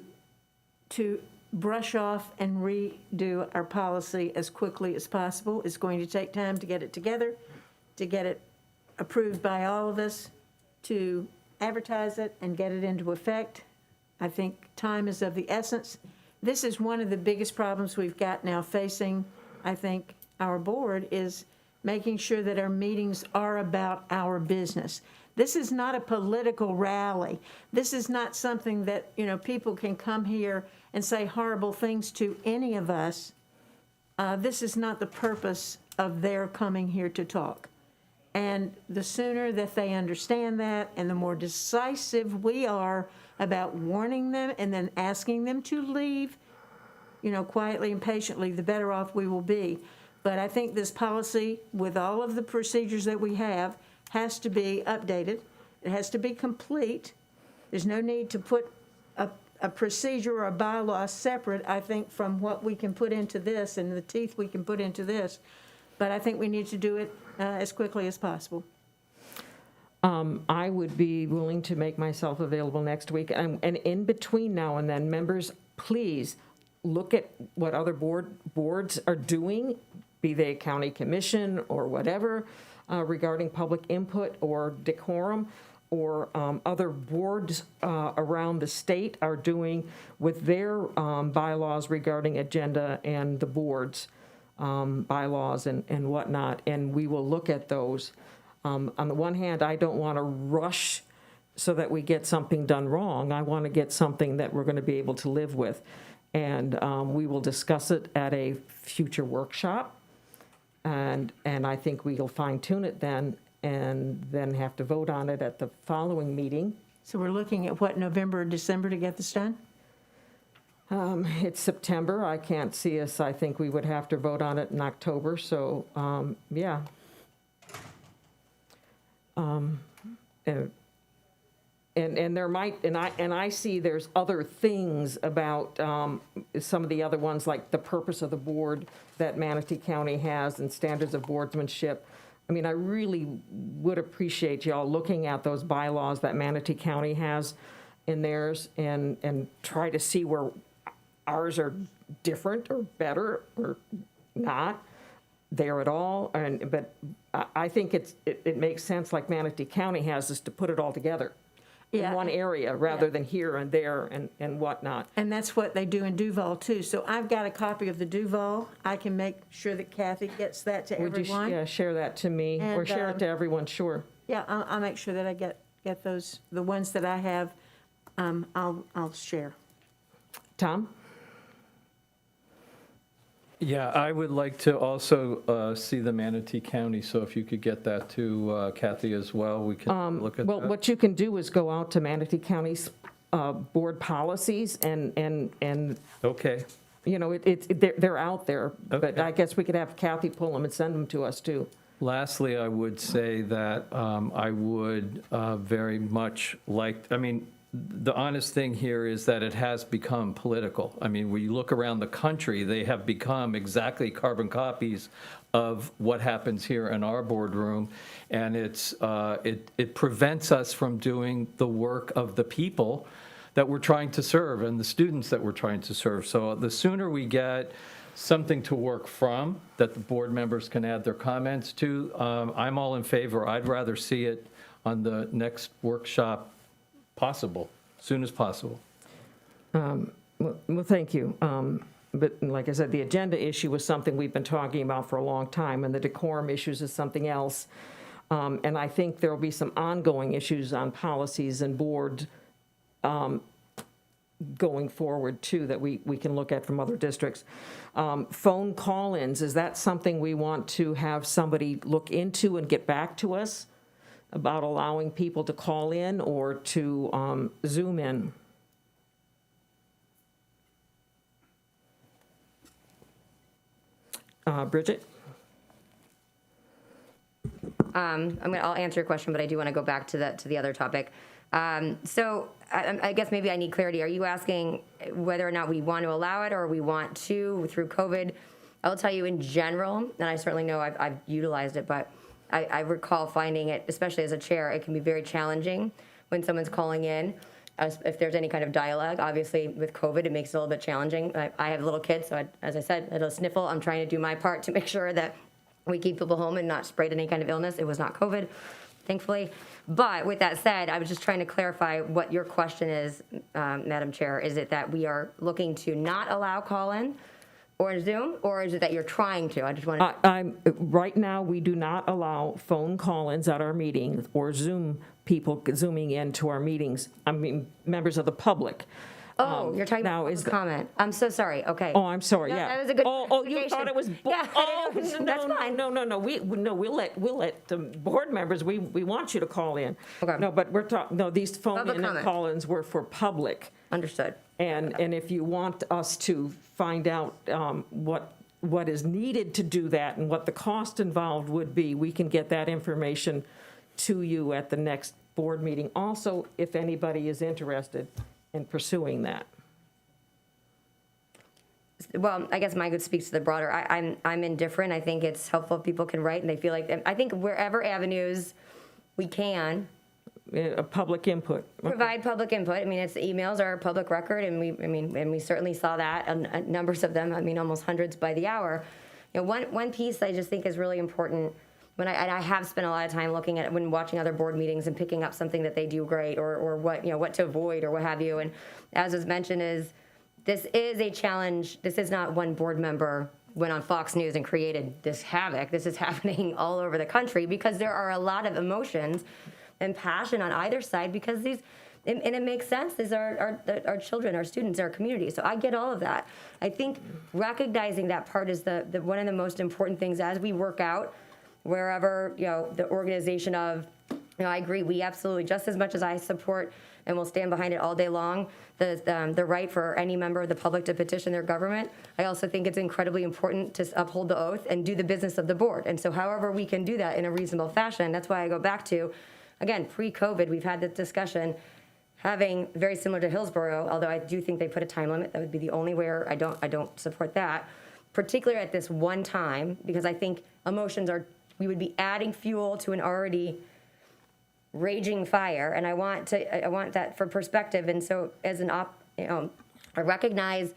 brush off and redo our policy as quickly as possible. It's going to take time to get it together, to get it approved by all of us, to advertise it and get it into effect. I think time is of the essence. This is one of the biggest problems we've got now facing, I think, our board is making sure that our meetings are about our business. This is not a political rally. This is not something that, people can come here and say horrible things to any of us. This is not the purpose of their coming here to talk. And the sooner that they understand that and the more decisive we are about warning them and then asking them to leave, quietly and patiently, the better off we will be. But I think this policy, with all of the procedures that we have, has to be updated. It has to be complete. There's no need to put a procedure or a bylaw separate, I think, from what we can put into this and the teeth we can put into this. But I think we need to do it as quickly as possible. I would be willing to make myself available next week. And in between now and then, members, please look at what other boards are doing, be they county commission or whatever, regarding public input or decorum, or other boards around the state are doing with their bylaws regarding agenda and the board's bylaws and whatnot, and we will look at those. On the one hand, I don't want to rush so that we get something done wrong. I want to get something that we're going to be able to live with, and we will discuss it at a future workshop. And I think we'll fine tune it then, and then have to vote on it at the following meeting So we're looking at what, November or December to get this done? It's September. I can't see us. I think we would have to vote on it in October, so, yeah. And there might, and I see there's other things about some of the other ones, like the purpose of the board that Manatee County has and standards of boardsmanship. I mean, I really would appreciate y'all looking at those bylaws that Manatee County has in theirs and try to see where ours are different or better or not there at all. But I think it makes sense, like Manatee County has, is to put it all together in one area rather than here and there and whatnot. And that's what they do in Duval, too. So I've got a copy of the Duval. I can make sure that Kathy gets that to Would you everyone. share that to me or And, share it to everyone? Sure. Yeah, I'll make sure that I get those, the ones that I have, I'll share. Tom? Yeah, I would like to also see the Manatee County, so if you could get that to Kathy as well, we can look at Well, that. what you can do is go out to Manatee County's board policies and Okay, you know, they're out there. But Okay. I guess we could have Kathy pull them and send them to us, too. lastly, I would say that I would very much like, I mean, the honest thing here is that it has become political. I mean, when you look around the country, they have become exactly carbon copies of what happens here in our boardroom, and it prevents us from doing the work of the people that we're trying to serve and the students that we're trying to serve. So the sooner we get something to work from that the board members can add their comments to, I'm all in favor. I'd rather see it on the next workshop possible, soon as possible. Well, thank you. But like I said, the agenda issue was something we've been talking about for a long time, and the decorum issues is something else. And I think there'll be some ongoing issues on policies and board going forward, too, that we can look at from other districts. Phone call-ins, is that something we want to have somebody look into and get back to us about allowing people to call in or to Zoom in? Bridget? I'll answer your question, but I do want to go back to the other topic. So I guess maybe I need clarity. Are you asking whether or not we want to allow it or we want to through COVID? I'll tell you in general, and I certainly know I've utilized it, but I recall finding it, especially as a chair, it can be very challenging when someone's calling in. If there's any kind of dialogue, obviously with COVID, it makes it a little bit challenging. I have little kids, so as I said, I had a sniffle. I'm trying to do my part to make sure that we keep people home and not spread any kind of illness. It was not COVID, thankfully. But with that said, I was just trying to clarify what your question is, Madam Chair. Is it that we are looking to not allow call-in or Zoom, or is it that you're trying to? I just want to. Right now, we do not allow phone call-ins at our meetings or Zoom people zooming into our meetings. I mean, members of the public. Oh, you're talking now about is public comment. I'm so sorry. Okay. Oh, I'm sorry. No, Yeah. that was a good Oh, you thought it was. Yeah, Oh, that's fine. No. We'll let the board members. We want you to call in. Okay. No, but we're talking. No, these phone Public in and comment. call-ins were for public. Understood. And if you want us to find out what is needed to do that and what the cost involved would be, we can get that information to you at the next board meeting. Also, if anybody is interested in pursuing that. Well, I guess Mike speaks to the broader. I'm indifferent. I think it's helpful if people can write and they feel like. I think wherever avenues we can. Public input. Provide public input. I mean, it's emails are a public record, and we certainly saw that, numbers of them. I mean, almost hundreds by the hour. You know, one piece I just think is really important. When I have spent a lot of time looking at it when watching other board meetings and picking up something that they do great, or what to avoid or what have you. And as was mentioned, this is a challenge. This is not one board member went on Fox News and created this havoc. This is happening all over the country because there are a lot of emotions and passion on either side because and it makes sense. These are our children, our students, our community. So I get all of that. I think recognizing that part is the one of the most important things as we work out wherever, the organization of No, I agree. We absolutely, just as much as I support and will stand behind it all day long, the right for any member of the public to petition their government, I also think it's incredibly important to uphold the oath and do the business of the board. And so however we can do that in a reasonable fashion, that's why I go back to, again, pre-COVID, we've had this discussion, having very similar to Hillsborough, although I do think they put a time limit. That would be the only where I don't support that, particularly at this one time, because I think we would be adding fuel to an already raging fire, and I want that for perspective. And so as I recognize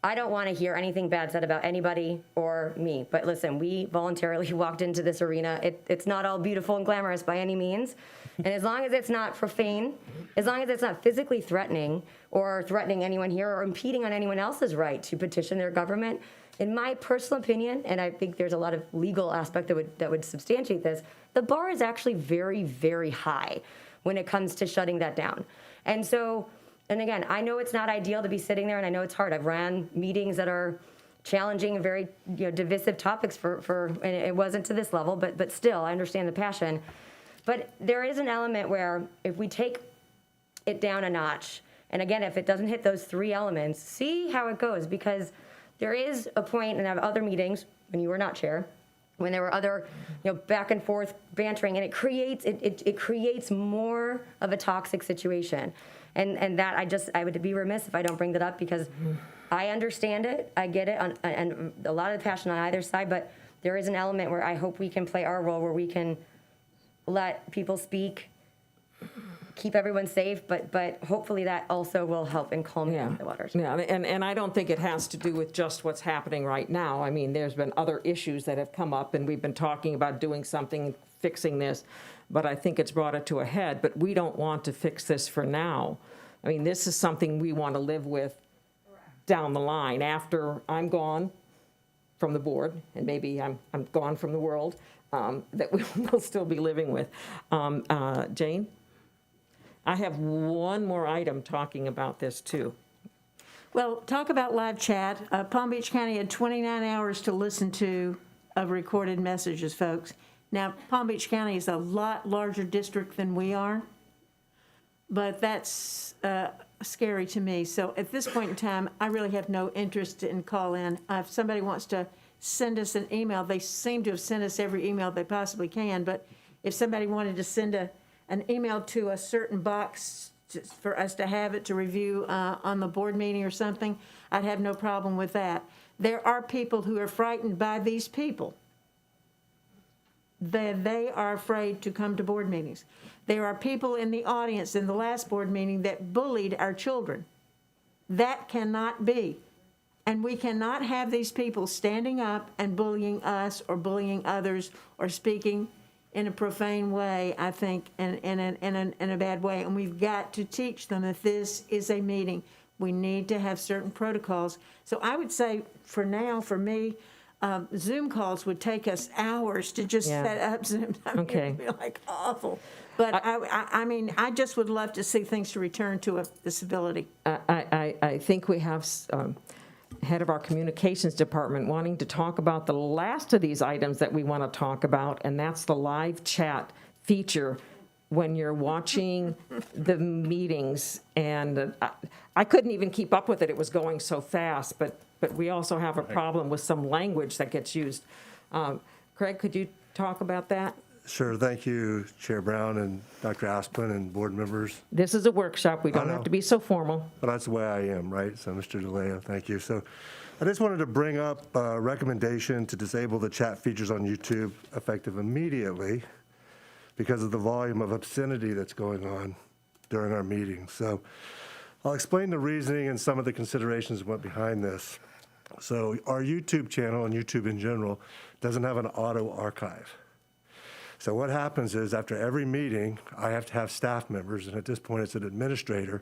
I don't want to hear anything bad said about anybody or me, but listen, we voluntarily walked into this arena. It's not all beautiful and glamorous by any means, and as long as it's not profane, as long as it's not physically threatening or threatening anyone here or impeding on anyone else's right to petition their government, in my personal opinion, and I think there's a lot of legal aspect that would substantiate this, the bar is actually very, very high when it comes to shutting that down. And so, and again, I know it's not ideal to be sitting there, and I know it's hard. I've ran meetings that are challenging and very divisive topics and it wasn't to this level, but still, I understand the passion. But there is an element where if we take it down a notch, and again, if it doesn't hit those three elements, see how it goes, because there is a point, and I have other meetings when you were not chair, when there were other, back and forth bantering, and it creates more of a toxic situation, and that I would be remiss if I don't bring that up, because I understand it, I get it, and a lot of the passion on either side, but there is an element where I hope we can play our role, where we can let people speak, keep everyone safe, but hopefully that also will help and calm down the waters. Yeah, and I don't think it has to do with just what's happening right now. I mean, there's been other issues that have come up, and we've been talking about doing something, fixing this, but I think it's brought it to a head. But we don't want to fix this for now. I mean, this is something we want to live with down the line after I'm gone from the board, and maybe I'm gone from the world, that we'll still be living with. Jane? I have one more item talking about this, too. Well, talk about live chat. Palm Beach County had 29 hours to listen to of recorded messages, folks. Now, Palm Beach County is a lot larger district than we are, but that's scary to me. So at this point in time, I really have no interest in call-in. If somebody wants to send us an email, they seem to have sent us every email they possibly can, but if somebody wanted to send an email to a certain box for us to have it to review on the board meeting or something, I'd have no problem with that. There are people who are frightened by these people. They are afraid to come to board meetings. There are people in the audience in the last board meeting that bullied our children. That cannot be. And we cannot have these people standing up and bullying us or bullying others or speaking in a profane way, I think, in a bad way. And we've got to teach them that this is a meeting. We need to have certain protocols. So I would say, for now, for me, Zoom calls would take us hours to just set up Zoom. I mean, Okay. it would be like awful. But I mean, I just would love to see things to return to the civility. I think we have head of our communications department wanting to talk about the last of these items that we want to talk about, and that's the live chat feature when you're watching the meetings. And I couldn't even keep up with it. It was going so fast, but we also have a problem with some language that gets used. Craig, could you talk about that? Sure. Thank you, Chair Brown and Dr. Asplin and board members. This is a workshop. We don't have to be so formal. But that's the way I am, right? So, Mr. DeLeo, thank you. So I just wanted to bring up a recommendation to disable the chat features on YouTube effective immediately because of the volume of obscenity that's going on during our meetings. So I'll explain the reasoning and some of the considerations that went behind this. So our YouTube channel and YouTube in general doesn't have an auto archive. So what happens is after every meeting, I have to have staff members, and at this point it's an administrator,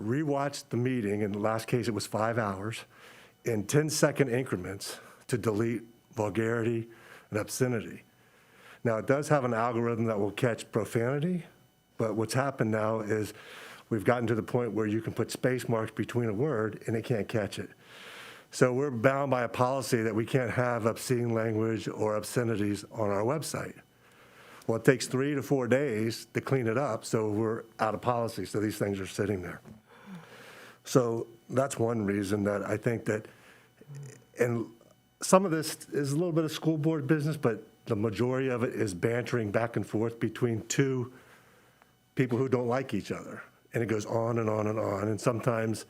rewatch the meeting, in the last case it was 5 hours, in 10-second increments to delete vulgarity and obscenity. Now it does have an algorithm that will catch profanity, but what's happened now is we've gotten to the point where you can put space marks between a word and it can't catch it. So we're bound by a policy that we can't have obscene language or obscenities on our website. Well, it takes 3 to 4 days to clean it up, so we're out of policy, so these things are sitting there. So that's one reason that I think that, and some of this is a little bit of school board business, but the majority of it is bantering back and forth between two people who don't like each other. And it goes on and on and on, and sometimes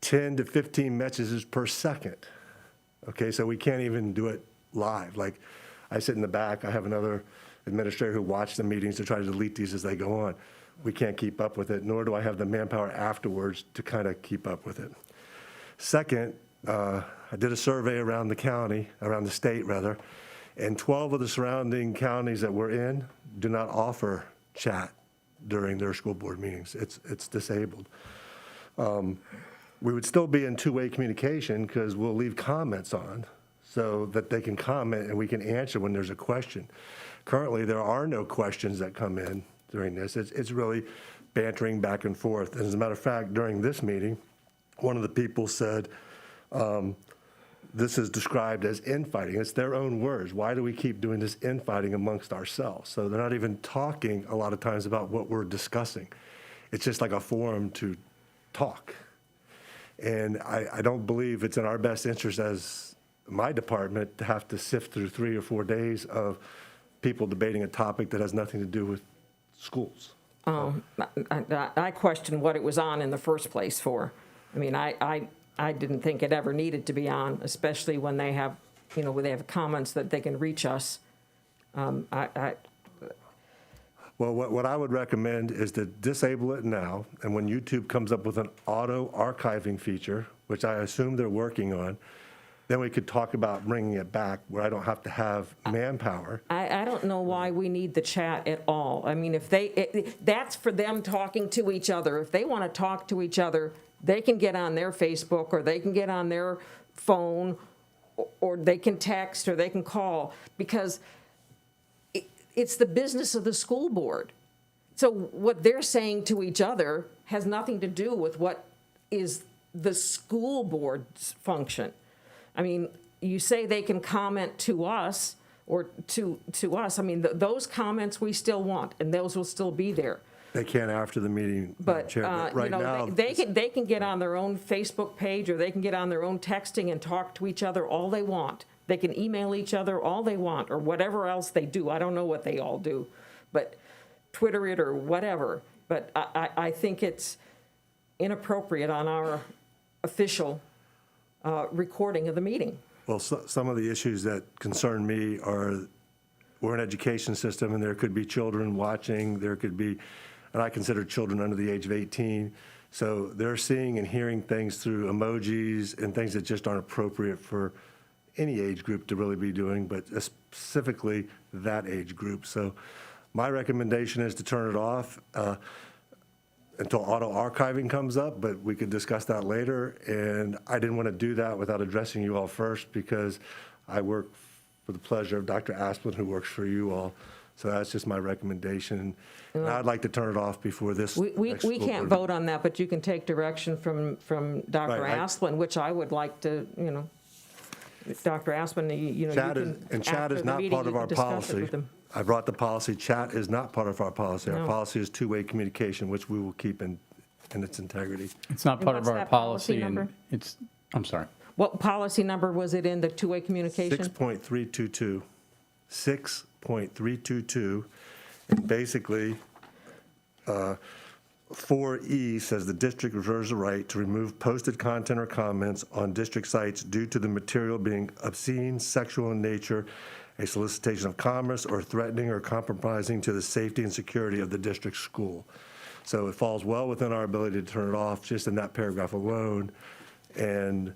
10 to 15 messages per second. Okay, so we can't even do it live. Like, I sit in the back, I have another administrator who watches the meetings to try to delete these as they go on. We can't keep up with it, nor do I have the manpower afterwards to kind of keep up with it. Second, I did a survey around the county, around the state rather, and 12 of the surrounding counties that we're in do not offer chat during their school board meetings. It's disabled. We would still be in two-way communication because we'll leave comments on so that they can comment and we can answer when there's a question. Currently, there are no questions that come in during this. It's really bantering back and forth. And as a matter of fact, during this meeting, one of the people said, this is described as infighting. It's their own words. Why do we keep doing this infighting amongst ourselves? So they're not even talking a lot of times about what we're discussing. It's just like a forum to talk. And I don't believe it's in our best interest as my department to have to sift through 3 or 4 days of people debating a topic that has nothing to do with schools. I question what it was on in the first place for. I mean, I didn't think it ever needed to be on, especially when they have, when they have comments that they can reach us. Well, what I would recommend is to disable it now, and when YouTube comes up with an auto archiving feature, which I assume they're working on, then we could talk about bringing it back where I don't have to have manpower. I don't know why we need the chat at all. I mean, that's for them talking to each other. If they want to talk to each other, they can get on their Facebook or they can get on their phone or they can text or they can call because it's the business of the school board. So what they're saying to each other has nothing to do with what is the school board's function. I mean, you say they can comment to us or to us. I mean, those comments we still want, and those will still be there. They can after the meeting, But Chair, right now. they can get on their own Facebook page or they can get on their own texting and talk to each other all they want. They can email each other all they want or whatever else they do. I don't know what they all do, but Twitter it or whatever. But I think it's inappropriate on our official recording of the meeting. Well, some of the issues that concern me are we're an education system and there could be children watching, there could be, and I consider children under the age of 18. So they're seeing and hearing things through emojis and things that just aren't appropriate for any age group to really be doing, but specifically that age group. So my recommendation is to turn it off until auto archiving comes up, but we could discuss that later. And I didn't want to do that without addressing you all first because I work for the pleasure of Dr. Asplin, who works for you all. So that's just my recommendation. And I'd like to turn it off before this. We can't vote on that, but you can take direction from Dr. Right, Asplin, which I would like to, Dr. Asplin, Chat is not part of our policy. I brought the policy. Chat is not part of our policy. Our policy is two-way communication, which we will keep in its integrity. It's not part of what's our that policy policy, and number? I'm sorry. What policy number was it in, the two-way communication? 6.322. 6.322. And basically, 4E says the district reserves the right to remove posted content or comments on district sites due to the material being obscene, sexual in nature, a solicitation of commerce, or threatening or compromising to the safety and security of the district school. So it falls well within our ability to turn it off just in that paragraph alone. And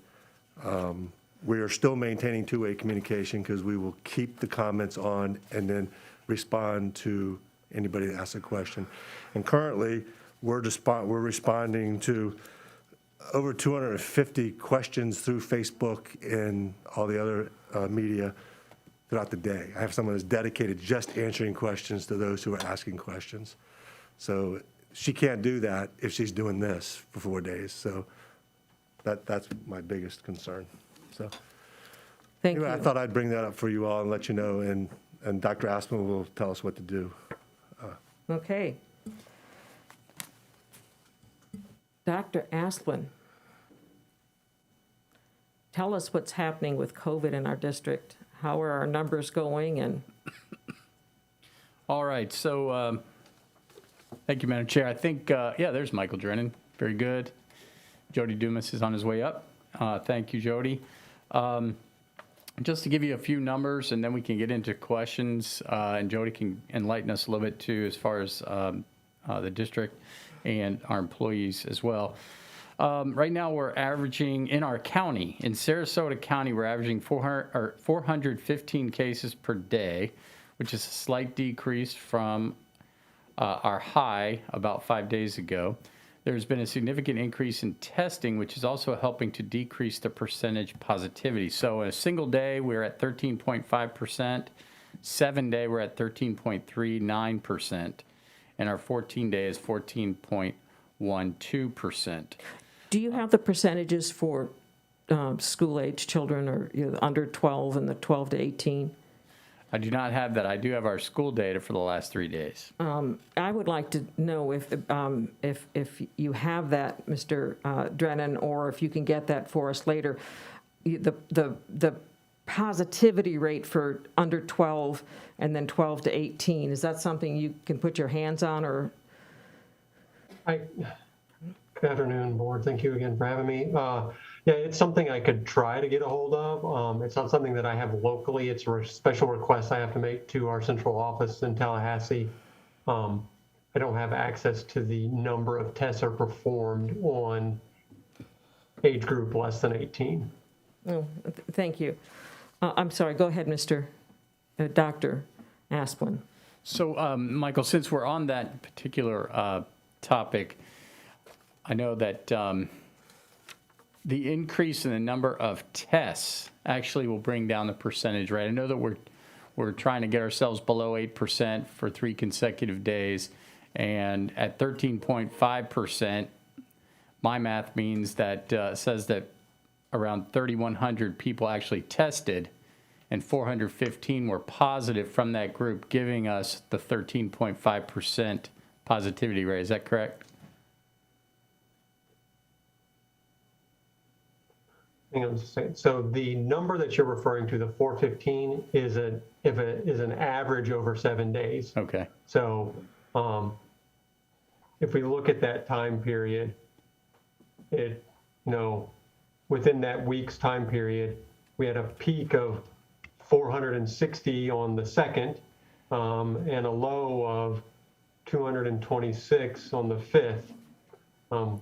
we are still maintaining two-way communication because we will keep the comments on and then respond to anybody that asks a question. And currently, we're responding to over 250 questions through Facebook and all the other media throughout the day. I have someone that's dedicated just answering questions to those who are asking questions. So she can't do that if she's doing this for 4 days. So that's my biggest concern. So Thank anyway, you. I thought I'd bring that up for you all and let you know. And and Dr. Aspin will tell us what to do. Okay. Dr. Asplin, tell us what's happening with COVID in our district. How are our numbers going? And All right, so thank you, Madam Chair. I think, yeah, there's Michael Drennan. Very good. Jody Dumas is on his way up. Thank you, Jody. Just to give you a few numbers, and then we can get into questions, and Jody can enlighten us a little bit too as far as the district and our employees as well. Right now, we're averaging in our county, in Sarasota County, we're averaging 415 cases per day, which is a slight decrease from our high about 5 days ago. There's been a significant increase in testing, which is also helping to decrease the percentage positivity. So in a single day, we're at 13.5%. 7 day, we're at 13.39%. And our 14 day is 14.12%. do you have the percentages for school-age children or under 12 and the 12 to 18? I do not have that. I do have our school data for the last 3 days. I would like to know if you have that, Mr. Drennan, or if you can get that for us later. The positivity rate for under 12 and then 12 to 18, is that something you can put your hands on, or? Good afternoon, board. Thank you again for having me. Yeah, it's something I could try to get a hold of. It's not something that I have locally. It's a special request I have to make to our central office in Tallahassee. I don't have access to the number of tests are performed on age group less than 18. Oh, thank you. I'm sorry, go ahead, Dr. Asplin. So, Michael, since we're on that particular topic, I know that the increase in the number of tests actually will bring down the percentage rate. I know that we're trying to get ourselves below 8% for 3 consecutive days, and at 13.5%, my math means that says that around 3,100 people actually tested, and 415 were positive from that group, giving us the 13.5% positivity rate. Is that correct? Hang on just a second. So the number that you're referring to, the 415, is an average over 7 days. Okay. So if we look at that time period, within that week's time period, we had a peak of 460 on the 2nd and a low of 226 on the 5th.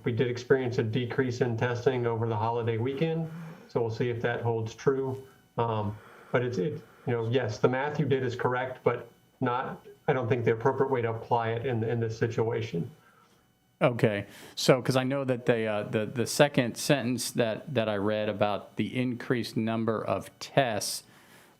We did experience a decrease in testing over the holiday weekend, so we'll see if that holds true. But yes, the math you did is correct, but I don't think the appropriate way to apply it in this situation. Okay, so because I know that the second sentence that I read about the increased number of tests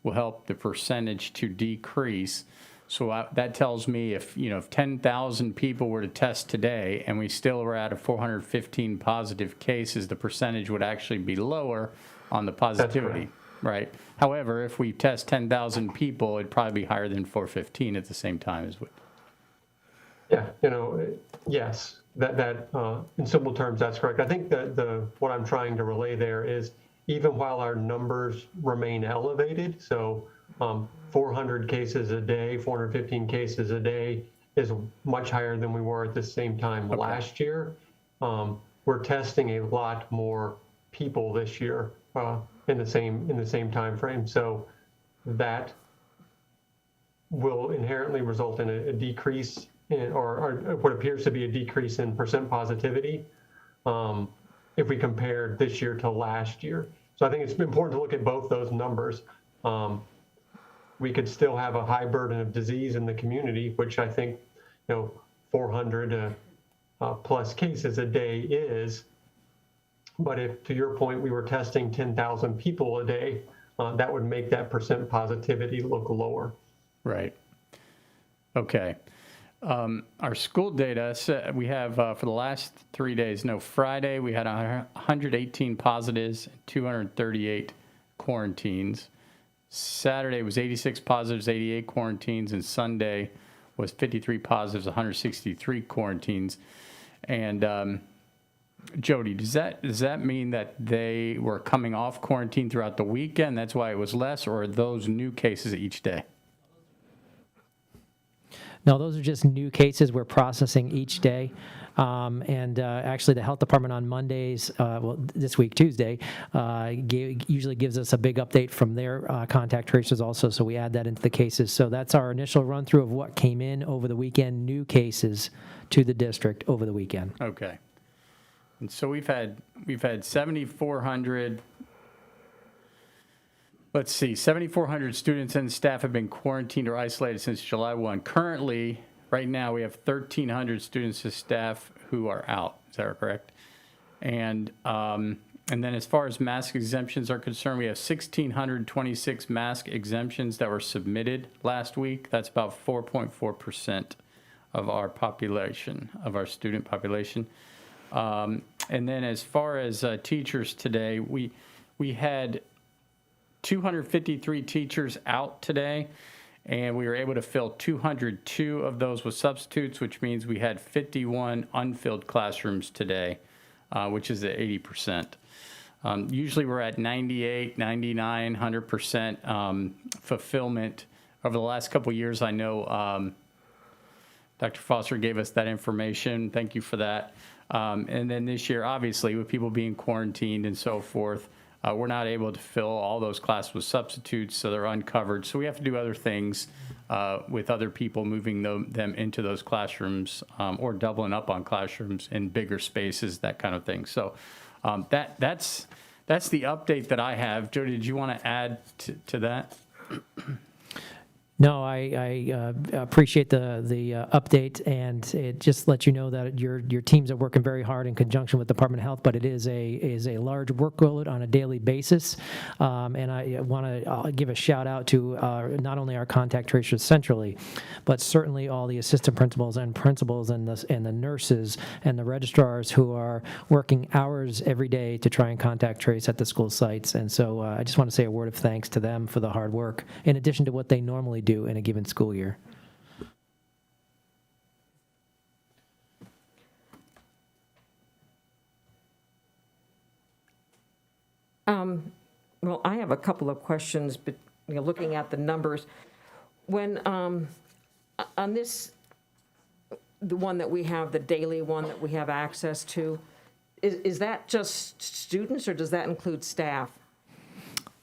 will help the percentage to decrease. So that tells me if 10,000 people were to test today and we still were at 415 positive cases, the percentage would actually be lower on the positivity, right? However, if we test 10,000 people, it'd probably be higher than 415 at the same time as we. Yeah, yes, that in simple terms, that's correct. I think that what I'm trying to relay there is even while our numbers remain elevated, so 400 cases a day, 415 cases a day is much higher than we were at the same time last year. We're testing a lot more people this year in the same time frame. So that will inherently result in a decrease or what appears to be a decrease in percent positivity if we compare this year to last year. So I think it's important to look at both those numbers. We could still have a high burden of disease in the community, which I think 400 plus cases a day is. But if, to your point, we were testing 10,000 people a day, that would make that percent positivity look lower. Right. Okay. Our school data, we have for the last 3 days, Friday we had 118 positives, 238 quarantines. Saturday was 86 positives, 88 quarantines, and Sunday was 53 positives, 163 quarantines. And Jody, does that mean that they were coming off quarantine throughout the weekend? That's why it was less, or are those new cases each day? No, those are just new cases we're processing each day. Actually, the health department on Mondays, this week, Tuesday, usually gives us a big update from their contact tracers also, so we add that into the cases. So that's our initial run through of what came in over the weekend, new cases to the district over the weekend. Okay. And so we've had 7,400. Let's see, 7,400 students and staff have been quarantined or isolated since July 1. Currently, right now, we have 1,300 students and staff who are out. Is that correct? And then as far as mask exemptions are concerned, we have 1,626 mask exemptions that were submitted last week. That's about 4.4% of our population, of our student population. And then as far as teachers today, we had 253 teachers out today, and we were able to fill 202 of those with substitutes, which means we had 51 unfilled classrooms today, which is at 80%. Usually we're at 98, 99, 100% fulfillment. Over the last couple of years, I know Dr. Foster gave us that information. Thank you for that. And then this year, obviously, with people being quarantined and so forth, we're not able to fill all those classes with substitutes, so they're uncovered. So we have to do other things with other people moving them into those classrooms or doubling up on classrooms in bigger spaces, that kind of thing. So that's the update that I have. Jody, did you want to add to that? No, I appreciate the update, and it just lets you know that your teams are working very hard in conjunction with Department of Health, but it is a large workload on a daily basis. And I want to give a shout out to not only our contact tracers centrally, but certainly all the assistant principals and the nurses and the registrars who are working hours every day to try and contact trace at the school sites. And so I just want to say a word of thanks to them for the hard work, in addition to what they normally do in a given school year. Well, I have a couple of questions, but looking at the numbers, when on this, the one that we have, the daily one that we have access to, is that just students, or does that include staff?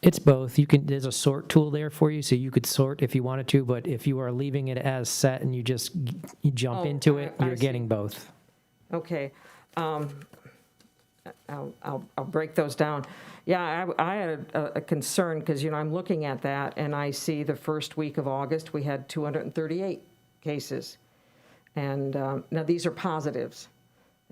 It's both. There's a sort tool there for you, so you could sort if you wanted to, but if you are leaving it as set and you jump into it, you're getting both. Okay. I'll break those down. Yeah, I had a concern because, I'm looking at that and I see the first week of August, we had 238 cases. And now these are positives.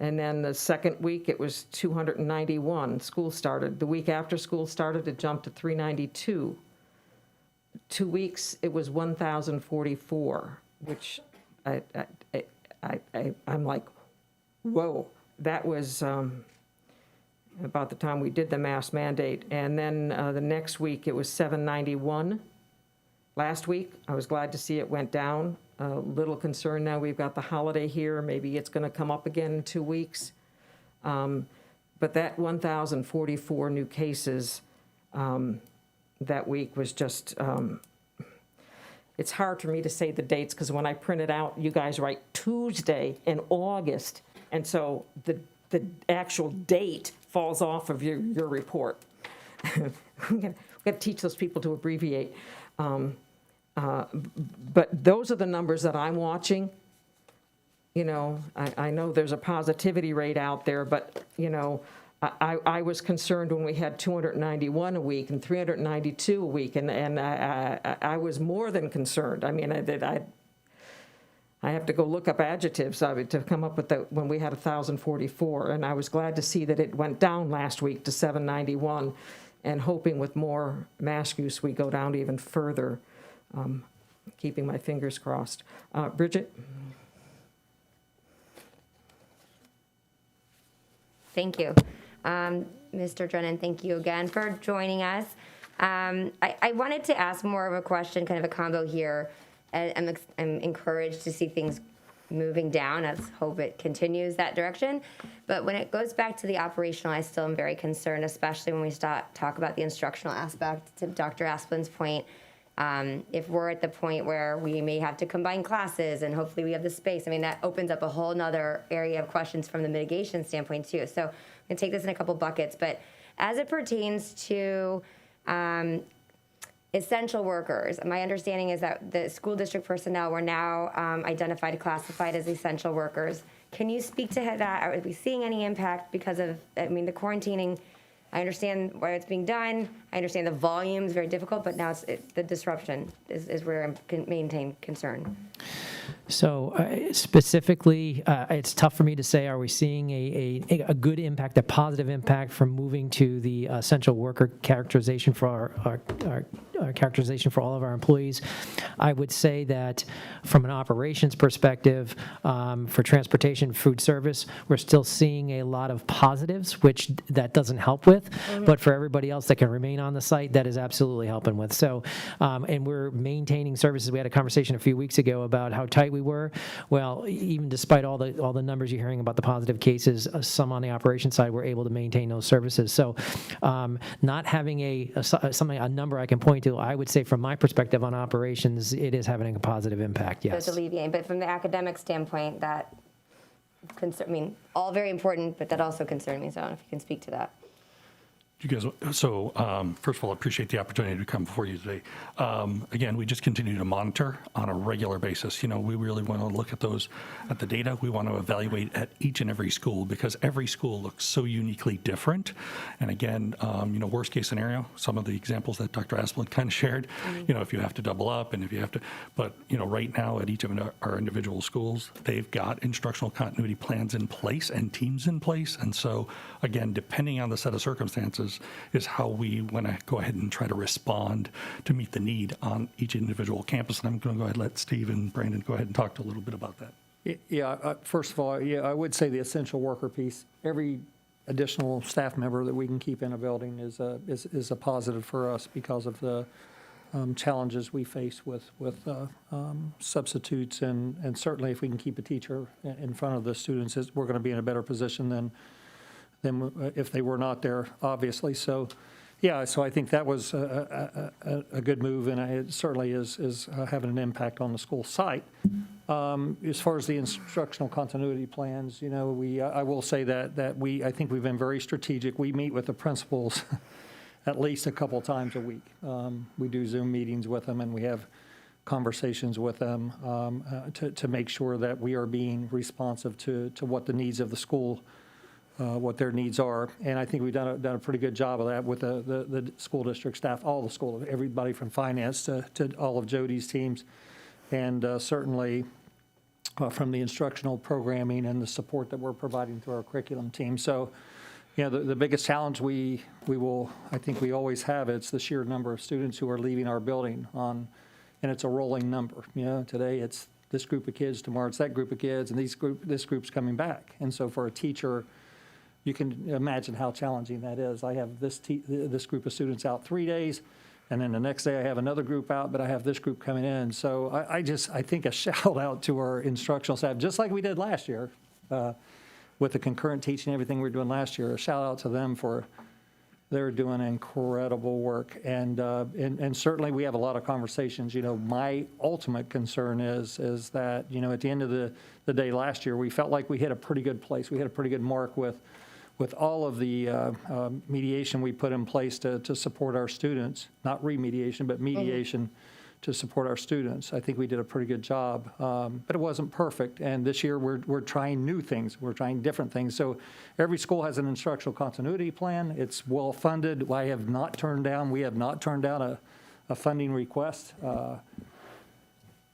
And then the second week, it was 291. School started. The week after school started, it jumped to 392. 2 weeks, it was 1,044, which I'm like, whoa. That was about the time we did the mask mandate. And then the next week, it was 791. Last week, I was glad to see it went down. A little concerned now we've got the holiday here. Maybe it's going to come up again in 2 weeks. But that 1,044 new cases that week was just, it's hard for me to say the dates because when I print it out, you guys write Tuesday in August. And so the actual date falls off of your report. We've got to teach those people to abbreviate. But those are the numbers that I'm watching. I know there's a positivity rate out there, but, I was concerned when we had 291 a week and 392 a week, and I was more than concerned. I mean, I have to go look up adjectives to come up with when we had 1,044, and I was glad to see that it went down last week to 791, and hoping with more mask use we go down even further. Keeping my fingers crossed. Bridget? Thank you. Mr. Drennan, thank you again for joining us. I wanted to ask more of a question, kind of a combo here. I'm encouraged to see things moving down. Let's hope it continues that direction. But when it goes back to the operational, I still am very concerned, especially when we talk about the instructional aspect, to Dr. Asplin's point. If we're at the point where we may have to combine classes and hopefully we have the space, I mean, that opens up a whole nother area of questions from the mitigation standpoint too. So I'm gonna take this in a couple buckets, but as it pertains to essential workers, my understanding is that the school district personnel were now identified, classified as essential workers. Can you speak to that? Are we seeing any impact because of, I mean, the quarantining? I understand why it's being done. I understand the volume is very difficult, but now the disruption is where I maintain concern. So specifically, it's tough for me to say, are we seeing a good impact, a positive impact from moving to the essential worker characterization for our characterization for all of our employees? I would say that from an operations perspective, for transportation, food service, we're still seeing a lot of positives, which that doesn't help with. But for everybody else that can remain on the site, that is absolutely helping with. So, and we're maintaining services. We had a conversation a few weeks ago about how tight we were. Well, even despite all the numbers you're hearing about the positive cases, some on the operations side were able to maintain those services. So, not having a number I can point to, I would say from my perspective on operations, it is having a positive impact. Yes. So it's alleviating, but from the academic standpoint, that concern. I mean, all very important, but that also concerned me. So I don't know if you can speak to that. You guys, so first of all, I appreciate the opportunity to come before you today. Again, we just continue to monitor on a regular basis. You know, we really want to look at the data. We want to evaluate at each and every school because every school looks so uniquely different. And again, you know, worst case scenario, some of the examples that Dr. Asplund kind of shared, you know, if you have to double up and if you have to, but, you know, right now at each of our individual schools, they've got instructional continuity plans in place and teams in place. And so, again, depending on the set of circumstances, is how we want to go ahead and try to respond to meet the need on each individual campus. And I'm going to go ahead and let Steve and Brandon go ahead and talk a little bit about that. Yeah, first of all, yeah, I would say the essential worker piece. Every additional staff member that we can keep in a building is a positive for us because of the challenges we face with substitutes, and certainly if we can keep a teacher in front of the students, we're going to be in a better position than if they were not there, obviously. So, yeah, so I think that was a good move, and it certainly is having an impact on the school site. As far as the instructional continuity plans, you know, I will say that I think we've been very strategic. We meet with the principals at least a couple times a week. We do Zoom meetings with them, and we have conversations with them to make sure that we are being responsive to what the needs of the school, what their needs are. And I think we've done a pretty good job of that with the school district staff, all the school, everybody from finance to all of Jody's teams, and certainly from the instructional programming and the support that we're providing through our curriculum team. So, you know, the biggest challenge we will, I think we always have, it's the sheer number of students who are leaving our building and it's a rolling number. You know, today it's this group of kids, tomorrow it's that group of kids, and this group's coming back. And so for a teacher, you can imagine how challenging that is. I have this group of students out 3 days, and then the next day I have another group out, but I have this group coming in. So I think a shout out to our instructional staff, just like we did last year with the concurrent teaching, everything we were doing last year. A shout out to them for they're doing incredible work, and certainly we have a lot of conversations. You know, my ultimate concern is that, you know, at the end of the day last year, we felt like we hit a pretty good place. We hit a pretty good mark with all of the mediation we put in place to support our students, not remediation, but mediation to support our students. I think we did a pretty good job, but it wasn't perfect. And this year we're trying new things. We're trying different things. So every school has an instructional continuity plan. It's well funded. We have not turned down a funding request.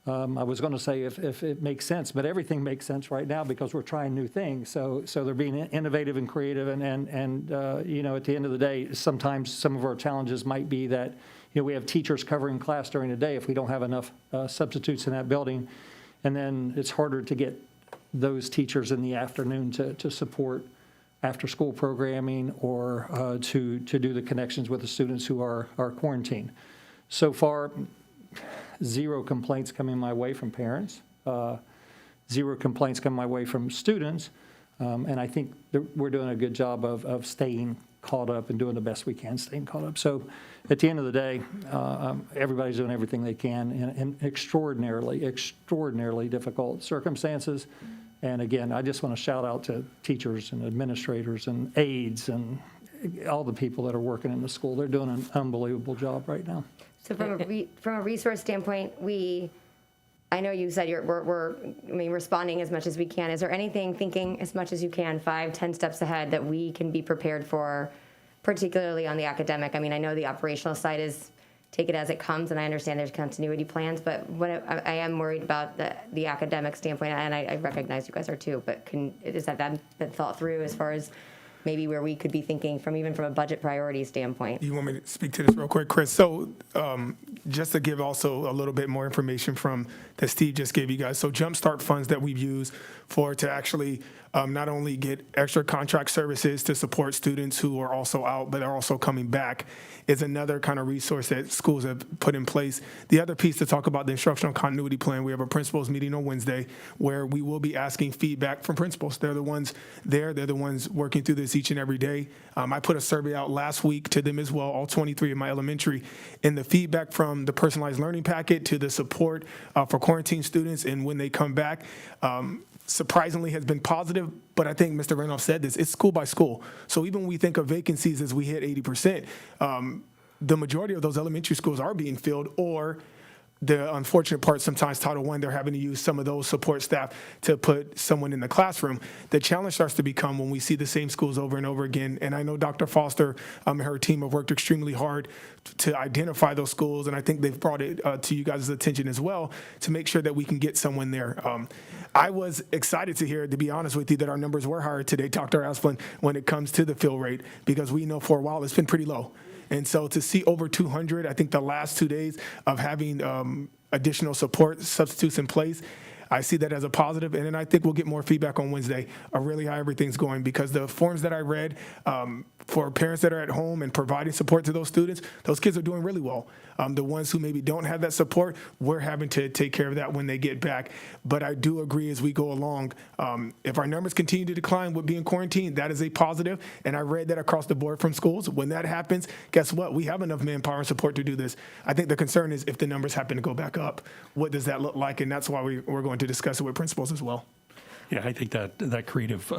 I was going to say if it makes sense, but everything makes sense right now because we're trying new things. So they're being innovative and creative, and you know, at the end of the day, sometimes some of our challenges might be that, you know, we have teachers covering class during the day if we don't have enough substitutes in that building, and then it's harder to get those teachers in the afternoon to support after-school programming or to do the connections with the students who are quarantined. So far, 0 complaints coming my way from parents, 0 complaints coming my way from students, and I think that we're doing a good job of staying caught up and doing the best we can staying caught up. So at the end of the day, everybody's doing everything they can in extraordinarily difficult circumstances. And again, I just want to shout out to teachers and administrators and aides and all the people that are working in the school. They're doing an unbelievable job right now. So from a resource standpoint, I know you said we're responding as much as we can. Is there anything, thinking as much as you can, 5, 10 steps ahead, that we can be prepared for, particularly on the academic? I mean, I know the operational side is take it as it comes, and I understand there's continuity plans, but I am worried about the academic standpoint, and I recognize you guys are too, but has that been thought through as far as maybe where we could be thinking from, even from a budget priority standpoint? You want me to speak to this real quick, Chris? So just to give also a little bit more information from that Steve just gave you guys. So Jumpstart funds that we've used to actually not only get extra contract services to support students who are also out, but are also coming back, is another kind of resource that schools have put in place. The other piece to talk about the instructional continuity plan, we have a principals meeting on Wednesday where we will be asking feedback from principals. They're the ones there. They're the ones working through this each and every day. I put a survey out last week to them as well, all 23 of my elementary, and the feedback from the personalized learning packet to the support for quarantine students and when they come back, surprisingly has been positive, but I think Mr. Randolph said this, it's school by school. So even when we think of vacancies as we hit 80%, the majority of those elementary schools are being filled, or the unfortunate part, sometimes Title I, they're having to use some of those support staff to put someone in the classroom. The challenge starts to become when we see the same schools over and over again, and I know Dr. Foster and her team have worked extremely hard to identify those schools, and I think they've brought it to you guys' attention as well to make sure that we can get someone there. I was excited to hear, to be honest with you, that our numbers were higher today, Dr. Asplin, when it comes to the fill rate, because we know for a while it's been pretty low. And so to see over 200, I think the last 2 days of having additional support substitutes in place, I see that as a positive. And then I think we'll get more feedback on Wednesday of really how everything's going, because the forms that I read for parents that are at home and providing support to those students, those kids are doing really well. The ones who maybe don't have that support, we're having to take care of that when they get back. But I do agree as we go along, if our numbers continue to decline with being quarantined, that is a positive. And I read that across the board from schools. When that happens, guess what? We have enough manpower and support to do this. I think the concern is if the numbers happen to go back up, what does that look like? And that's why we're going to discuss it with principals as well. Yeah, I think that creative,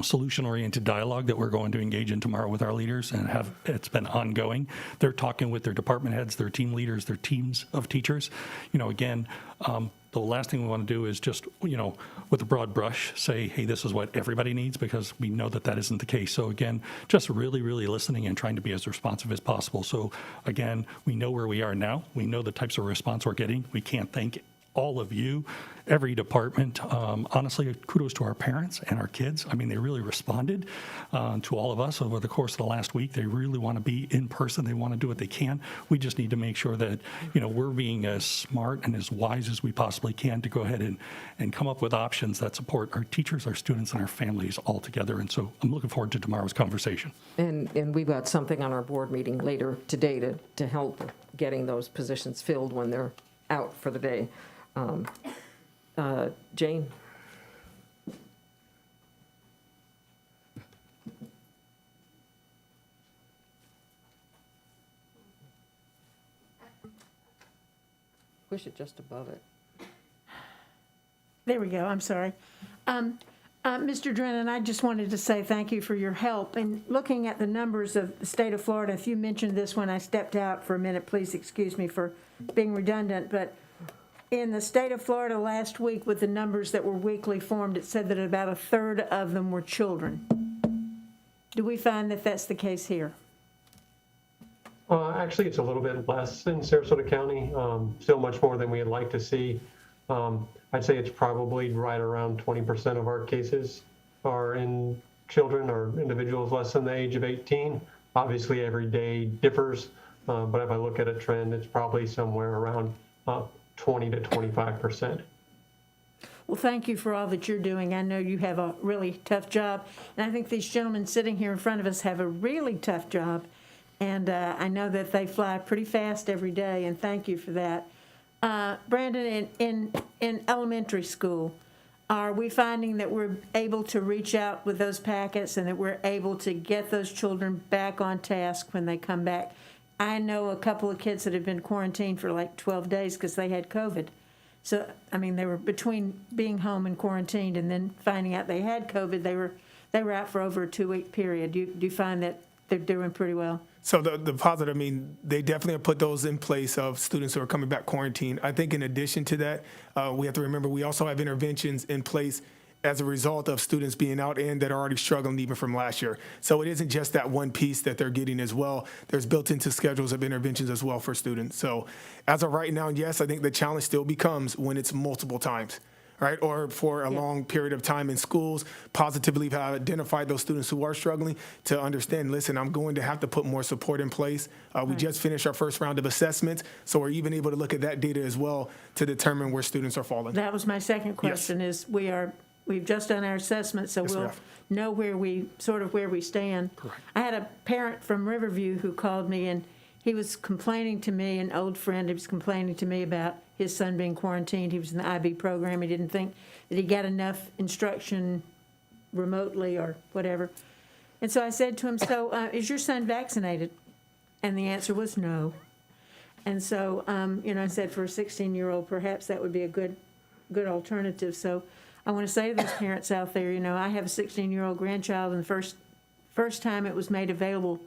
solution-oriented dialogue that we're going to engage in tomorrow with our leaders and it's been ongoing. They're talking with their department heads, their team leaders, their teams of teachers. Again, the last thing we want to do is just, with a broad brush, say, hey, this is what everybody needs, because we know that isn't the case. So again, just really, really listening and trying to be as responsive as possible. So again, we know where we are now. We know the types of response we're getting. We can't thank all of you, every department. Honestly, kudos to our parents and our kids. I mean, they really responded to all of us over the course of the last week. They really want to be in person. They want to do what they can. We just need to make sure that, we're being as smart and as wise as we possibly can to go ahead and come up with options that support our teachers, our students, and our families all together. And so I'm looking forward to tomorrow's conversation. And we've got something on our board meeting later today to help getting those positions filled when they're out for the day. Jane? Push it just above it. There we go, I'm sorry. Mr. Drennan, I just wanted to say thank you for your help. And looking at the numbers of the state of Florida, if you mentioned this when I stepped out for a minute, please excuse me for being redundant, but in the state of Florida last week with the numbers that were weekly formed, it said that about a third of them were children. Do we find that that's the case here? Actually, it's a little bit less in Sarasota County, still much more than we'd like to see. I'd say it's probably right around 20% of our cases are in children or individuals less than the age of 18. Obviously, every day differs, but if I look at a trend, it's probably somewhere around 20 to 25%. Well, thank you for all that you're doing. I know you have a really tough job, and I think these gentlemen sitting here in front of us have a really tough job, and I know that they fly pretty fast every day, and thank you for that. Brandon, in elementary school, are we finding that we're able to reach out with those packets and that we're able to get those children back on task when they come back? I know a couple of kids that have been quarantined for like 12 days because they had COVID. So, I mean, they were between being home and quarantined and then finding out they had COVID, they were out for over a 2-week period. Do you find that they're doing pretty well? So the positive, I mean, they definitely have put those in place of students who are coming back quarantined. I think in addition to that, we have to remember we also have interventions in place as a result of students being out and that are already struggling even from last year. So it isn't just that one piece that they're getting as well. There's built into schedules of interventions as well for students. So as of right now, yes, I think the challenge still becomes when it's multiple times. Right, or for a long period of time in schools, positively have identified those students who are struggling to understand, listen, I'm going to have to put more support in place. We just finished our first round of assessments, so we're even able to look at that data as well to determine where students are falling. That was my second question, is we've just done our assessment, so we'll know where we stand. Correct. I had a parent from Riverview who called me, and he was complaining to me, an old friend, he was complaining to me about his son being quarantined. He was in the IB program. He didn't think that he got enough instruction remotely or whatever. And so I said to him, so is your son vaccinated? And the answer was no. And so, I said for a 16-year-old, perhaps that would be a good alternative. So I want to say to those parents out there, I have a 16-year-old grandchild, and the first time it was made available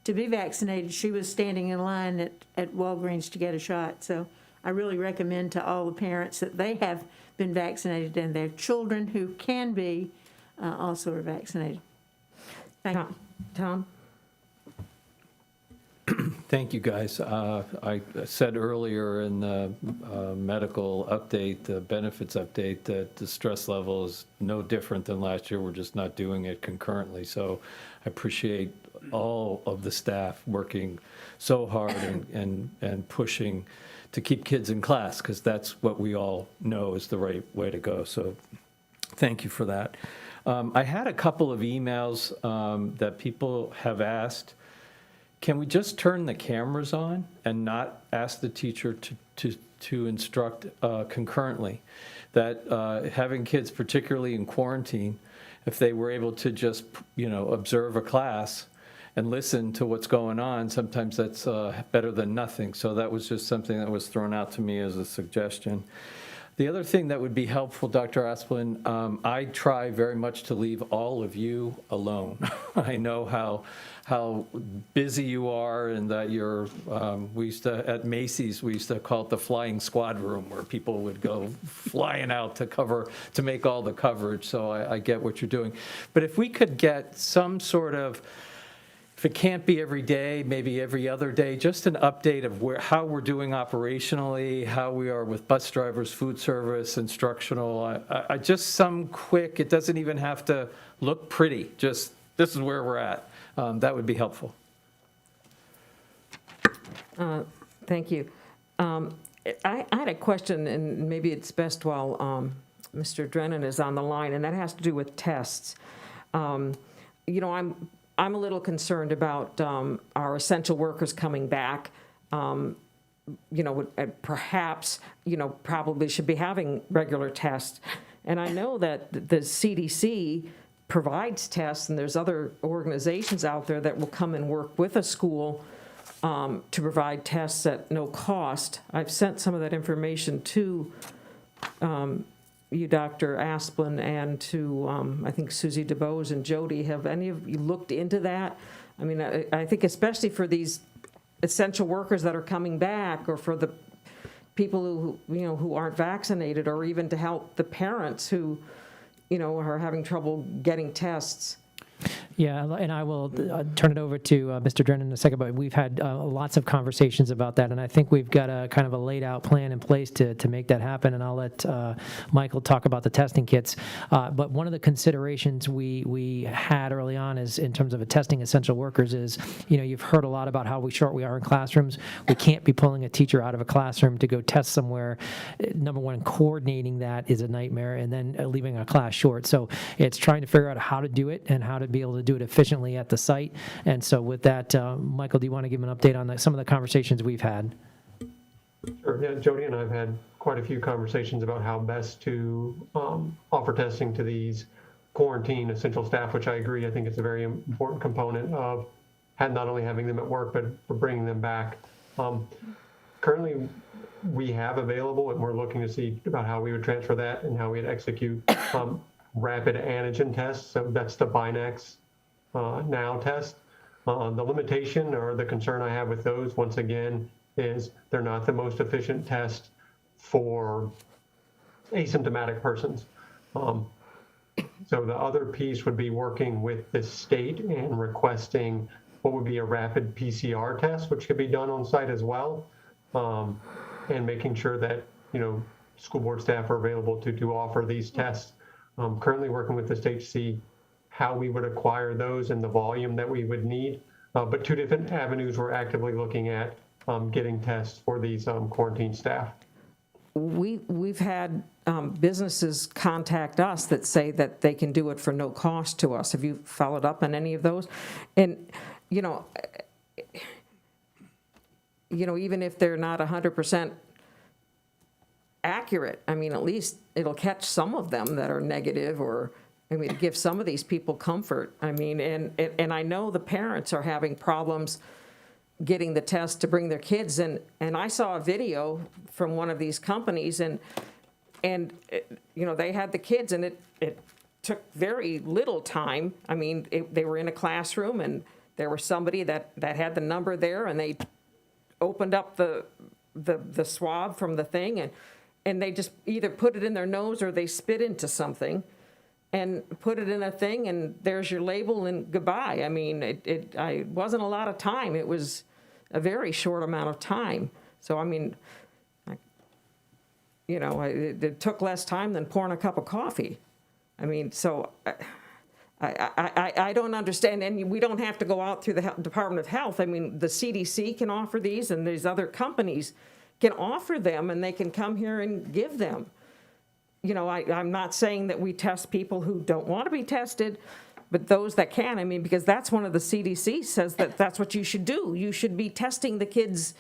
to be vaccinated, she was standing in line at Walgreens to get a shot. So I really recommend to all the parents that they have been vaccinated and their children who can be also are vaccinated. Thank you. Tom? Thank you, guys. I said earlier in the medical update, the benefits update, that the stress level is no different than last year. We're just not doing it concurrently. So I appreciate all of the staff working so hard and pushing to keep kids in class, because that's what we all know is the right way to go. So thank you for that. I had a couple of emails that people have asked, can we just turn the cameras on and not ask the teacher to instruct concurrently? That having kids, particularly in quarantine, if they were able to just, observe a class and listen to what's going on, sometimes that's better than nothing. So that was just something that was thrown out to me as a suggestion. The other thing that would be helpful, Dr. Asplin, I try very much to leave all of you alone. I know how busy you are, and that you're, at Macy's, we used to call it the flying squad room, where people would go flying out to make all the coverage. So I get what you're doing. But if we could get some sort of, if it can't be every day, maybe every other day, just an update of how we're doing operationally, how we are with bus drivers, food service, instructional. I just some quick, it doesn't even have to look pretty, just this is where we're at. That would be helpful. Thank you. I had a question, and maybe it's best while Mr. Drennan is on the line, and that has to do with tests. I'm a little concerned about our essential workers coming back. Perhaps, probably should be having regular tests. And I know that the CDC provides tests, and there's other organizations out there that will come and work with a school to provide tests at no cost. I've sent some of that information to you, Dr. Asplin, and to, I think, Susie DeBose and Jody. Have any of you looked into that? I mean, I think especially for these essential workers that are coming back, or for the people who aren't vaccinated, or even to help the parents who, are having trouble getting tests. Yeah, and I will turn it over to Mr. Drennan in a second, but we've had lots of conversations about that, and I think we've got a kind of a laid out plan in place to make that happen, and I'll let Michael talk about the testing kits. But one of the considerations we had early on is in terms of testing essential workers is, you've heard a lot about how short we are in classrooms. We can't be pulling a teacher out of a classroom to go test somewhere. Number one, coordinating that is a nightmare, and then leaving a class short. So it's trying to figure out how to do it and how to be able to do it efficiently at the site. And so with that, Michael, do you want to give an update on some of the conversations we've had? Sure. Yeah, Jody and I have had quite a few conversations about how best to offer testing to these quarantine essential staff, which I agree, I think it's a very important component of not only having them at work, but for bringing them back. Currently, we have available, and we're looking to see about how we would transfer that and how we'd execute rapid antigen tests. So that's the Binax Now test. The limitation or the concern I have with those, once again, is they're not the most efficient test for asymptomatic persons. So the other piece would be working with the state and requesting what would be a rapid PCR test, which could be done on site as well, and making sure that school board staff are available to offer these tests. Currently working with the state to see how we would acquire those and the volume that we would need. But two different avenues we're actively looking at getting tests for these quarantine staff. We've had businesses contact us that say that they can do it for no cost to us. Have you followed up on any of those? And, even if they're not 100% accurate, I mean, at least it'll catch some of them that are negative, or give some of these people comfort. I mean, and I know the parents are having problems getting the test to bring their kids, and I saw a video from one of these companies, and they had the kids, and it took very little time. I mean, they were in a classroom, and there was somebody that had the number there, and they opened up the swab from the thing, and they just either put it in their nose or they spit into something and put it in a thing, and there's your label and goodbye. I mean, it wasn't a lot of time. It was a very short amount of time. So, I mean, it took less time than pouring a cup of coffee. I mean, so I don't understand, and we don't have to go out through the Department of Health. I mean, the CDC can offer these, and these other companies can offer them, and they can come here and give them. I'm not saying that we test people who don't want to be tested, but those that can, I mean, because that's one of the CDC says that's what you should do. You should be testing the kids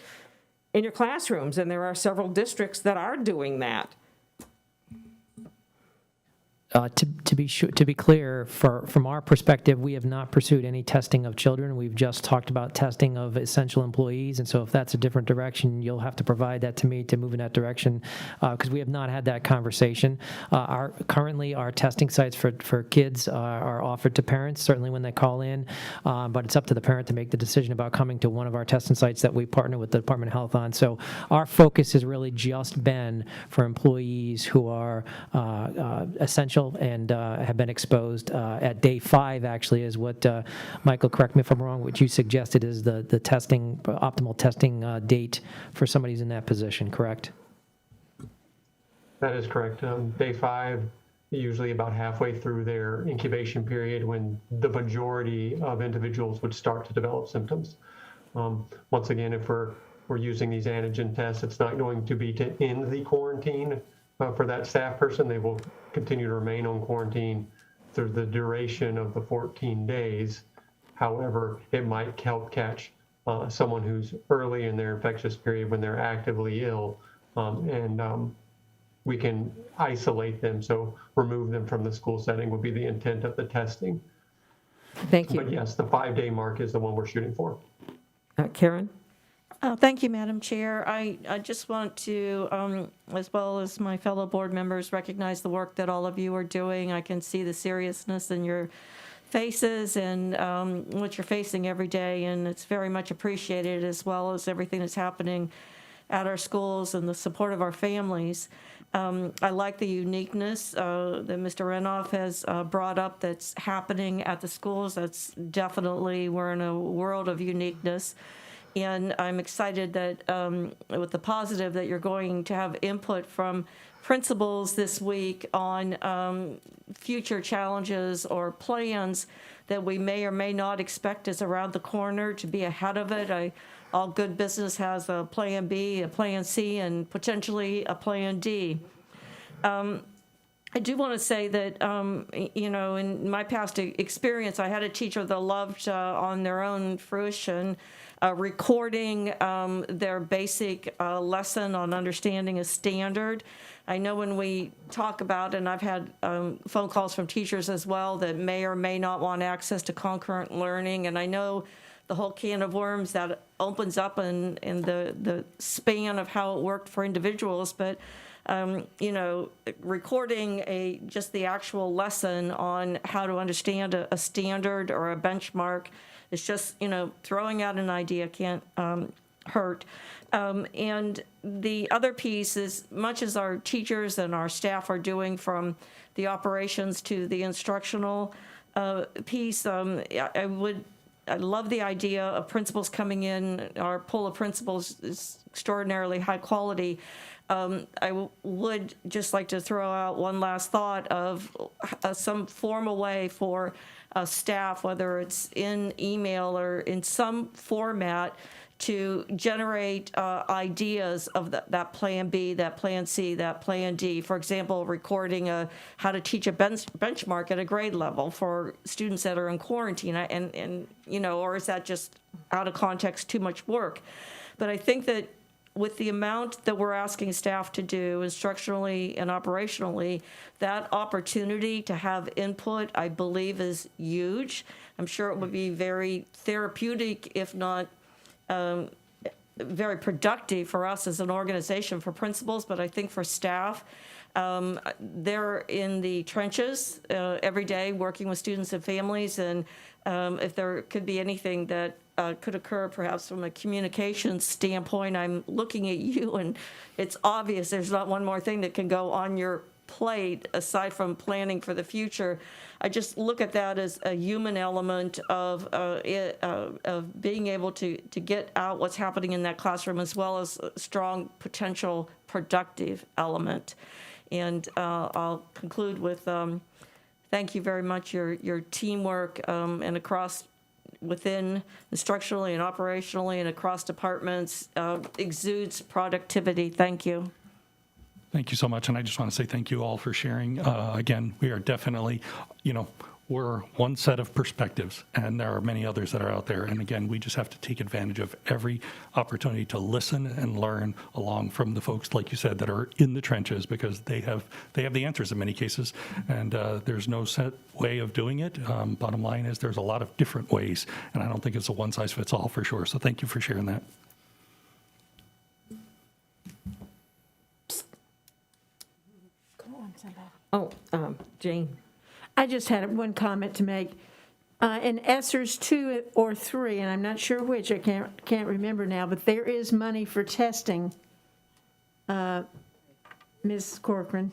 in your classrooms, and there are several districts that are doing that. To be clear, from our perspective, we have not pursued any testing of children. We've just talked about testing of essential employees, and so if that's a different direction, you'll have to provide that to me to move in that direction, because we have not had that conversation. Currently, our testing sites for kids are offered to parents, certainly when they call in, but it's up to the parent to make the decision about coming to one of our testing sites that we partner with the Department of Health on. So our focus has really just been for employees who are essential and have been exposed at day 5, actually, is what, Michael, correct me if I'm wrong, what you suggested is the testing, optimal testing date for somebody who's in that position, correct? That is correct. Day 5, usually about halfway through their incubation period, when the majority of individuals would start to develop symptoms. Once again, if we're using these antigen tests, it's not going to be to end the quarantine for that staff person. They will continue to remain on quarantine through the duration of the 14 days. However, it might help catch someone who's early in their infectious period when they're actively ill, and we can isolate them, so remove them from the school setting would be the intent of the testing. Thank you. But yes, the 5-day mark is the one we're shooting for. Karen? Thank you, Madam Chair. I just want to, as well as my fellow board members, recognize the work that all of you are doing. I can see the seriousness in your faces and what you're facing every day, and it's very much appreciated, as well as everything that's happening at our schools and the support of our families. I like the uniqueness that Mr. Renoff has brought up that's happening at the schools. That's definitely, we're in a world of uniqueness. And I'm excited that with the positive that you're going to have input from principals this week on future challenges or plans that we may or may not expect is around the corner, to be ahead of it. All good business has a plan B, a plan C, and potentially a plan D. I do want to say that, in my past experience, I had a teacher that loved on their own fruition recording their basic lesson on understanding a standard. I know when we talk about, and I've had phone calls from teachers as well that may or may not want access to concurrent learning, and I know the whole can of worms that opens up in the span of how it worked for individuals, but recording just the actual lesson on how to understand a standard or a benchmark is just, throwing out an idea can't hurt. And the other piece is, much as our teachers and our staff are doing from the operations to the instructional piece, I love the idea of principals coming in. Our pool of principals is extraordinarily high quality. I would just like to throw out one last thought of some formal way for staff, whether it's in email or in some format, to generate ideas of that plan B, that plan C, that plan D. For example, recording how to teach a benchmark at a grade level for students that are in quarantine, and or is that just out of context, too much work? But I think that with the amount that we're asking staff to do instructionally and operationally, that opportunity to have input, I believe, is huge. I'm sure it would be very therapeutic, if not very productive for us as an organization, for principals, but I think for staff, they're in the trenches every day working with students and families, and if there could be anything that could occur perhaps from a communications standpoint, I'm looking at you, and it's obvious there's not one more thing that can go on your plate aside from planning for the future. I just look at that as a human element of being able to get out what's happening in that classroom, as well as a strong potential productive element. And I'll conclude with thank you very much. Your teamwork and across within instructionally and operationally and across departments exudes productivity. Thank you. Thank you so much, and I just want to say thank you all for sharing. Again, we are definitely, we're one set of perspectives, and there are many others that are out there. And again, we just have to take advantage of every opportunity to listen and learn along from the folks, like you said, that are in the trenches, because they have the answers in many cases, and there's no set way of doing it. Bottom line is there's a lot of different ways, and I don't think it's a one-size-fits-all for sure. So thank you for sharing that. Jane. I just had one comment to make. In ESSERS 2 or 3, and I'm not sure which, I can't remember now, but there is money for testing, Ms. Corcoran.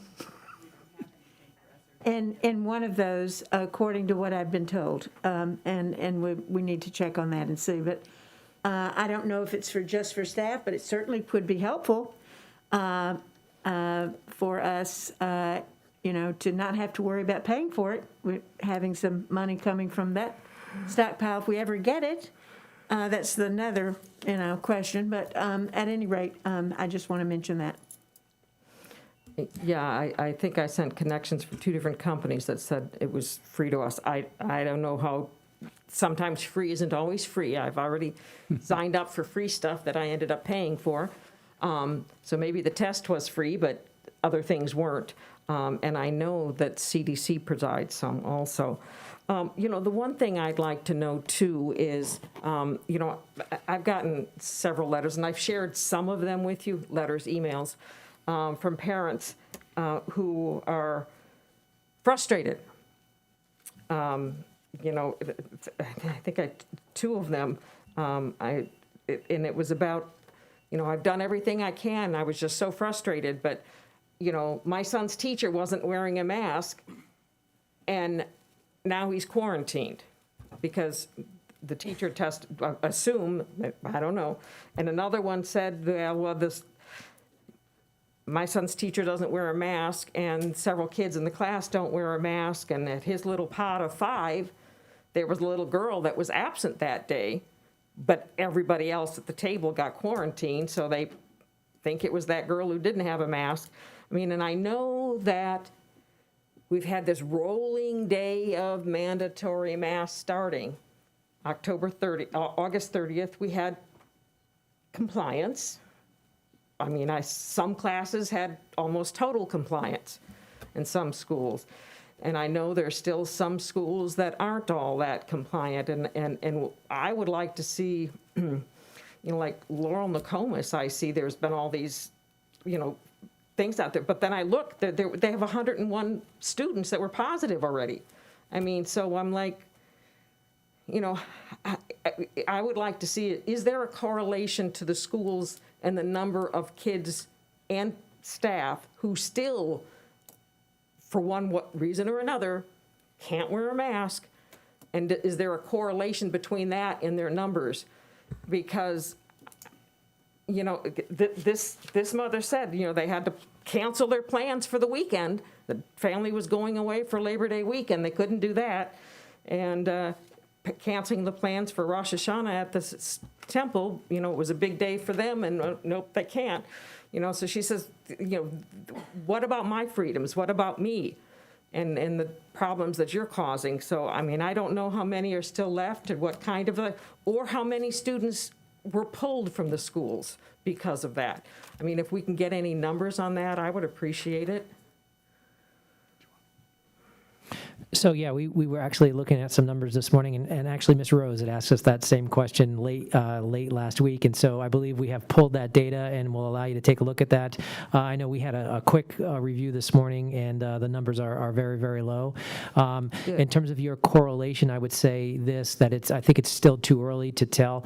And one of those, according to what I've been told, and we need to check on that and see. But I don't know if it's just for staff, but it certainly could be helpful for us, to not have to worry about paying for it. We're having some money coming from that stockpile if we ever get it. That's another, question. But at any rate, I just want to mention that. Yeah, I think I sent connections from 2 different companies that said it was free to us. I don't know how, sometimes free isn't always free. I've already signed up for free stuff that I ended up paying for. So maybe the test was free, but other things weren't. And I know that CDC provides some also. The one thing I'd like to know, too, is, I've gotten several letters, and I've shared some of them with you, letters, emails, from parents who are frustrated. I think 2 of them, and it was about, I've done everything I can. I was just so frustrated, but my son's teacher wasn't wearing a mask, and now he's quarantined because the teacher assumed, I don't know. And another one said, my son's teacher doesn't wear a mask, and several kids in the class don't wear a mask, and at his little pot of 5, there was a little girl that was absent that day, but everybody else at the table got quarantined, so they think it was that girl who didn't have a mask. I mean, and I know that we've had this rolling day of mandatory masks starting. August 30th, we had compliance. I mean, some classes had almost total compliance in some schools. And I know there's still some schools that aren't all that compliant. And I would like to see, like Laurel Nokomis, I see there's been all these, things out there. But then I look, they have 101 students that were positive already. I mean, so I'm like, I would like to see, is there a correlation to the schools and the number of kids and staff who still, for one reason or another, can't wear a mask? And is there a correlation between that and their numbers? Because, this mother said, they had to cancel their plans for the weekend. The family was going away for Labor Day weekend. They couldn't do that. And canceling the plans for Rosh Hashanah at the temple, it was a big day for them, and nope, they can't. So she says, what about my freedoms? What about me? And the problems that you're causing. So, I mean, I don't know how many are still left and what kind of or how many students were pulled from the schools because of that. I mean, if we can get any numbers on that, I would appreciate it. So yeah, we were actually looking at some numbers this morning, and actually Ms. Rose had asked us that same question late last week, and so I believe we have pulled that data and will allow you to take a look at that. I know we had a quick review this morning, and the numbers are very, very low. In terms of your correlation, I would say that I think it's still too early to tell.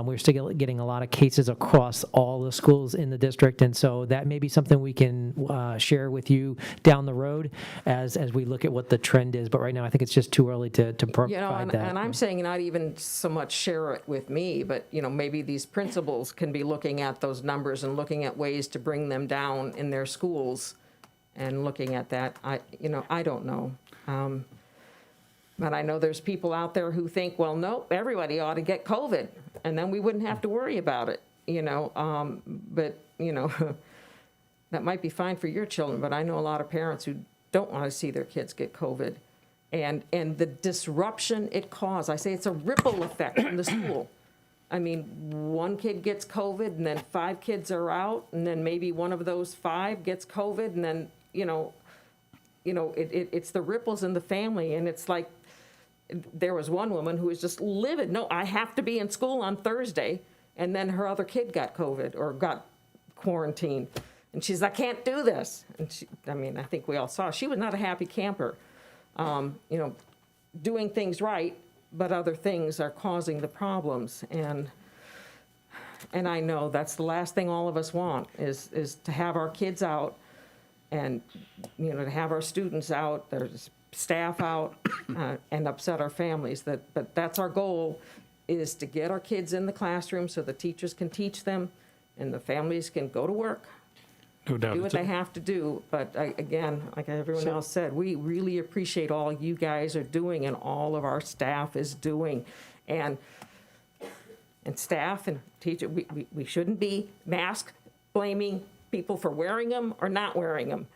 We're still getting a lot of cases across all the schools in the district, and so that may be something we can share with you down the road as we look at what the trend is. But right now, I think it's just too early to provide that. And I'm saying not even so much share it with me, but maybe these principals can be looking at those numbers and looking at ways to bring them down in their schools, and looking at that. I don't know. But I know there's people out there who think, well, no, everybody ought to get COVID, and then we wouldn't have to worry about it. But that might be fine for your children, but I know a lot of parents who don't want to see their kids get COVID. And the disruption it caused. I say it's a ripple effect in the school. I mean, one kid gets COVID, and then 5 kids are out, and then maybe one of those 5 gets COVID, and then, it's the ripples in the family. And it's like, there was one woman who was just livid. No, I have to be in school on Thursday. And then her other kid got COVID or got quarantined. And she's, I can't do this. And I think we all saw, she was not a happy camper. Doing things right, but other things are causing the problems. And I know that's the last thing all of us want is to have our kids out and, to have our students out, their staff out, and upset our families. But that's our goal, is to get our kids in the classroom so the teachers can teach them and the families can go to work. No doubt. Do what they have to do. But again, like everyone else said, we really appreciate all you guys are doing and all of our staff is doing. And staff and teachers, we shouldn't be mask blaming people for wearing them or not wearing them.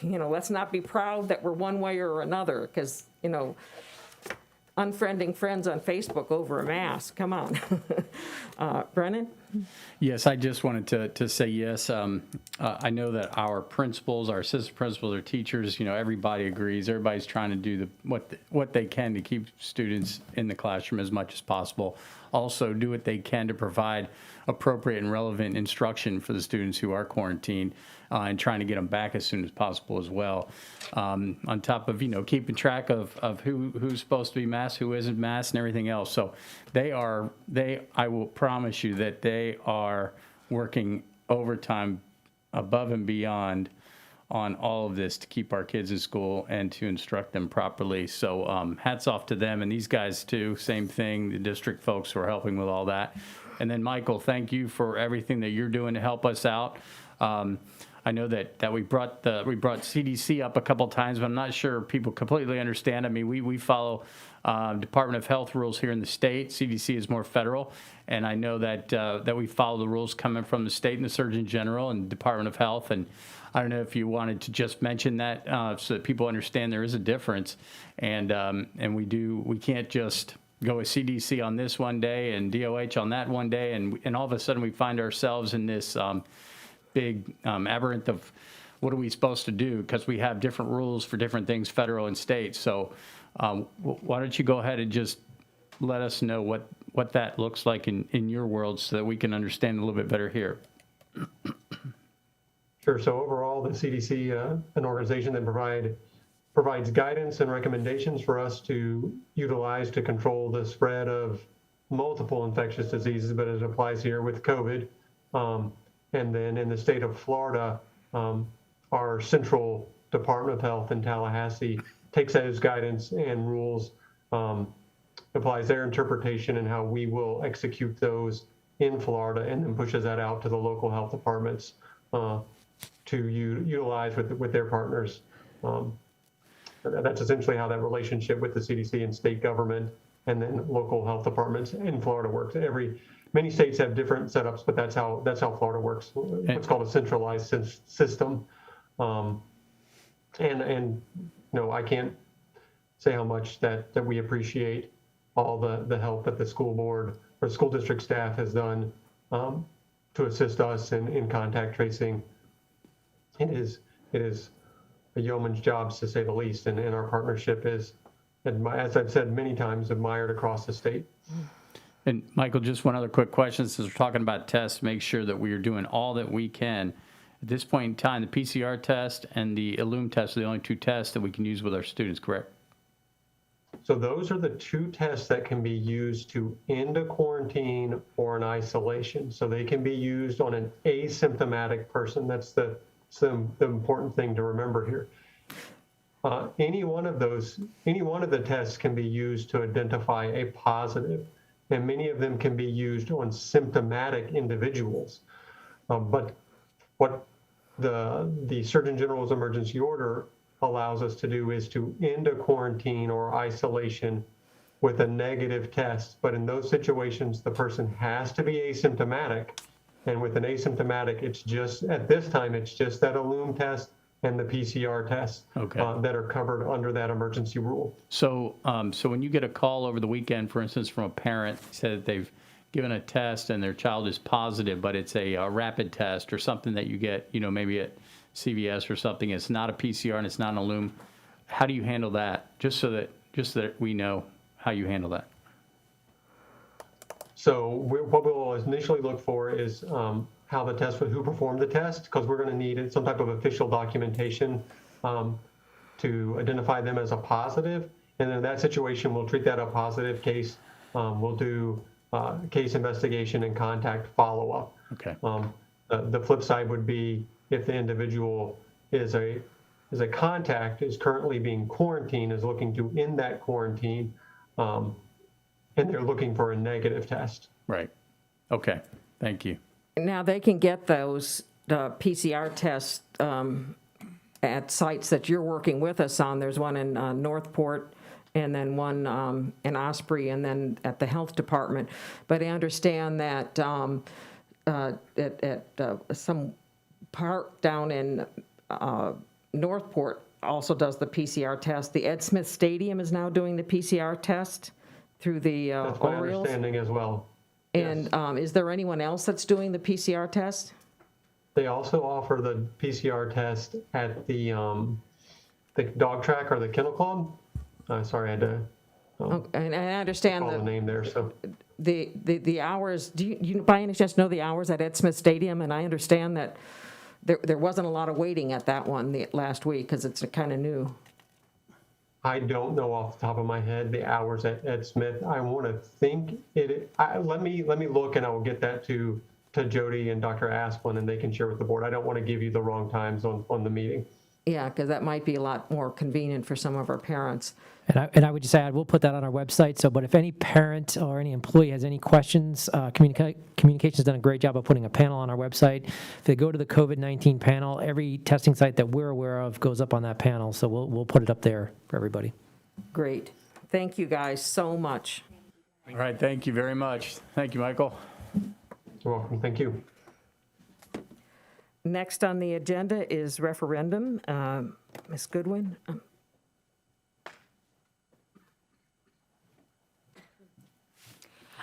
Let's not be proud that we're one way or another, because, unfriending friends on Facebook over a mask. Come on. Brennan? Yes, I just wanted to say yes. I know that our principals, our assistant principals, our teachers, everybody agrees. Everybody's trying to do what they can to keep students in the classroom as much as possible. Also, do what they can to provide appropriate and relevant instruction for the students who are quarantined, and trying to get them back as soon as possible as well. On top of, keeping track of who's supposed to be masked, who isn't masked, and everything else. So I will promise you that they are working overtime above and beyond on all of this to keep our kids in school and to instruct them properly. So hats off to them, and these guys too, same thing, the district folks who are helping with all that. And then Michael, thank you for everything that you're doing to help us out. I know that we brought CDC up a couple times, but I'm not sure people completely understand. I mean, we follow Department of Health rules here in the state. CDC is more federal, and I know that we follow the rules coming from the state and the Surgeon General and Department of Health. And I don't know if you wanted to just mention that so that people understand there is a difference, and we can't just go with CDC on this one day and DOH on that one day, and all of a sudden we find ourselves in this big aberrant of what are we supposed to do, because we have different rules for different things, federal and state. So why don't you go ahead and just let us know what that looks like in your world so that we can understand a little bit better here. Sure. So overall, the CDC, an organization that provides guidance and recommendations for us to utilize to control the spread of multiple infectious diseases, but it applies here with COVID. And then in the state of Florida, our central Department of Health in Tallahassee takes those guidance and rules, applies their interpretation and how we will execute those in Florida, and then pushes that out to the local health departments to utilize with their partners. That's essentially how that relationship with the CDC and state government and then local health departments in Florida works. Many states have different setups, but that's how Florida works. What's called a centralized system. And no, I can't say how much that we appreciate all the help that the school board or school district staff has done to assist us in contact tracing. It is a yeoman's job, to say the least, and our partnership is, as I've said many times, admired across the state. And Michael, just one other quick question, since we're talking about tests, make sure that we are doing all that we can. At this point in time, the PCR test and the Illum test are the only two tests that we can use with our students, correct? So those are the two tests that can be used to end a quarantine or an isolation. So they can be used on an asymptomatic person. That's the important thing to remember here. Any one of the tests can be used to identify a positive, and many of them can be used on symptomatic individuals. But what the Surgeon General's emergency order allows us to do is to end a quarantine or isolation with a negative test. But in those situations, the person has to be asymptomatic. And with an asymptomatic, it's just, at this time, it's just that Illum test and the PCR test that are covered under that emergency rule. So when you get a call over the weekend, for instance, from a parent, said that they've given a test and their child is positive, but it's a rapid test or something that you get, maybe at CVS or something, it's not a PCR and it's not an Illum, how do you handle that? Just so that we know how you handle that. So what we'll initially look for is how the test, who performed the test, because we're going to need some type of official documentation to identify them as a positive. And in that situation, we'll treat that a positive case. We'll do case investigation and contact follow-up. Okay. The flip side would be if the individual is a contact, is currently being quarantined, is looking to end that quarantine, and they're looking for a negative test. Right. Okay. Thank you. Now, they can get those PCR tests at sites that you're working with us on. There's one in Northport, and then one in Osprey, and then at the health department. But I understand that at some park down in Northport also does the PCR test. The Ed Smith Stadium is now doing the PCR test through the That's my Orioles. understanding as well. And is there anyone else that's doing the PCR test? They also offer the PCR test at the dog track or the kennel club. Sorry, I had to. And I understand the name there. So the hours. Do you by any chance know the hours at Ed Smith Stadium? And I understand that there wasn't a lot of waiting at that one last week because it's kind of new. I don't know off the top of my head the hours at Ed Smith. I want to think let me look, and I will get that to Jody and Dr. Asplin, and they can share with the board. I don't want to give you the wrong times on the meeting. Yeah, because that might be a lot more convenient for some of our parents. And I would just add, we'll put that on our website. So, but if any parent or any employee has any questions, Communications done a great job of putting a panel on our website. If they go to the COVID-19 panel, every testing site that we're aware of goes up on that panel. So we'll put it up there for everybody. Great. Thank you guys so much. All right, thank you very much. Thank you, Michael. You're welcome. Thank you. Next on the agenda is referendum. Ms. Goodwin?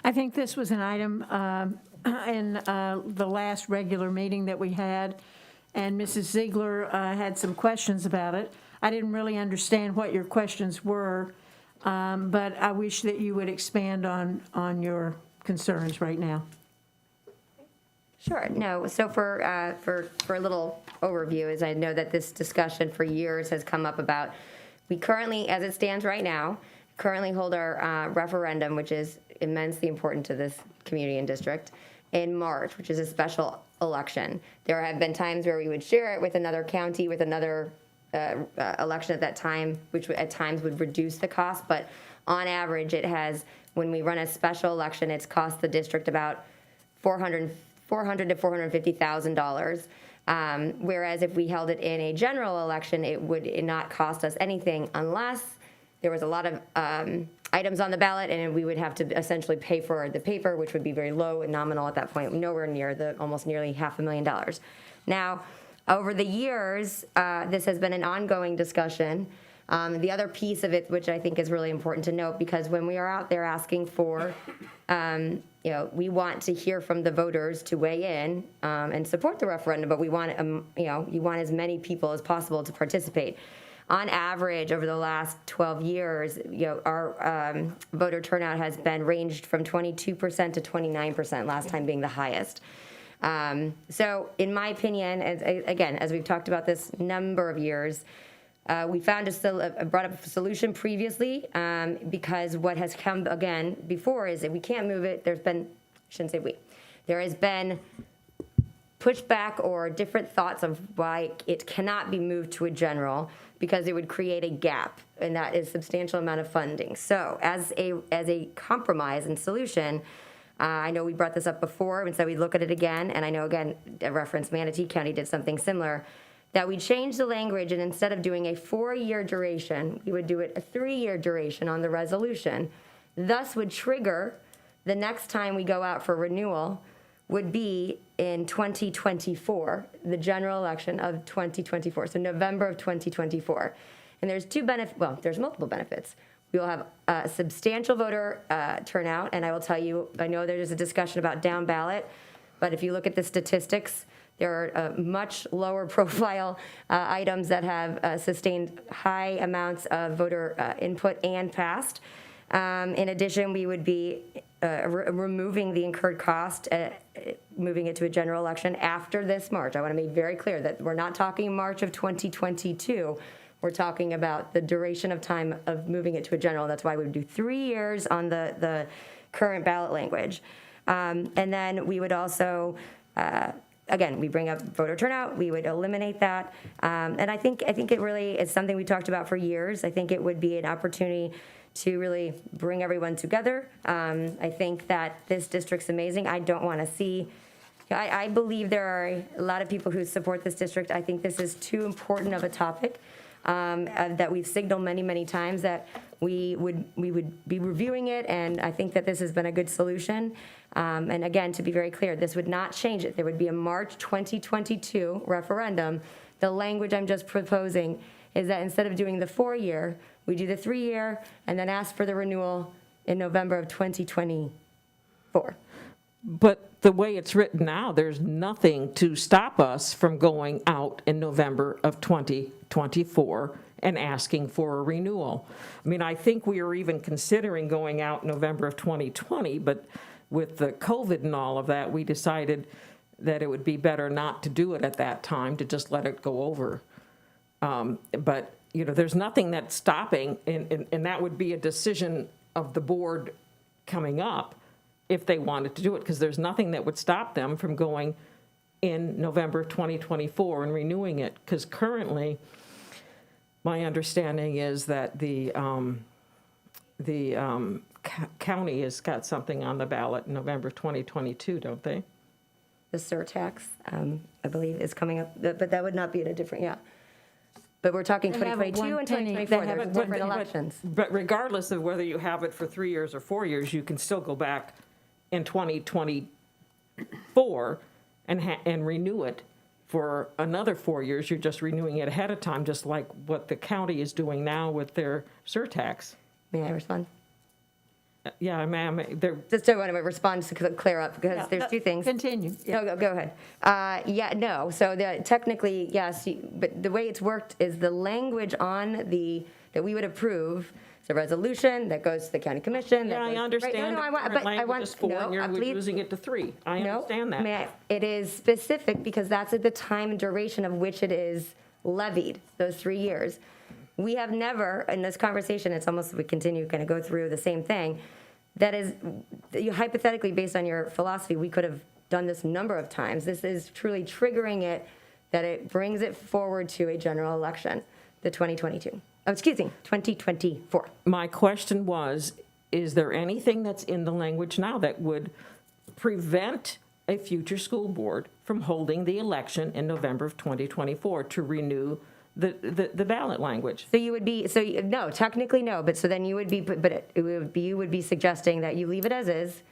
I think this was an item in the last regular meeting that we had, and Mrs. Ziegler had some questions about it. I didn't really understand what your questions were, but I wish that you would expand on your concerns right now. Sure. No. So for a little overview, is I know that this discussion for years has come up about, we currently, as it stands right now, currently hold our referendum, which is immensely important to this community and district, in March, which is a special election. There have been times where we would share it with another county, with another election at that time, which at times would reduce the cost, but on average, it has, when we run a special election, it's cost the district about $400,000 to $450,000. Whereas if we held it in a general election, it would not cost us anything unless there was a lot of items on the ballot, and we would have to essentially pay for the paper, which would be very low and nominal at that point, nowhere near the almost nearly $500,000. Now, over the years, this has been an ongoing discussion. The other piece of it, which I think is really important to note, because when we are out there asking for, we want to hear from the voters to weigh in and support the referendum, but we want, you want as many people as possible to participate. On average, over the last 12 years, our voter turnout has been ranged from 22% to 29%, last time being the highest. So in my opinion, as we've talked about this number of years, we found brought up a solution previously, because what has come again before is that we can't move it. There has been pushback or different thoughts of why it cannot be moved to a general, because it would create a gap, and that is substantial amount of funding. So as a compromise and solution, I know we brought this up before, and so we look at it again, and I know, again, a reference Manatee County did something similar, that we changed the language, and instead of doing a 4-year duration, we would do it a 3-year duration on the resolution. Thus would trigger the next time we go out for renewal would be in 2024, the general election of 2024, so November of 2024. And there's there's multiple benefits. We will have a substantial voter turnout, and I will tell you, I know there's a discussion about down ballot, but if you look at the statistics, there are much lower profile items that have sustained high amounts of voter input and passed. In addition, we would be removing the incurred cost, moving it to a general election after this March. I want to make very clear that we're not talking March of 2022. We're talking about the duration of time of moving it to a general. That's why we would do 3 years on the current ballot language. And then we would also, again, we bring up voter turnout. We would eliminate that. And I think it really is something we talked about for years. I think it would be an opportunity to really bring everyone together. I think that this district's amazing. I don't want to see, I believe there are a lot of people who support this district. I think this is too important of a topic that we've signaled many, many times that we would be reviewing it, and I think that this has been a good solution. And again, to be very clear, this would not change it. There would be a March 2022 referendum. The language I'm just proposing is that instead of doing the 4-year, we do the 3-year and then ask for the renewal in November of 2024. But the way it's written now, there's nothing to stop us from going out in November of 2024 and asking for a renewal. I mean, I think we were even considering going out November of 2020, but with the COVID and all of that, we decided that it would be better not to do it at that time, to just let it go over. But there's nothing that's stopping, and that would be a decision of the board coming up if they wanted to do it, because there's nothing that would stop them from going in November 2024 and renewing it, because currently my understanding is that the county has got something on the ballot in November 2022, don't they? The surtax, I believe, is coming up, but that would not be at a different, yeah. But we're talking They have 2022 and one penny. 2024, They have there's one different penny. elections. But regardless of whether you have it for 3 years or 4 years, you can still go back in 2024 and renew it for another 4 years. You're just renewing it ahead of time, just like what the county is doing now with their surtax. May I respond? Yeah, ma'am, they're. Just to want to respond to clear up, because there's two things. Continue. No, go ahead. Yeah, no, so technically, yes, but the way it's worked is the language on that we would approve, it's a resolution that goes to the county commission. Yeah, I understand. No, I want, Current but I language want, is 4, and you're please. losing it to 3. I understand that. It is specific because that's at the time and duration of which it is levied, those 3 years. We have never, in this conversation, it's almost, we continue kind of go through the same thing. That is, hypothetically, based on your philosophy, we could have done this a number of times. This is truly triggering it, that it brings it forward to a general election, the 2024. My question was, is there anything that's in the language now that would prevent a future school board from holding the election in November of 2024 to renew the ballot language? So you would be, no, technically no, but so then you would be, you would be suggesting that you leave it as is.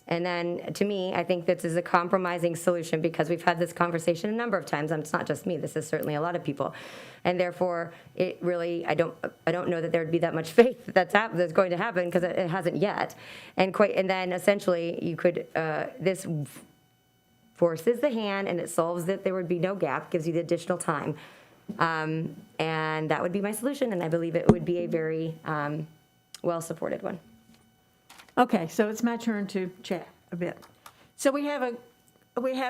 And then, to me, I think this is a compromising solution, because we've had this conversation a number of times. It's not just me. This is certainly a lot of people. And therefore, it really, I don't know that there would be that much faith that's going to happen, because it hasn't yet. And then essentially, you could, this forces the hand, and it solves that there would be no gap, gives you the additional time. And that would be my solution, and I believe it would be a very well-supported one. Okay, so it's my turn to chat a bit. So we have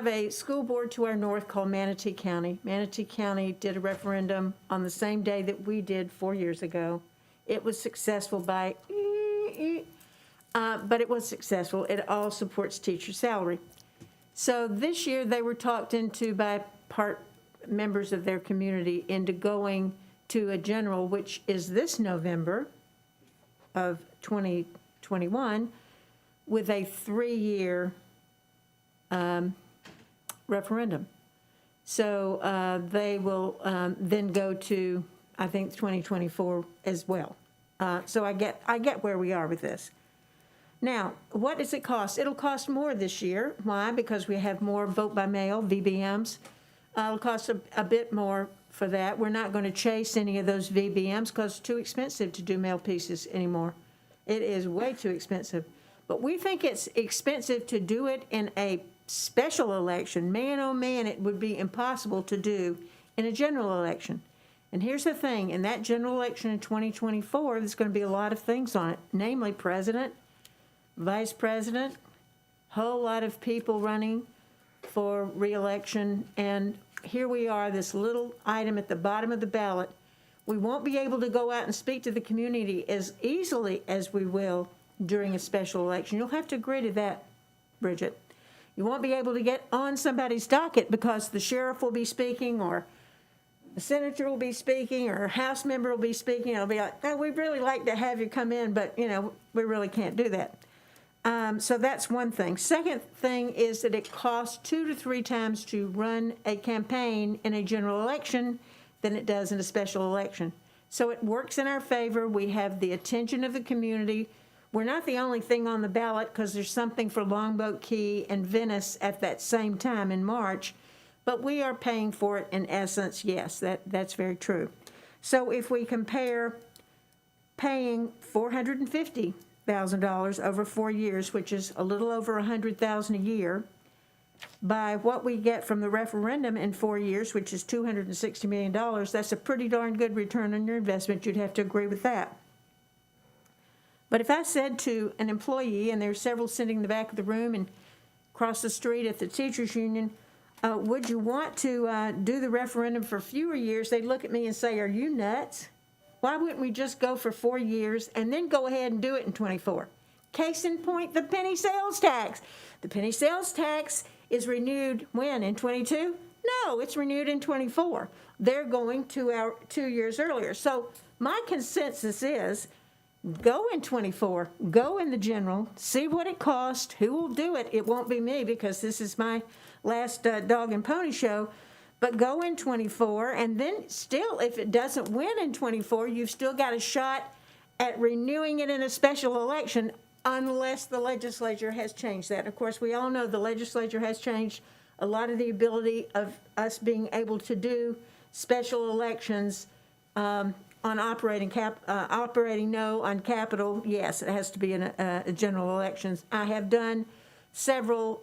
a school board to our north called Manatee County. Manatee County did a referendum on the same day that we did 4 years ago. It was successful but it was successful. It all supports teacher salary. So this year they were talked into by members of their community into going to a general, which is this November of 2021, with a 3-year referendum. So they will then go to, I think, 2024 as well. So I get where we are with this. Now, what does it cost? It'll cost more this year. Why? Because we have more vote by mail, VBMs. It'll cost a bit more for that. We're not going to chase any of those VBMs because it's too expensive to do mail pieces anymore. It is way too expensive. But we think it's expensive to do it in a special election. Man, oh man, it would be impossible to do in a general election. And here's the thing, in that general election in 2024, there's going to be a lot of things on it, namely president, vice president, whole lot of people running for re-election, and here we are, this little item at the bottom of the ballot. We won't be able to go out and speak to the community as easily as we will during a special election. You'll have to agree to that, Bridget. You won't be able to get on somebody's docket because the sheriff will be speaking, or the senator will be speaking, or a House member will be speaking. It'll be like, oh, we'd really like to have you come in, but, we really can't do that. So that's one thing. Second thing is that it costs 2 to 3 times to run a campaign in a general election than it does in a special election. So it works in our favor. We have the attention of the community. We're not the only thing on the ballot because there's something for Longboat Key and Venice at that same time in March, but we are paying for it in essence. Yes, that's very true. So if we compare paying $450,000 over 4 years, which is a little over $100,000 a year, by what we get from the referendum in 4 years, which is $260 million, that's a pretty darn good return on your investment. You'd have to agree with that. But if I said to an employee, and there's several sitting in the back of the room and across the street at the teachers union, would you want to do the referendum for fewer years? They'd look at me and say, are you nuts? Why wouldn't we just go for 4 years and then go ahead and do it in 24? Case in point, the penny sales tax. The penny sales tax is renewed when? In 22? No, it's renewed in '24. They're going 2 years earlier. So my consensus is go in '24, go in the general, see what it costs, who will do it. It won't be me because this is my last dog and pony show. But go in '24, and then still, if it doesn't win in '24, you've still got a shot at renewing it in a special election unless the legislature has changed that. Of course, we all know the legislature has changed a lot of the ability of us being able to do special elections on operating no, on capital, yes, it has to be in a general elections. I have done several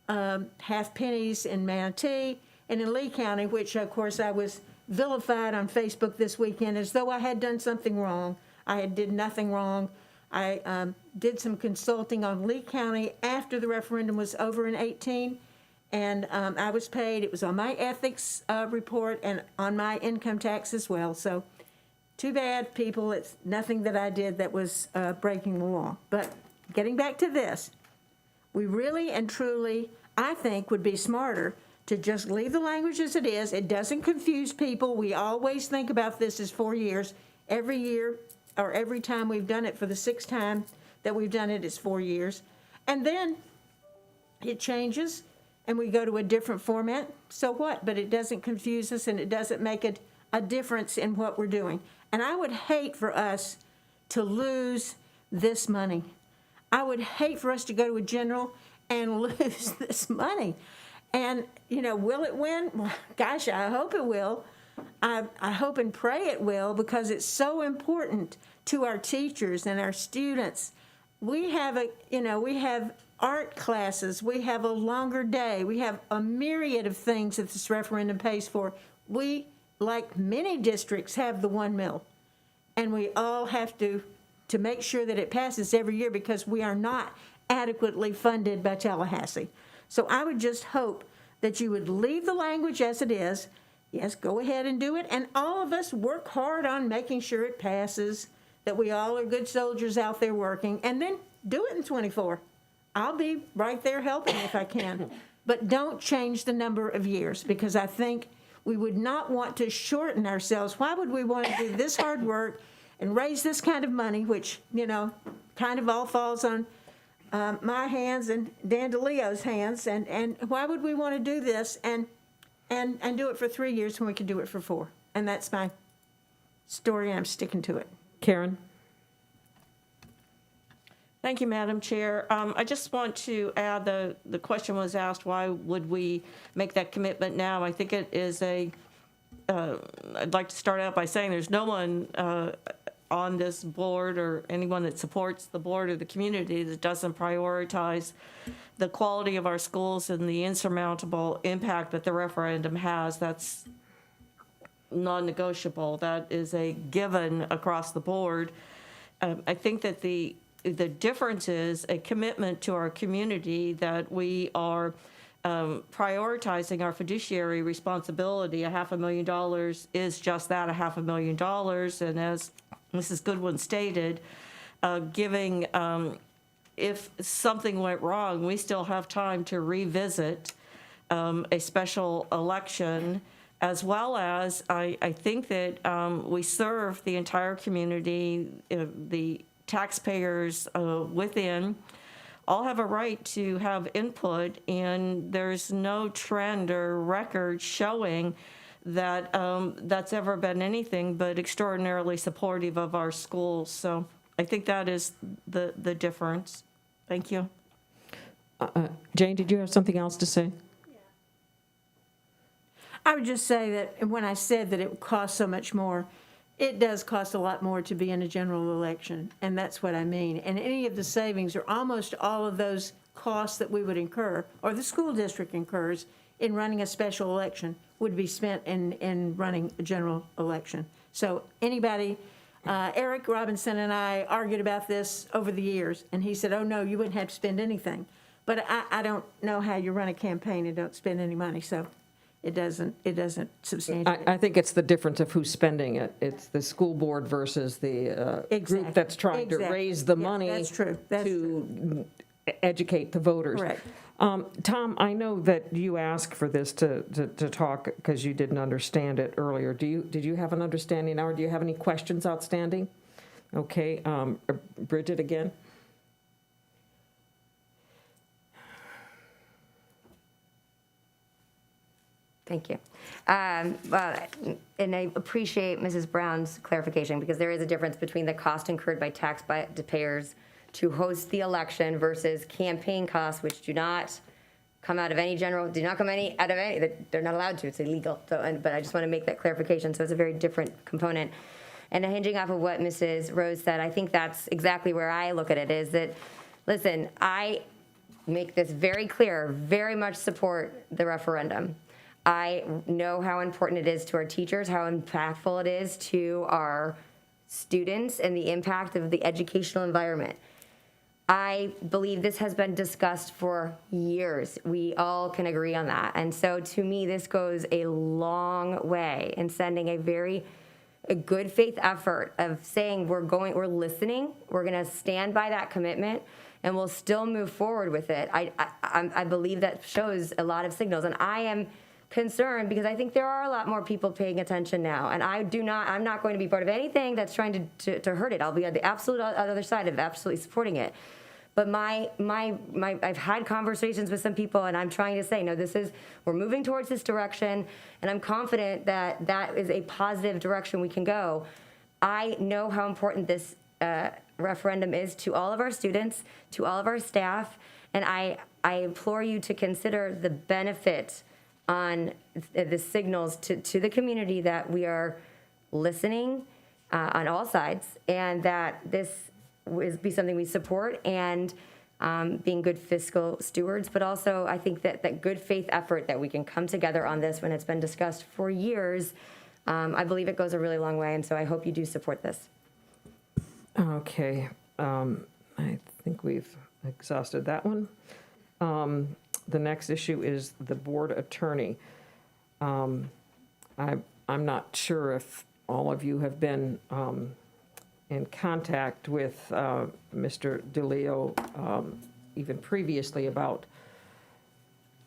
half pennies in Manatee and in Lee County, which of course I was vilified on Facebook this weekend as though I had done something wrong. I did nothing wrong. I did some consulting on Lee County after the referendum was over in 18, and I was paid. It was on my ethics report and on my income tax as well. So too bad, people. It's nothing that I did that was breaking the law. But getting back to this, we really and truly, I think, would be smarter to just leave the language as it is. It doesn't confuse people. We always think about this as 4 years. Every year, or every time we've done it, for the 6th time that we've done it, is 4 years. And then it changes, and we go to a different format. So what? But it doesn't confuse us, and it doesn't make it a difference in what we're doing. And I would hate for us to lose this money. I would hate for us to go to a general and lose this money. And, you know, will it win? Well, gosh, I hope it will. I hope and pray it will, because it's so important to our teachers and our students. We have we have art classes. We have a longer day. We have a myriad of things that this referendum pays for. We, like many districts, have the 1 mil. And we all have to make sure that it passes every year, because we are not adequately funded by Tallahassee. So I would just hope that you would leave the language as it is. Yes, go ahead and do it. And all of us work hard on making sure it passes, that we all are good soldiers out there working, and then do it in '24. I'll be right there helping if I can. But don't change the number of years, because I think we would not want to shorten ourselves. Why would we want to do this hard work and raise this kind of money, which, you know, kind of all falls on my hands and Dan DeLeo's hands, and why would we want to do this and do it for 3 years when we could do it for 4? And that's my story, and I'm sticking to it. Karen? Thank you, Madam Chair. I just want to add, the question was asked, why would we make that commitment now? I think it is I'd like to start out by saying there's no one on this board or anyone that supports the board or the community that doesn't prioritize the quality of our schools and the insurmountable impact that the referendum has. That's non-negotiable. That is a given across the board. I think that the difference is a commitment to our community, that we are prioritizing our fiduciary responsibility. $500,000 is just that, $500,000. And as Mrs. Goodwin stated, giving, if something went wrong, we still have time to revisit a special election, as well as I think that we serve the entire community, the taxpayers within all have a right to have input, and there's no trend or record showing that that's ever been anything but extraordinarily supportive of our schools. So I think that is the difference. Thank you. Jane, did you have something else to say? I would just say that when I said that it would cost so much more, it does cost a lot more to be in a general election, and that's what I mean. And any of the savings, or almost all of those costs that we would incur, or the school district incurs, in running a special election would be spent in running a general election. So anybody, Eric Robinson and I argued about this over the years, and he said, oh no, you wouldn't have to spend anything. But I don't know how you run a campaign and don't spend any money, so it doesn't substantiate. I think it's the difference of who's spending it. It's the school board versus the group that's trying to raise the money that's true. to educate the voters. Correct. Tom, I know that you asked for this to talk because you didn't understand it earlier. Did you have an understanding now, or do you have any questions outstanding? Okay, Bridget again? Thank you. Well, and I appreciate Mrs. Brown's clarification, because there is a difference between the cost incurred by taxpayers to host the election versus campaign costs, which do not come out of any they're not allowed to, it's illegal. So, but I just want to make that clarification, so it's a very different component. And hinging off of what Mrs. Rose said, I think that's exactly where I look at it, is that, listen, I make this very clear, very much support the referendum. I know how important it is to our teachers, how impactful it is to our students, and the impact of the educational environment. I believe this has been discussed for years. We all can agree on that. And so to me, this goes a long way in sending a good faith effort of saying we're listening, we're gonna stand by that commitment, and we'll still move forward with it. I believe that shows a lot of signals, and I am concerned because I think there are a lot more people paying attention now, and I'm not going to be part of anything that's trying to hurt it. I'll be on the absolute other side of absolutely supporting it. But I've had conversations with some people, and I'm trying to say, no, we're moving towards this direction, and I'm confident that that is a positive direction we can go. I know how important this referendum is to all of our students, to all of our staff, and I implore you to consider the benefit on the signals to the community that we are listening on all sides, and that this be something we support, and being good fiscal stewards. But also, I think that good faith effort that we can come together on this when it's been discussed for years, I believe it goes a really long way, and so I hope you do support this. Okay, I think we've exhausted that one. The next issue is the board attorney. I'm not sure if all of you have been in contact with Mr. DeLeo even previously about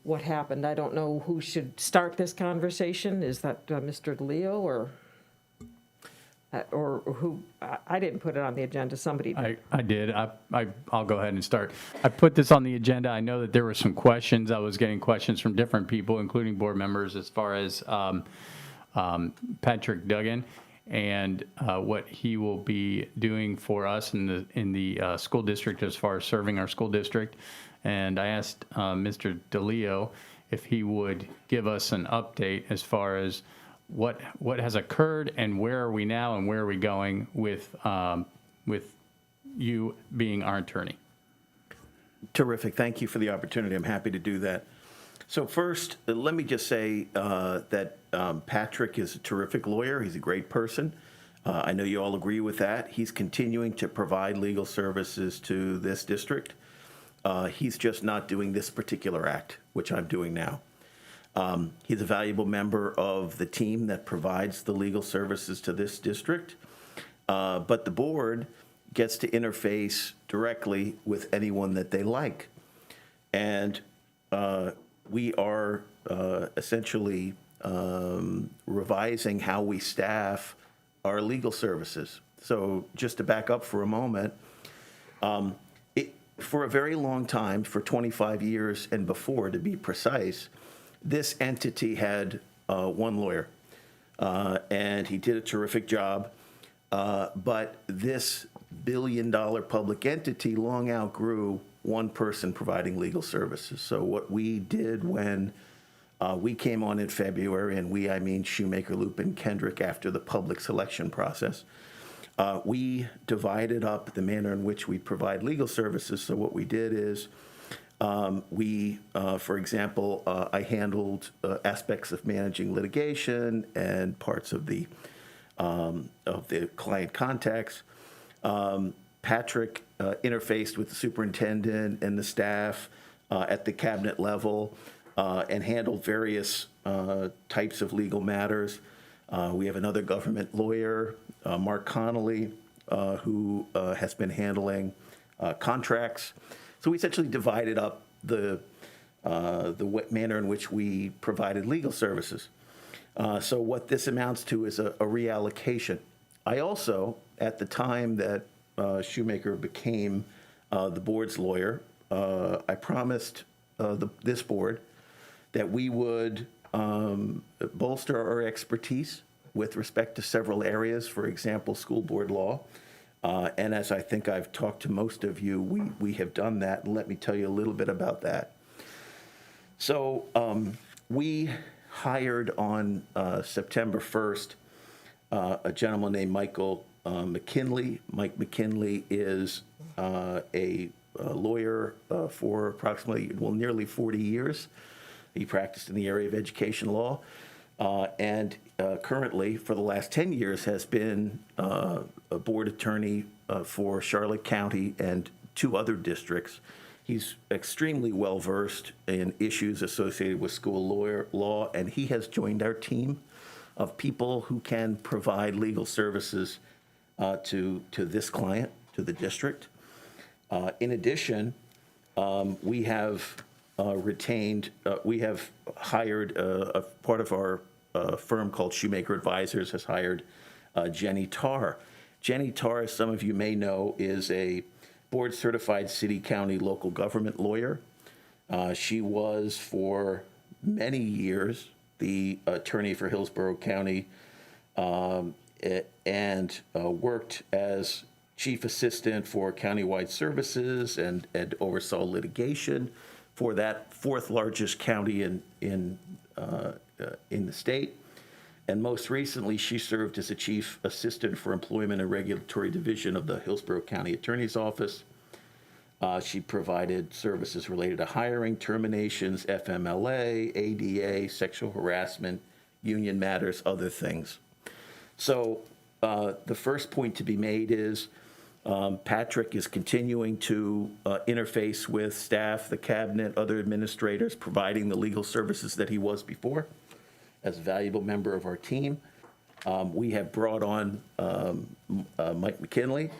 what happened. I don't know who should start this conversation. Is that Mr. DeLeo or who? I didn't put it on the agenda. Somebody did. I did. I'll go ahead and start. I put this on the agenda. I know that there were some questions. I was getting questions from different people, including board members, as far as Patrick Duggan and what he will be doing for us in the school district as far as serving our school district. And I asked Mr. DeLeo if he would give us an update as far as what has occurred and where are we now and where are we going with you being our attorney. Terrific. Thank you for the opportunity. I'm happy to do that. So first, let me just say that Patrick is a terrific lawyer. He's a great person. I know you all agree with that. He's continuing to provide legal services to this district. He's just not doing this particular act, which I'm doing now. He's a valuable member of the team that provides the legal services to this district. But the board gets to interface directly with anyone that they like. And we are essentially revising how we staff our legal services. So just to back up for a moment, for a very long time, for 25 years and before, to be precise, this entity had one lawyer, and he did a terrific job. But this billion-dollar public entity long outgrew one person providing legal services. So what we did when we came on in February, and I mean Shoemaker, Loop, and Kendrick after the public selection process, we divided up the manner in which we provide legal services. So what we did is for example, I handled aspects of managing litigation and parts of the client contacts. Patrick interfaced with the superintendent and the staff at the cabinet level and handled various types of legal matters. We have another government lawyer, Mark Connolly, who has been handling contracts. So we essentially divided up the manner in which we provided legal services. So what this amounts to is a reallocation. I also, at the time that Shoemaker became the board's lawyer, I promised this board that we would bolster our expertise with respect to several areas, for example, school board law. And as I think I've talked to most of you, we have done that, and let me tell you a little bit about that. So we hired on September 1st a gentleman named Michael McKinley. Mike McKinley is a lawyer for approximately, nearly 40 years. He practiced in the area of education law, and currently, for the last 10 years, has been a board attorney for Charlotte County and 2 other districts. He's extremely well-versed in issues associated with school law, and he has joined our team of people who can provide legal services to this client, to the district. In addition, we have hired a part of our firm called Shoemaker Advisors has hired Jenny Tarr. Jenny Tarr, as some of you may know, is a board-certified city, county, local government lawyer. She was for many years the attorney for Hillsborough County and worked as chief assistant for countywide services and oversaw litigation for that 4th largest county in the state. And most recently, she served as a chief assistant for employment and regulatory division of the Hillsborough County Attorney's Office. She provided services related to hiring, terminations, FMLA, ADA, sexual harassment, union matters, other things. So the first point to be made is Patrick is continuing to interface with staff, the cabinet, other administrators, providing the legal services that he was before as a valuable member of our team. We have brought on Mike McKinley,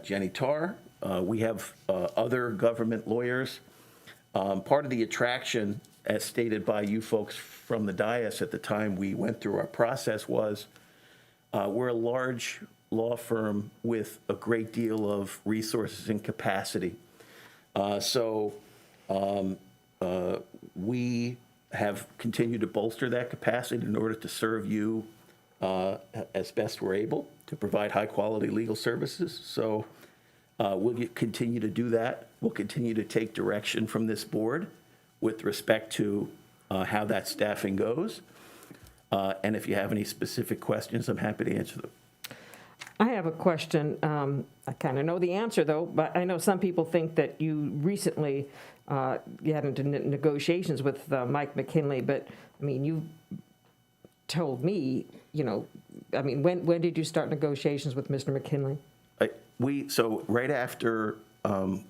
Jenny Tarr. We have other government lawyers. Part of the attraction, as stated by you folks from the dais at the time we went through our process, was we're a large law firm with a great deal of resources and capacity. So we have continued to bolster that capacity in order to serve you as best we're able to provide high-quality legal services. So we'll continue to do that. We'll continue to take direction from this board with respect to how that staffing goes. And if you have any specific questions, I'm happy to answer them. I have a question. I kind of know the answer, though, but I know some people think that you recently you had into negotiations with Mike McKinley, but, I mean, you told me, I mean, when did you start negotiations with Mr. McKinley? So right after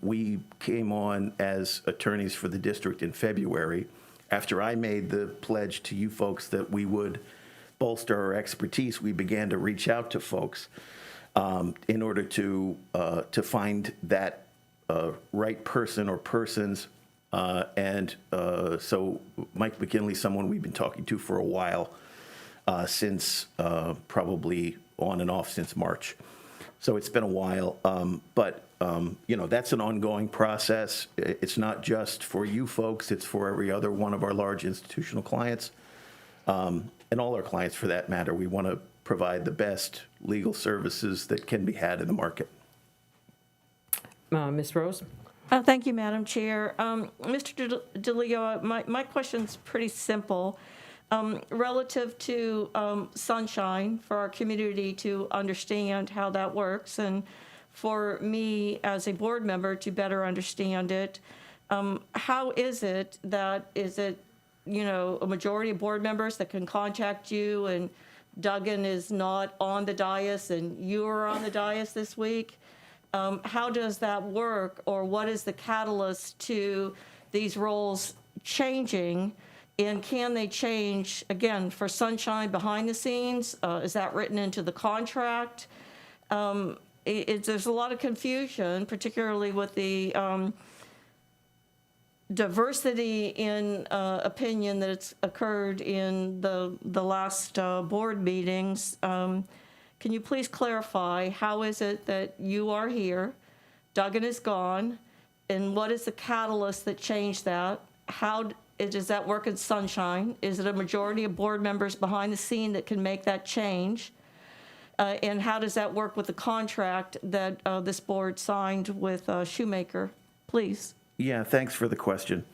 we came on as attorneys for the district in February, after I made the pledge to you folks that we would bolster our expertise, we began to reach out to folks in order to find that right person or persons. So Mike McKinley, someone we've been talking to for a while, since probably on and off since March. So it's been a while, but that's an ongoing process. It's not just for you folks, it's for every other one of our large institutional clients, and all our clients for that matter. We want to provide the best legal services that can be had in the market. Ms. Rose? Thank you, Madam Chair. Mr. DeLeo, my question's pretty simple. Relative to sunshine, for our community to understand how that works, and for me as a board member to better understand it, how is it that, a majority of board members that can contact you, and Duggan is not on the dais and you are on the dais this week? How does that work, or what is the catalyst to these roles changing? And can they change, again, for sunshine behind the scenes? Is that written into the contract? There's a lot of confusion, particularly with the diversity in opinion that's occurred in the last board meetings. Can you please clarify, how is it that you are here, Duggan is gone, and what is the catalyst that changed that? How does that work in Sunshine? Is it a majority of board members behind the scene that can make that change? And how does that work with the contract that this board signed with Shoemaker? Please. Yeah, thanks for the question.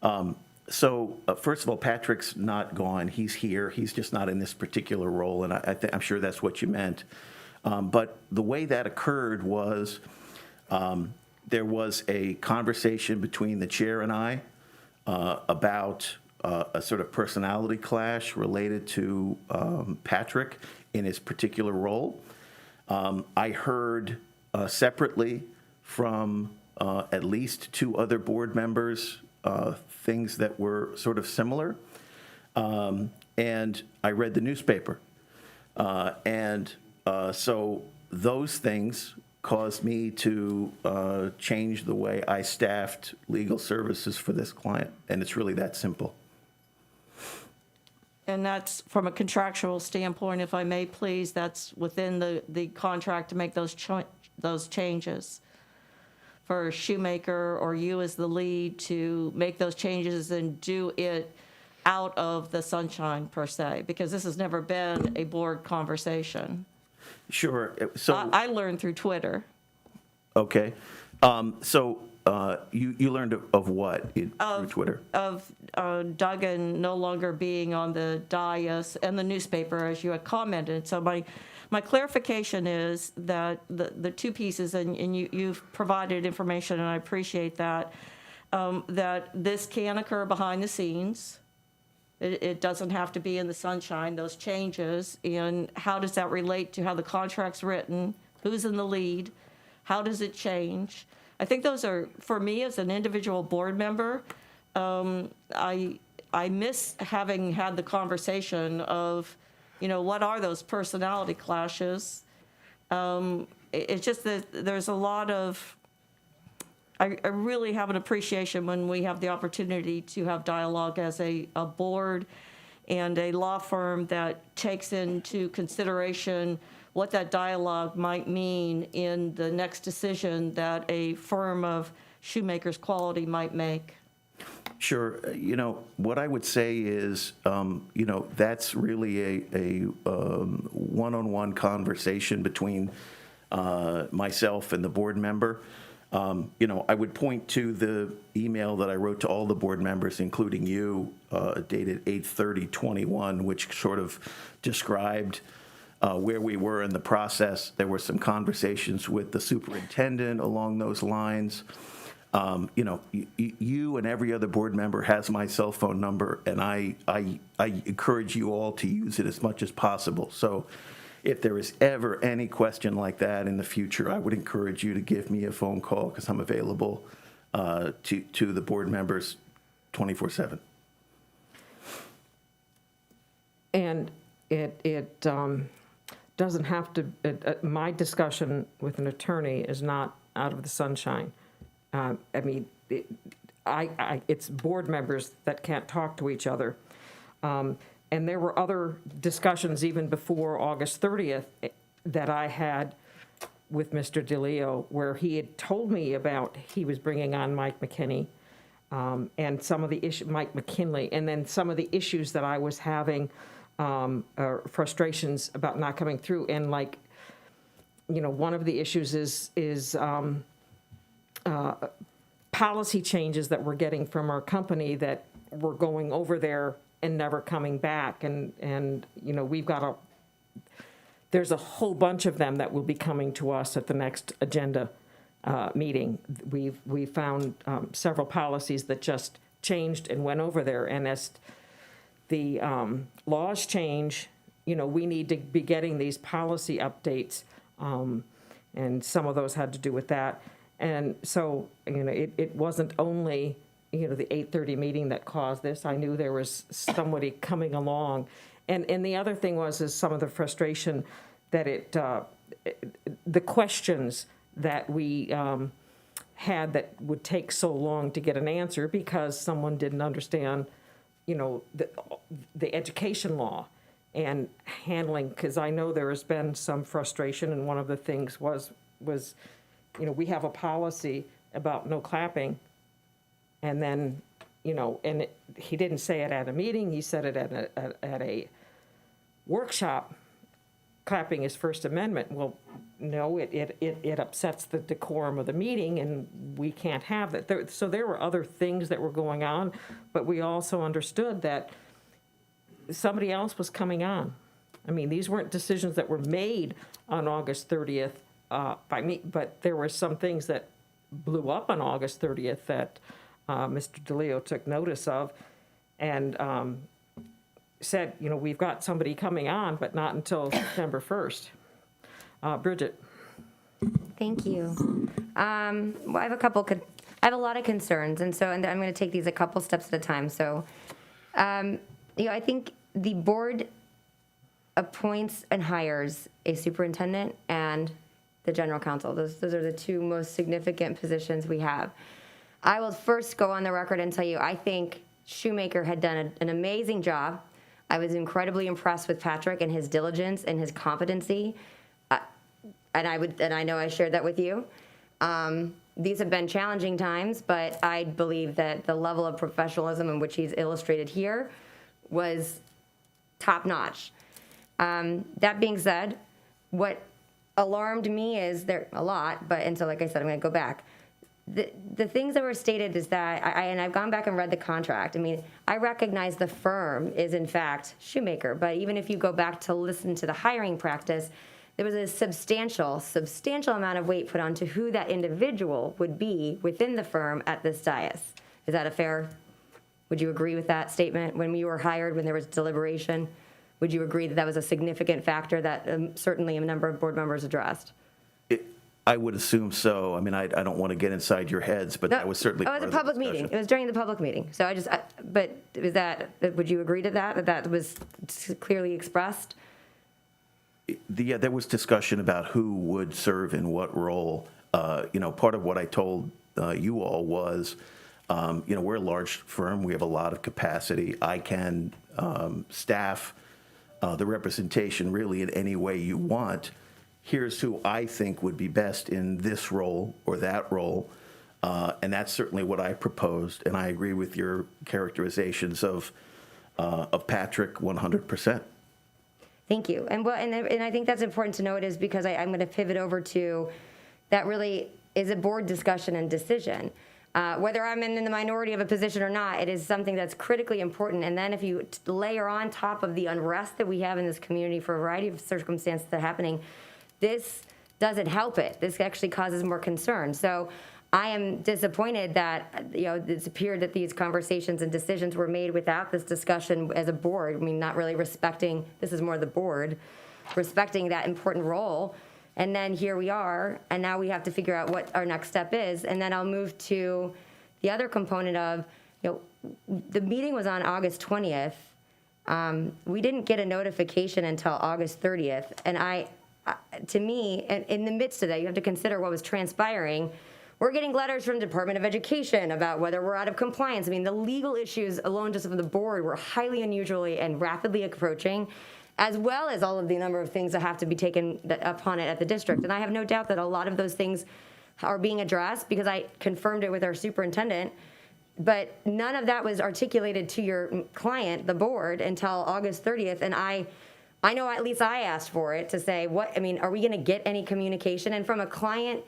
First of all, Patrick's not gone. He's here. He's just not in this particular role, and I'm sure that's what you meant. But the way that occurred was there was a conversation between the chair and I about a sort of personality clash related to Patrick in his particular role. I heard separately from at least 2 other board members things that were sort of similar. And I read the newspaper. So those things caused me to change the way I staffed legal services for this client. And it's really that simple. And that's from a contractual standpoint, if I may please, that's within the contract to make those changes for Shoemaker or you as the lead to make those changes and do it out of the Sunshine per se, because this has never been a board conversation. Sure. So I learned through Twitter. Okay. You learned of what through Twitter? Of Duggan no longer being on the dais and the newspaper, as you had commented. So my clarification is that the 2 pieces, and you've provided information, and I appreciate that, that this can occur behind the scenes. It doesn't have to be in the Sunshine, those changes. And how does that relate to how the contract's written? Who's in the lead? How does it change? I think those are, for me as an individual board member, I miss having had the conversation of, what are those personality clashes? It's just that there's a lot of, I really have an appreciation when we have the opportunity to have dialogue as a board and a law firm that takes into consideration what that dialogue might mean in the next decision that a firm of Shoemaker's quality might make. Sure. What I would say is, that's really a one-on-one conversation between myself and the board member. I would point to the email that I wrote to all the board members, including you, dated 8/30/21, which sort of described where we were in the process. There were some conversations with the superintendent along those lines. You and every other board member has my cell phone number, and I encourage you all to use it as much as possible. So if there is ever any question like that in the future, I would encourage you to give me a phone call, because I'm available to the board members 24/7. And it doesn't have to, my discussion with an attorney is not out of the Sunshine. It's board members that can't talk to each other. And there were other discussions even before August 30th that I had with Mr. DeLeo, where he had told me about he was bringing on Mike McKinney and some of the Mike McKinley, and then some of the issues that I was having, frustrations about not coming through. And one of the issues is policy changes that we're getting from our company that we're going over there and never coming back. And there's a whole bunch of them that will be coming to us at the next agenda meeting. We found several policies that just changed and went over there. And as the laws change, we need to be getting these policy updates. And some of those had to do with that. And so, it wasn't only, the 8:30 meeting that caused this. I knew there was somebody coming along. And the other thing is some of the frustration that the questions that we had that would take so long to get an answer because someone didn't understand, the education law and handling, because I know there has been some frustration, and one of the things was, we have a policy about no clapping, and then, he didn't say it at a meeting, he said it at a workshop, clapping is First Amendment. Well, no, it upsets the decorum of the meeting, and we can't have that. So there were other things that were going on, but we also understood that somebody else was coming on. I mean, these weren't decisions that were made on August 30th by me, but there were some things that blew up on August 30th that Mr. DeLeo took notice of, and said, we've got somebody coming on, but not until September 1st. Bridget. Thank you. Well, I have a lot of concerns, and I'm going to take these a couple steps at a time. So, I think the board appoints and hires a superintendent and the general counsel. Those are the two most significant positions we have. I will first go on the record and tell you, I think Shoemaker had done an amazing job. I was incredibly impressed with Patrick and his diligence and his competency. And I know I shared that with you. These have been challenging times, but I believe that the level of professionalism in which he's illustrated here was top notch. That being said, what alarmed me is there a lot, and so like I said, I'm going to go back. The things that were stated is that, and I've gone back and read the contract. I mean, I recognize the firm is in fact Shoemaker, but even if you go back to listen to the hiring practice, there was a substantial amount of weight put onto who that individual would be within the firm at this dais. Is that would you agree with that statement? When you were hired, when there was deliberation, would you agree that that was a significant factor that certainly a number of board members addressed? I would assume so. I mean, I don't want to get inside your heads, but that was certainly part it was of a public the meeting. discussion. It was during the public meeting. So but is would you agree to that was clearly expressed? There was discussion about who would serve in what role. Part of what I told you all was, we're a large firm. We have a lot of capacity. I can staff the representation really in any way you want. Here's who I think would be best in this role or that role. And that's certainly what I proposed. And I agree with your characterizations of Patrick 100%. Thank you. And I think that's important to note is because I'm going to pivot over to that really is a board discussion and decision. Whether I'm in the minority of a position or not, it is something that's critically important. And then if you layer on top of the unrest that we have in this community for a variety of circumstances that are happening, this doesn't help it. This actually causes more concern. So I am disappointed that it's appeared that these conversations and decisions were made without this discussion as a board. I mean, not really respecting, this is more the board, respecting that important role. And then here we are, and now we have to figure out what our next step is. And then I'll move to the other component of, the meeting was on August 20th. We didn't get a notification until August 30th. And to me, in the midst of that, you have to consider what was transpiring. We're getting letters from the Department of Education about whether we're out of compliance. I mean, the legal issues alone just from the board were highly unusually and rapidly approaching, as well as all of the number of things that have to be taken upon it at the district. And I have no doubt that a lot of those things are being addressed because I confirmed it with our superintendent. But none of that was articulated to your client, the board, until August 30th. And I know at least I asked for it to say, are we going to get any communication? And from a client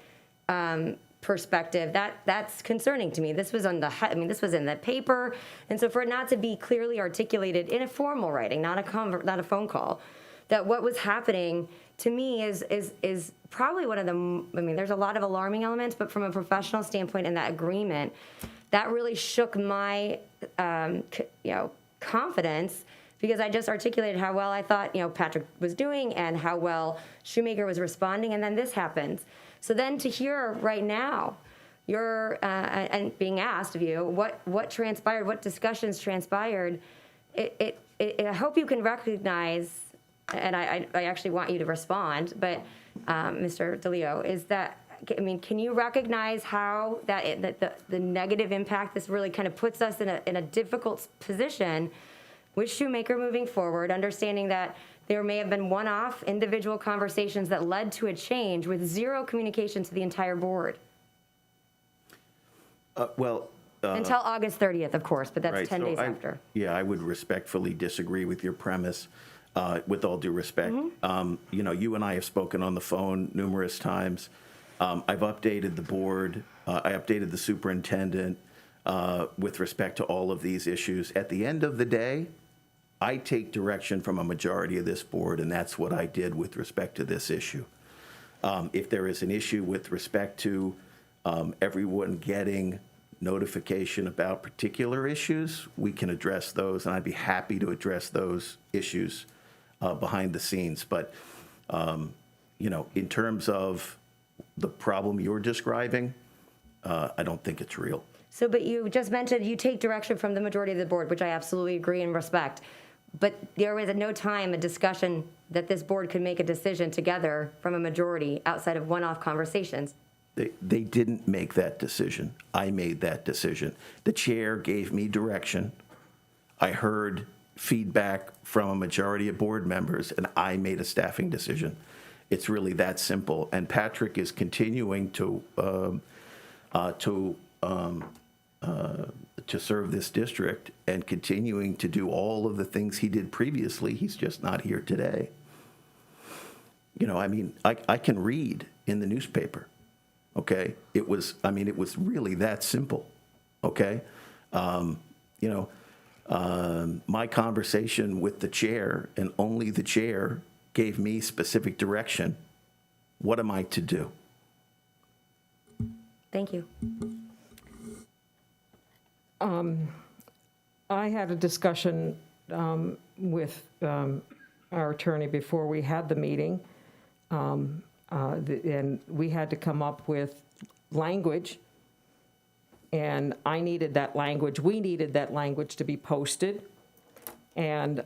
perspective, that's concerning to me. This was this was in the paper, and so for it not to be clearly articulated in a formal writing, not a phone call, that what was happening to me is probably one of the. There's a lot of alarming elements, but from a professional standpoint, in that agreement, that really shook my confidence. Because I just articulated how well I thought, Patrick was doing and how well Shoemaker was responding, and then this happens. So then to hear right now, you're and being asked of you what transpired, what discussions transpired. I hope you can recognize, and I actually want you to respond, but Mr. DeLeo, is that I mean, can you recognize how the negative impact this really kind of puts us in a difficult position with Shoemaker moving forward, understanding that there may have been one-off individual conversations that led to a change with zero communication to the entire board? Until August 30th, of course, but that's right, 10 so days after. Yeah, I would respectfully disagree with your premise, with all due respect. You know, you and I have spoken on the phone numerous times. I've updated the board. I updated the superintendent with respect to all of these issues. At the end of the day, I take direction from a majority of this board, and that's what I did with respect to this issue. If there is an issue with respect to everyone getting notification about particular issues, we can address those, and I'd be happy to address those issues behind the scenes. But, you know, in terms of the problem you're describing, I don't think it's real. So, but you just mentioned you take direction from the majority of the board, which I absolutely agree and respect. But there was at no time a discussion that this board could make a decision together from a majority outside of one-off conversations. They didn't make that decision. I made that decision. The chair gave me direction. I heard feedback from a majority of board members, and I made a staffing decision. It's really that simple. And Patrick is continuing to serve this district and continuing to do all of the things he did previously. He's just not here today. You know, I mean, I can read in the newspaper. Okay, it was really that simple. Okay, you know, my conversation with the chair, and only the chair, gave me specific direction. What am I to do? Thank you. I had a discussion with our attorney before we had the meeting, and we had to come up with language, and I needed that language. We needed that language to be posted, and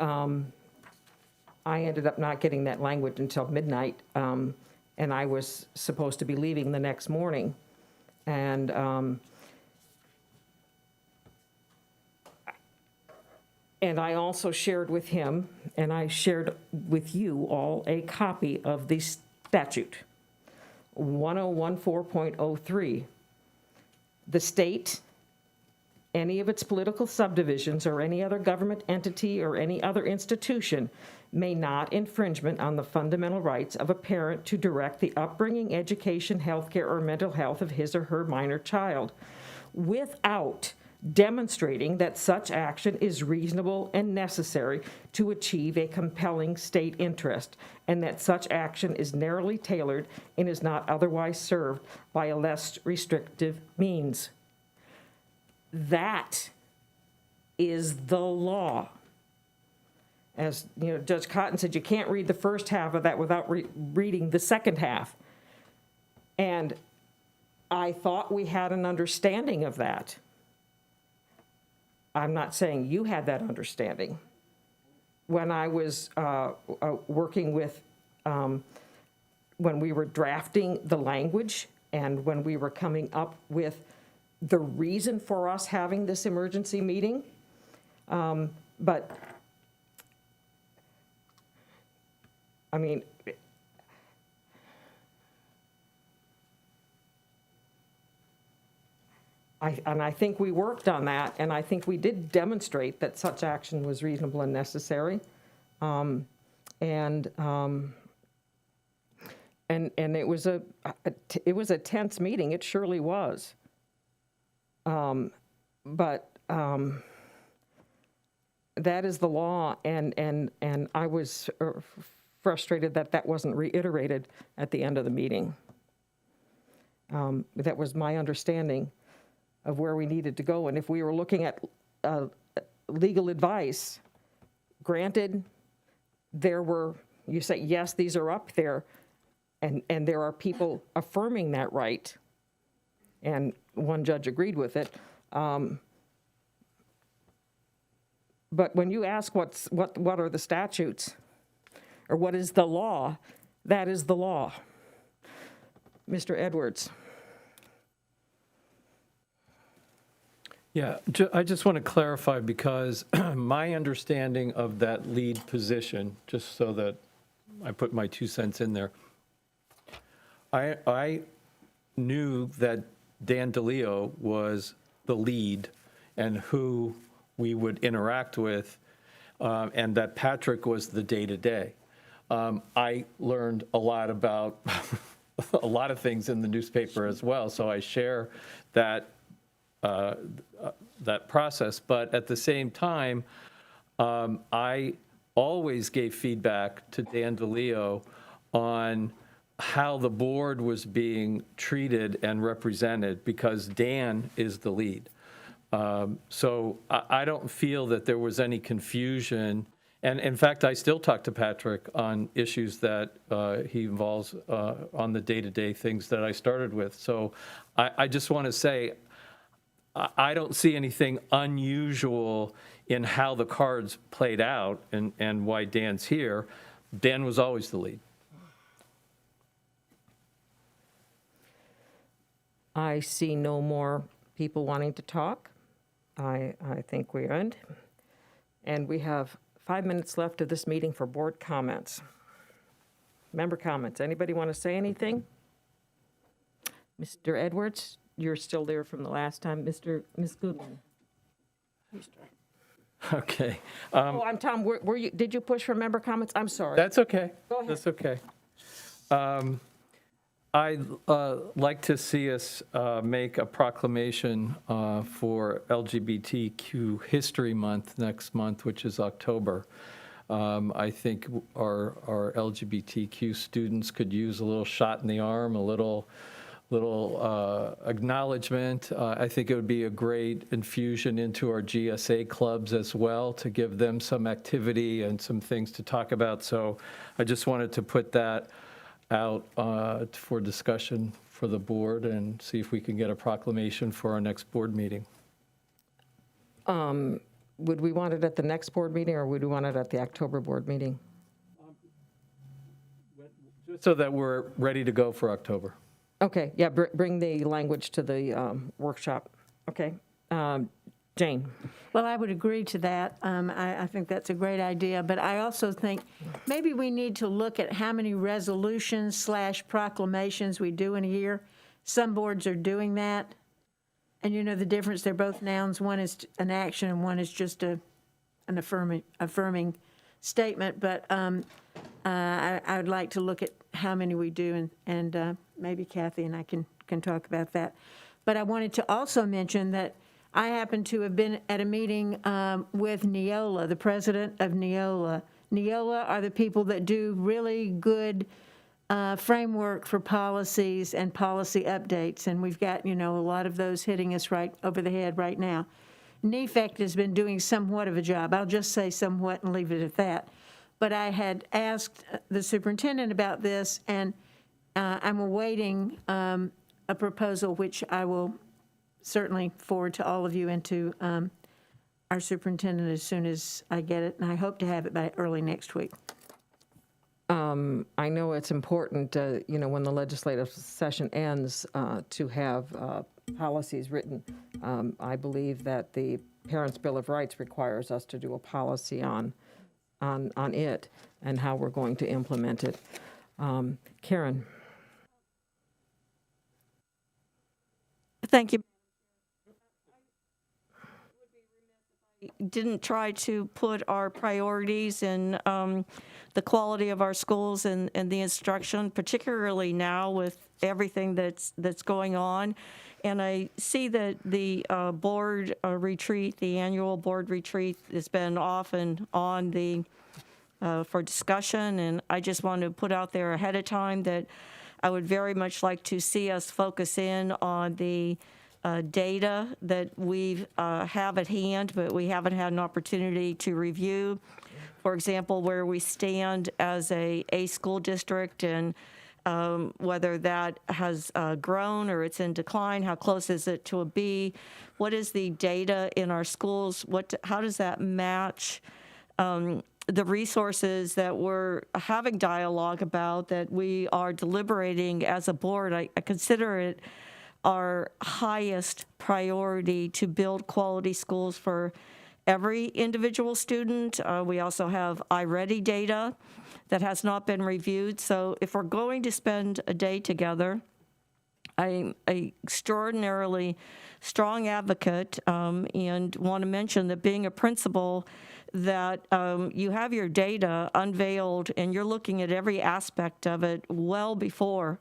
I ended up not getting that language until midnight, and I was supposed to be leaving the next morning, and I also shared with him, and I shared with you all, a copy of the statute, 1014.03. The state, any of its political subdivisions, or any other government entity or any other institution may not infringement on the fundamental rights of a parent to direct the upbringing, education, healthcare, or mental health of his or her minor child without demonstrating that such action is reasonable and necessary to achieve a compelling state interest, and that such action is narrowly tailored and is not otherwise served by a less restrictive means. That is the law. As you know, Judge Cotton said, you can't read the first half of that without reading the second half. And I thought we had an understanding of that. I'm not saying you had that understanding. When I was working with, when we were drafting the language and when we were coming up with the reason for us having this emergency meeting, but I mean, I think we worked on that, and I think we did demonstrate that such action was reasonable and necessary. And it was a tense meeting. It surely was. But that is the law, and I was frustrated that that wasn't reiterated at the end of the meeting. That was my understanding of where we needed to go. And if we were looking at legal advice, granted, there were, you say, yes, these are up there, and there are people affirming that right, and one judge agreed with it. But when you ask what are the statutes, or what is the law, that is the law. Mr. Edwards? Yeah, I just want to clarify because my understanding of that lead position, just so that I put my 2 cents in there, I knew that Dan DeLeo was the lead and who we would interact with, and that Patrick was the day-to-day. I learned a lot about a lot of things in the newspaper as well, so I share that that process. But at the same time, I always gave feedback to Dan DeLeo on how the board was being treated and represented because Dan is the lead. So I don't feel that there was any confusion. And in fact, I still talk to Patrick on issues that he involves on the day-to-day things that I started with. So I just want to say, I don't see anything unusual in how the cards played out and why Dan's here. Dan was always the lead. I see no more people wanting to talk. I think we end. And we have 5 minutes left of this meeting for board comments. Member comments. Anybody want to say anything? Mr. Edwards, you're still there from the last time. Ms. Goodwin. Okay. Oh, I'm Tom. Were you? Did you push for member comments? I'm sorry. That's okay. Go ahead. That's okay. I'd like to see us make a proclamation for LGBTQ History Month next month, which is October. I think our LGBTQ students could use a little shot in the arm, a little acknowledgement. I think it would be a great infusion into our GSA clubs as well to give them some activity and some things to talk about. So I just wanted to put that out for discussion for the board and see if we can get a proclamation for our next board meeting. Would we want it at the next board meeting or would we want it at the October board meeting? Just so that we're ready to go for October. Okay, yeah, bring the language to the workshop. Okay. Jane? Well, I would agree to that. I think that's a great idea, but I also think maybe we need to look at how many resolutions / proclamations we do in a year. Some boards are doing that, and you know the difference, they're both nouns. One is an action and one is just an affirming statement, but I would like to look at how many we do, and maybe Kathy and I can talk about that. But I wanted to also mention that I happen to have been at a meeting with Neola, the president of Neola. Neola are the people that do really good framework for policies and policy updates, and we've got, a lot of those hitting us right over the head right now. NEFECT has been doing somewhat of a job. I'll just say somewhat and leave it at that. But I had asked the superintendent about this, and I'm awaiting a proposal which I will certainly forward to all of you and to our superintendent as soon as I get it, and I hope to have it by early next week. I know it's important, when the legislative session ends, to have policies written. I believe that the Parents' Bill of Rights requires us to do a policy on it and how we're going to implement it. Karen? Thank you. Didn't try to put our priorities in the quality of our schools and the instruction, particularly now with everything that's going on. And I see that the board retreat, the annual board retreat, has been off and on for discussion. And I just want to put out there ahead of time that I would very much like to see us focus in on the data that we have at hand, but we haven't had an opportunity to review. For example, where we stand as a school district and whether that has grown or it's in decline, how close is it to a B? What is the data in our schools? How does that match the resources that we're having dialogue about, that we are deliberating as a board, I consider it our highest priority to build quality schools for every individual student. We also have iReady data that has not been reviewed. So if we're going to spend a day together, I'm an extraordinarily strong advocate and want to mention that being a principal, that you have your data unveiled and you're looking at every aspect of it well before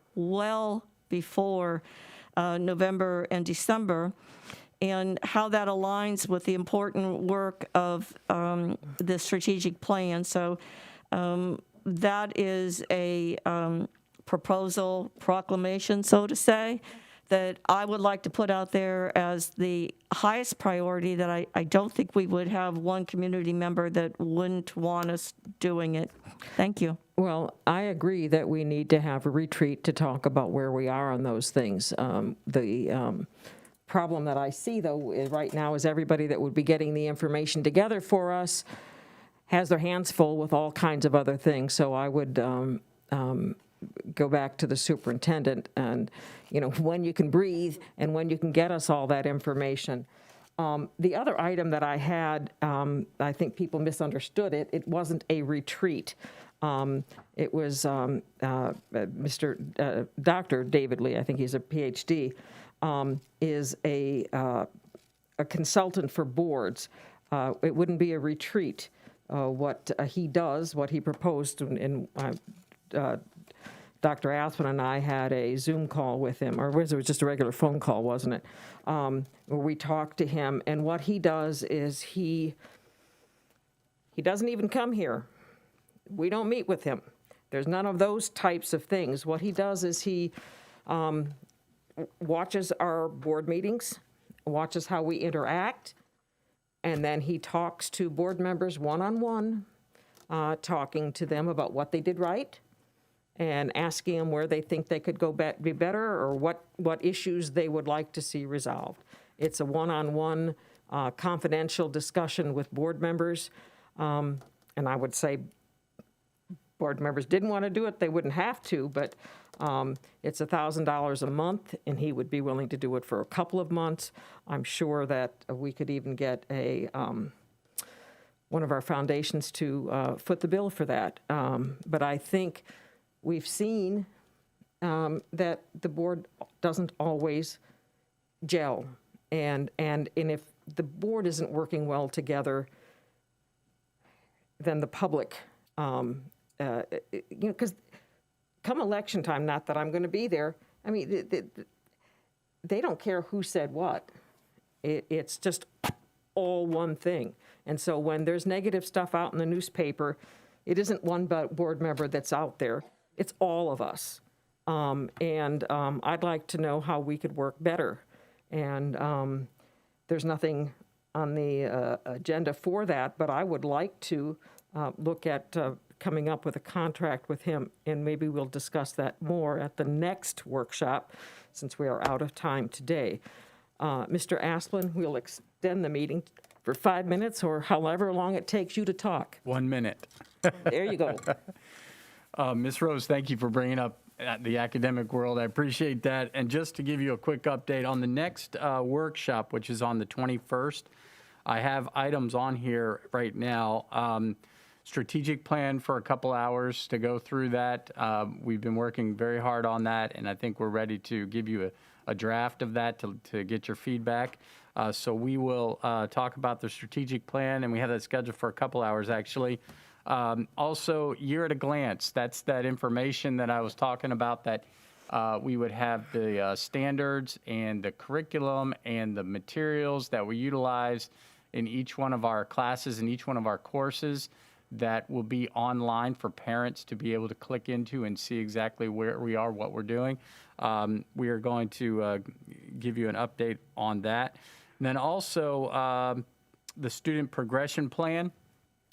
November and December, and how that aligns with the important work of the strategic plan. So that is a proposal, proclamation, so to say, that I would like to put out there as the highest priority, that I don't think we would have one community member that wouldn't want us doing it. Thank you. Well, I agree that we need to have a retreat to talk about where we are on those things. The problem that I see, though, right now is everybody that would be getting the information together for us has their hands full with all kinds of other things. So I would go back to the superintendent and, when you can breathe and when you can get us all that information. The other item that I had, I think people misunderstood it. It wasn't a retreat. It was Dr. David Lee, I think he's a PhD, is a consultant for boards. It wouldn't be a retreat. What he does, what he proposed, and Dr. Aspin and I had a Zoom call with him, or it was just a regular phone call, wasn't it? Where we talked to him, and what he does is he doesn't even come here. We don't meet with him. There's none of those types of things. What he does is he watches our board meetings, watches how we interact, and then he talks to board members one-on-one, talking to them about what they did right and asking them where they think they could be better, or what issues they would like to see resolved. It's a one-on-one confidential discussion with board members, and I would say board members didn't want to do it, they wouldn't have to, but it's $1,000 a month, and he would be willing to do it for a couple of months. I'm sure that we could even get one of our foundations to foot the bill for that. But I think we've seen that the board doesn't always gel, and if the board isn't working well together, then the public, because come election time, not that I'm going to be there, I mean, they don't care who said what. It's just all one thing. And so when there's negative stuff out in the newspaper, it isn't one board member that's out there. It's all of us. I'd like to know how we could work better. And there's nothing on the agenda for that, but I would like to look at coming up with a contract with him, and maybe we'll discuss that more at the next workshop, since we are out of time today. Mr. Asplin, we'll extend the meeting for 5 minutes, or however long it takes you to talk. 1 minute. There you go. Ms. Rose, thank you for bringing up the academic world. I appreciate that. And just to give you a quick update on the next workshop, which is on the 21st, I have items on here right now. Strategic plan for a couple hours to go through that. We've been working very hard on that, and I think we're ready to give you a draft of that to get your feedback. So we will talk about the strategic plan, and we have that scheduled for a couple hours, actually. Also, year at a glance, that's that information that I was talking about, that we would have the standards and the curriculum and the materials that we utilize in each one of our classes and each one of our courses that will be online for parents to be able to click into and see exactly where we are, what we're doing. We are going to give you an update on that. And then also the student progression plan.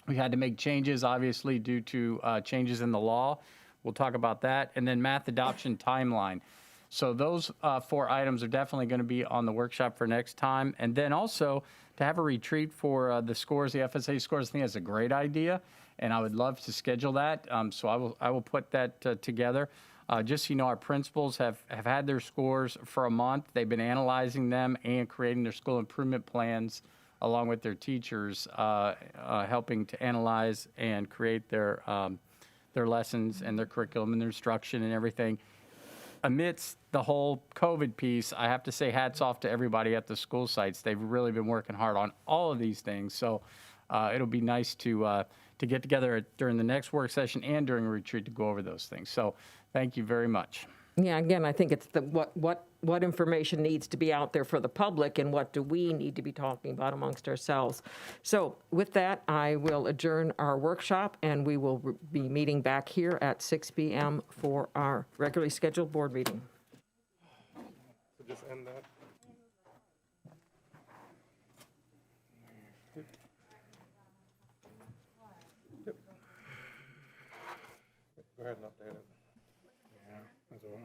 We had to make changes, obviously, due to changes in the law. We'll talk about that. And then math adoption timeline. So those 4 items are definitely going to be on the workshop for next time. And then also to have a retreat for the scores, the FSA scores. I think that's a great idea. and I would love to schedule that. So I will put that together. Just so you know, our principals have had their scores for a month. They've been analyzing them and creating their school improvement plans along with their teachers, helping to analyze and create their lessons and their curriculum and their instruction and everything. Amidst the whole COVID piece, I have to say hats off to everybody at the school sites. They've really been working hard on all of these things. So it'll be nice to get together during the next work session and during a retreat to go over those things. So thank you very much. Yeah, again, I think it's what information needs to be out there for the public and what do we need to be talking about amongst ourselves. So with that, I will adjourn our workshop and we will be meeting back here at 6 p.m. for our regularly scheduled board meeting. So just end that. Yep. Go ahead and update it. Yeah, that's all.